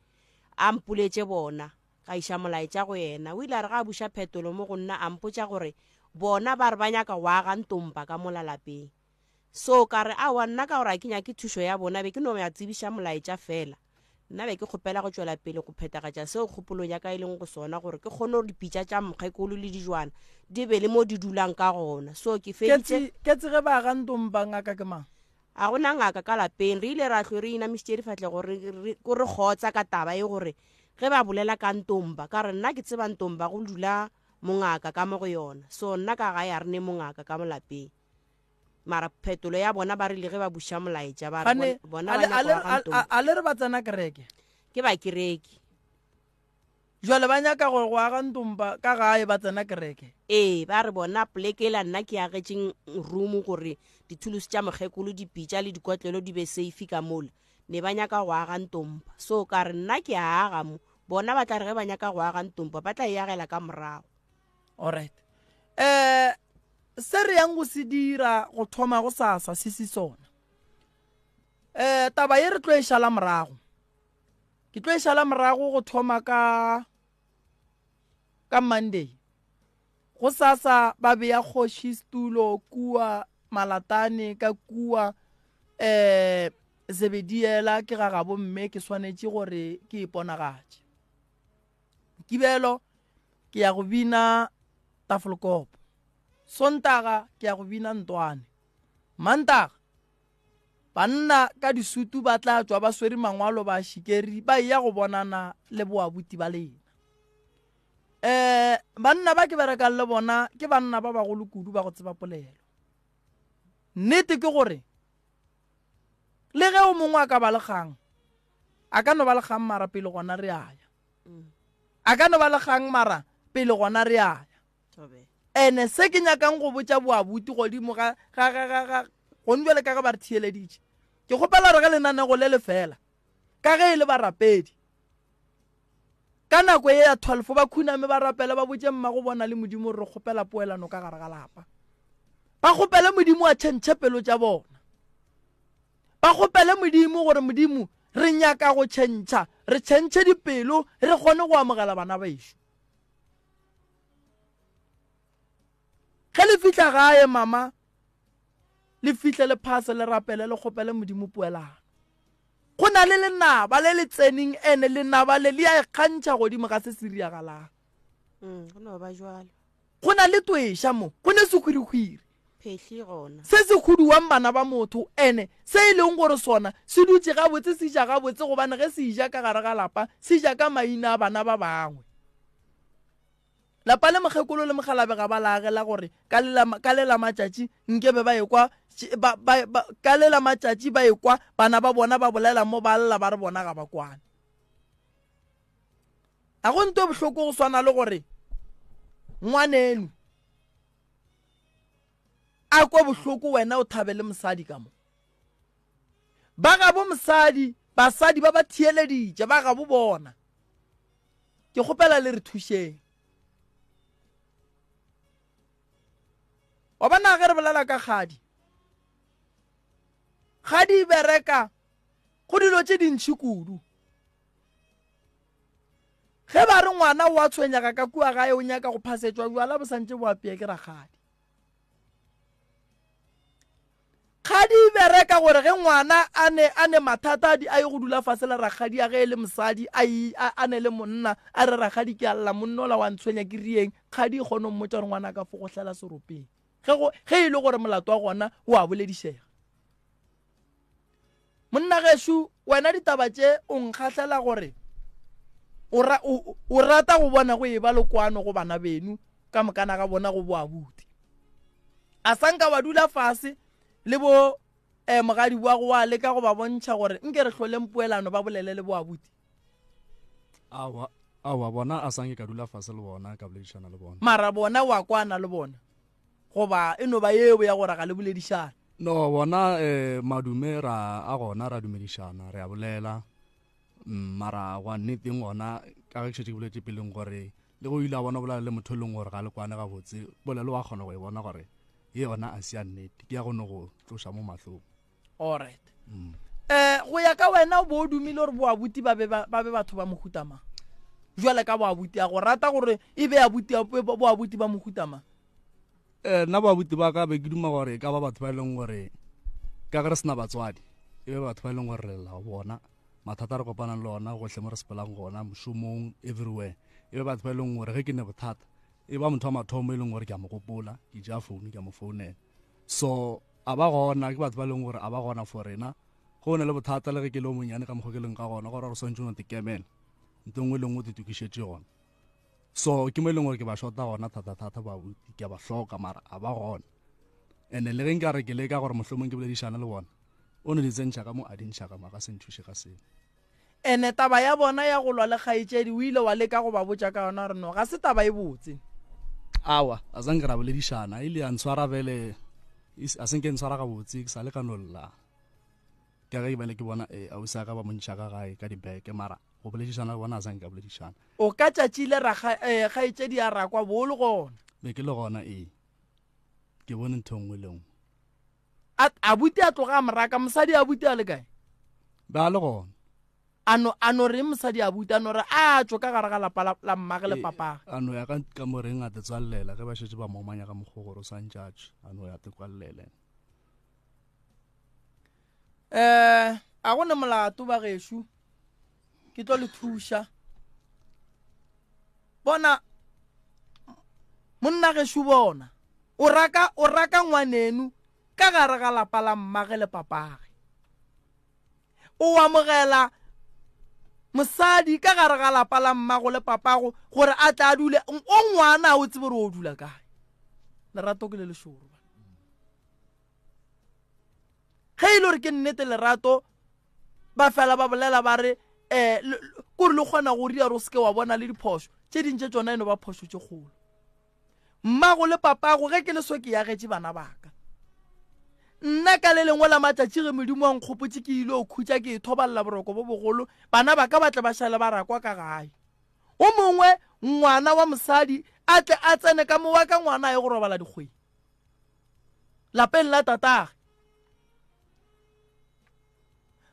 a mpuletše bona ka iša molaetša go yena. O ile a re ga a buša phetolo mo go nna a mpotša gore bona ba re ba nyaka go aga ntompa ka mola lapeng. So ka re awa nna ka gore a ke nyake thušo ya bona be ke no ya tsebiša molaetša fela, nna be ke kgopela go tšwela pele go phethagatša seo kgopolong ya ka e leng go sona gore ke kgone gore dipitša tša mokgekolo le dijwana di be le mo di dulang ka gona. So ke feditše ke tsege ba aga ntompa ngaka ke mang? a gona ngaka ka lapeng, re ile ra hlwe re inamišitše difatle gore ko re kgotsa ka taba e gore ge ba bolela ka ntompa ka re nna ke tseba ntompa go dula mongaka ka mo go yona. So nna ka gae a re ne mongaka ka mo lapeng, mara phetolo ya bona ba rile ge ba buša molaetša ba re bona a le re ba tsena kereke ke ba kereki jwale ba nyaka gore go aga ntompa ka gae ba tsena kereke. Ee ba re bona plekela nna ke agetšeng room gore dithulusi tša mokgekolo dipitša le dikotlelo di be safe ka mola ne ba nyaka go aga ntompa. So ka re nna ke a aga mo, bona ba tla re ge ba nyaka go aga ntompa ba tla e agela ka morago. Alright, se re yang go se dira go thoma go sasa se sona taba ye re tlo e šala morago, ke tlo e šala morago go thoma ka Monday. Go sasa ba beya kgoši stulo kua Malatane ka kua Zebediela ke ga gabo mme ke swanetše gore ke iponagatše. Kibelo ke ya go bina Tafelkopo, Sontaga ke ya go bina Ntwane, Mantaga banna ka disutu ba tla tšwa ba swere mangwalo ba šikeri ba ya go bonana le boabuti ba lena. Banna ba ke berekang le bona ke banna ba bagolo kudu ba go tseba polelo. Nnete ke gore le ge o mongwe a ka ba le kgang a ka no ba le kgang mara pele gona re aya, a ka no ba le kgang mara pele gona re aya. Ene se ke nyakang go botša boabuti godimo ga gone bjale ka ga ba re thieleditše, ke kgopela re ge lenanego le fela ka ge e le barapedi ka nako e ya 12 ba khuname ba rapela ba botše mma go bona le modimo re kgopela poelano ka gare ga lapa, ba kgopele modimo a tšhentšhe pelo tša bona, ba kgopele modimo gore modimo re nyaka go tšhentšha, re tšhentšhe dipelo re kgone go amogela bana baešo. Ge le fitla gae mama le fihle le phase le rapele le kgopele modimo poelano, go na le lenaba le le tseneng ene lenaba le a ikgantšha godimo ga se se riagalang, go na le tweša mo go ne sekhwirikgwiri se se khuduwang bana ba motho ene se e leng gore sona se dutse gabotse se ja gabotse gobane ge se ija ka gare ga lapa se ja ka maina a bana ba bangwe. Lapa le mokgekolo le mogalabe ga ba laagela gore ka lela matšatši nkebe ba ekwa ka lela matšatši ba ekwa bana ba bona ba bolela mo ba lela ba re bona ga ba kwane. A go nto bohloko go swana le gore ngwanenu a kwa bohloko wena o thabele mosadi ka mo, ba gabo mosadi basadi ba ba thieleditše ba gabo bona, ke kgopela le re thušeng. Wa bana ge re bolela ka kgadi e bereka go dilo tše dintšhi kudu. Ge ba re ngwana o a tshwenyaka ka kua gae o nyaka go phasetšwa bjala bo santše bo apea ke rakgadi. Kgadi e bereka gore ge ngwana a ne mathata a ye go dula fase le rakgadi a ge e le mosadi a ne le monna a re rakgadi ke alla monna ola wa ntshwenya ke rieng, kgadi e kgone mmotša gore ngwana ka fo go hlela seropeng ge e le gore molato wa gona o a boledišega. Monna gešo wena ditaba tše o nkgahlela gore o rata go bona go e ba lekwano go bana benu ka mokana ga bona go boabuti. A sanka wa dula fase le bo mogadi wa go wa leka go ba bontšha gore nke re hloleng poelano ba bolele le boabuti. Awa bona a sanke ka dula fase le bona ka boledišana le bona, mara bona wa kwana le bona goba e no ba eo ya gore ga le boledišana? No bona madume a gona ra dumedišana re a bolela mara wa nneteng gona ka ge ke boletse peleng gore le go ile a bona bolela le motho leng gore ga le kwane ga botse bolelo wa kgona go e bona gore ye yona a se ya nnete ke ya gone go tloša mo matlhong. Alright. Go ya ka wena o bo dumile gore boabuti ba be batho ba mohutama jwale ka boabuti a go rata gore e be boabuti ba mohutama? Nna boabuti ba ka be ke duma gore ka ba batho ba e leng gore ka ge re sena batswadi e be batho ba e leng gore re lela bona mathata re kopanang le ona gotlhe mo re sepelang gona mošomong everywhere e be batho ba e leng gore ge ke ne bothata e ba motho wa mathomo e leng gore ke a mo gopola ke ja founu ke a mo founela so a ba gona ke batho ba e leng gore a ba gona for rena go ne le bothata le ge ke le o monyane ka mokgwa ke leng ka gona gore re swantse no tekemela nto nngwe le nngwe te tukišetse gona so ke mo e leng gore ke ba shota gona thata babuti ke a ba hloka mara a ba gona and le ge nka re ke le ka gore mohlomong ke boledišana le bona o ne di tsentšha ka mo a dintšha ka maka se nthuše ka seo. Ene taba ya bona ya go lwa le kgaetšedi o ile wa leka go ba botša ka yona re no ga se taba e botse? Awa a zanke ra boledišana ile ya ntshwara bele a senke ntshwara ga botse ke sa le ka nolla ke ge bele ke bona a o sa ka ba montšha ka gae ka dibeke mara go boledišana le bona a zanke ka boledišana. O ka tšatšile kgaetšedi ya rakwa bolo gona? Be ke le gona ke bone ntho nngwe le nngwe. Abuti a tloga moraka mosadi abuti a le kae? Ba le gona. Ano re mosadi abuti ano re a tšo ka gare ga lapa la mmage le papage? Ano ya ka moreng a te tswalela ge ba šetse ba momanya ka mokgwa gore o santšatše ano ya te kwalele. A go ne molato ba gešo ke tlo le thuša bona monna gešo bona o raka ngwanenu ka gare ga lapa la mmage le papage o amogela mosadi ka gare ga lapa la mmago le papago gore a tla dule o ngwana o tsebe gore o dula kae lerato ke le lešoro ge ile gore ke nnete lerato ba fela ba bolela ba re kore le kgona go ria re o seke wa bona le diphoso tše dintše tsona eno ba phoso tše kgolo mmago le papago ge ke le so ke yagetše bana baka nna ka le lengwe la matšatši ge modimo wa nkgopotše ke ile o khutša ke ithobalela boroko bo bogolo bana ba ka batle ba šale ba rakwa ka gae o mongwe ngwana wa mosadi a tle a tsene ka mowa ka ngwana ye go robala dikgwedi lapeng la tatage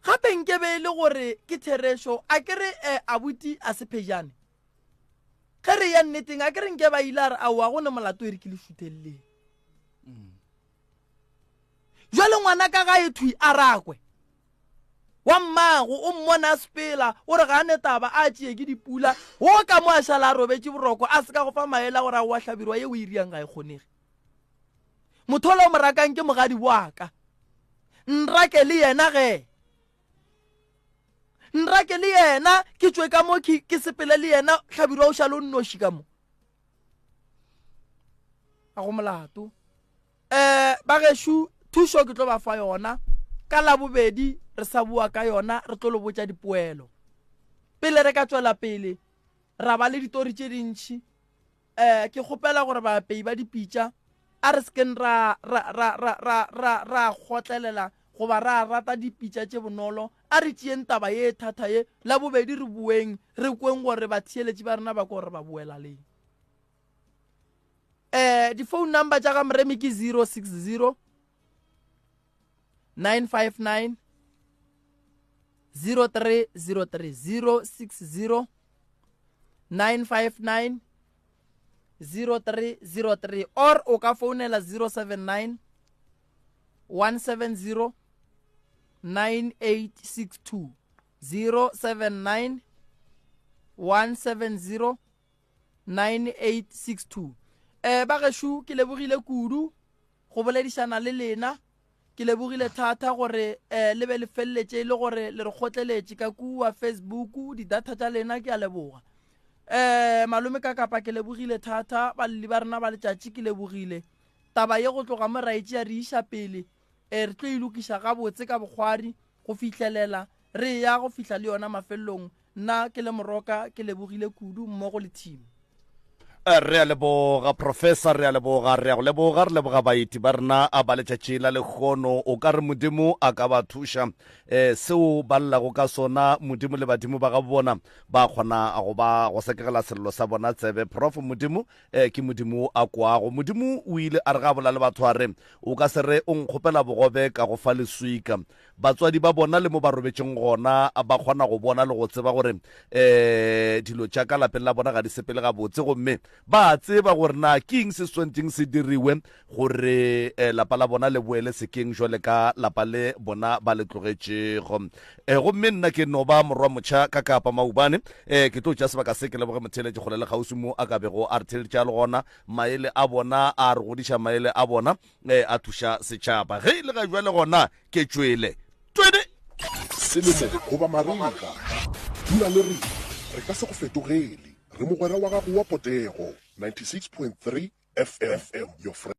gape nke be le gore ke therešo a ke re abuti a se phejane ge re ya nneteng a ke re nke ba ile a re aowa go ne molato e re ke le šutheleleng jwale ngwana ka ga ethwi a rakwe wa mmago o mmona sepela o re ga ne taba a tšee ke dipula wo ka mo a šala a robetše boroko a se ka go fa maela gore a wa hlabirwa ye o e riang ga e kgonege motho le o mo rakang ke mogadi boaka nrake le yena ge nrake le yena ke tšwe ka mo ke sepele le yena hlabirwa o šale o nnoši ka mo a go molato ba gešo thušo ke tlo ba fa yona ka la bobedi re sa bua ka yona re tlo lo botša dipoelo pele re ka tswela pele ra ba le ditori tše dintšhi ke kgopela gore bapei ba dipitša a re seken ra kgotlelela goba ra rata dipitša tše bonolo a re tšeeng taba ye thata ye la bobedi re bueng re kweng gore batheeletši ba rena ba ko gore ba buela leng di-phone number tša ga moremi ke 060 959 0303 060 959 0303 or o ka founela 079 170 9862 079 170 9862 ba gešo ke lebogile kudu go boledišana le lena ke lebogile thata gore le be le felletše le gore le re kgotleletše ka kua Facebook di-data tša lena ke a leboga malome ka kapa ke lebogile thata balli ba rena ba letšatši ke lebogile taba ye go tloga mo raetše ya re iša pele re tlo ilokiša gabotse ka bokgwari go fihlelela re ya go fihla le yona mafelelong nna ke le moroka ke lebogile kudu mmogo le team re a leboga professor, re a leboga, re a go leboga, re leboga baeti ba rena a ba letšatši la lekgono. O ka re modimo a ka ba thuša seo ba llago ka sona, modimo le badimo ba ga bona ba kgona go ba go sekegela selelo sa bona tsebe. Prof modimo ke modimo a kwago. Modimo o ile a re ga bola le batho a re o ka se re o nkgopela bogobe ka go fa leswika. Batswadi ba bona le mo ba robetšeng gona ba kgona go bona le go tseba gore dilo tša ka lapeng la bona ga di sepele ga botse, gomme ba tseba gore na king se swanteng se diriwe gore lapa la bona le boele sekeng jwale ka lapa le bona ba le tlogetšego. Gomme nna ke no ba morwa motšha ka Kapa Maubane ke tlo tša sebaka se ke leboge motheletše kgole le kgausi mo a ka bego a re theletša le gona maele a bona a re godiša maele a bona a thuša setšhaba. Ge ile ga jwale gona ke tšwele twede selemo goba mariga dula le re ka se go fetogele re mogwera wa gago wa potego 96.3 FM your friend.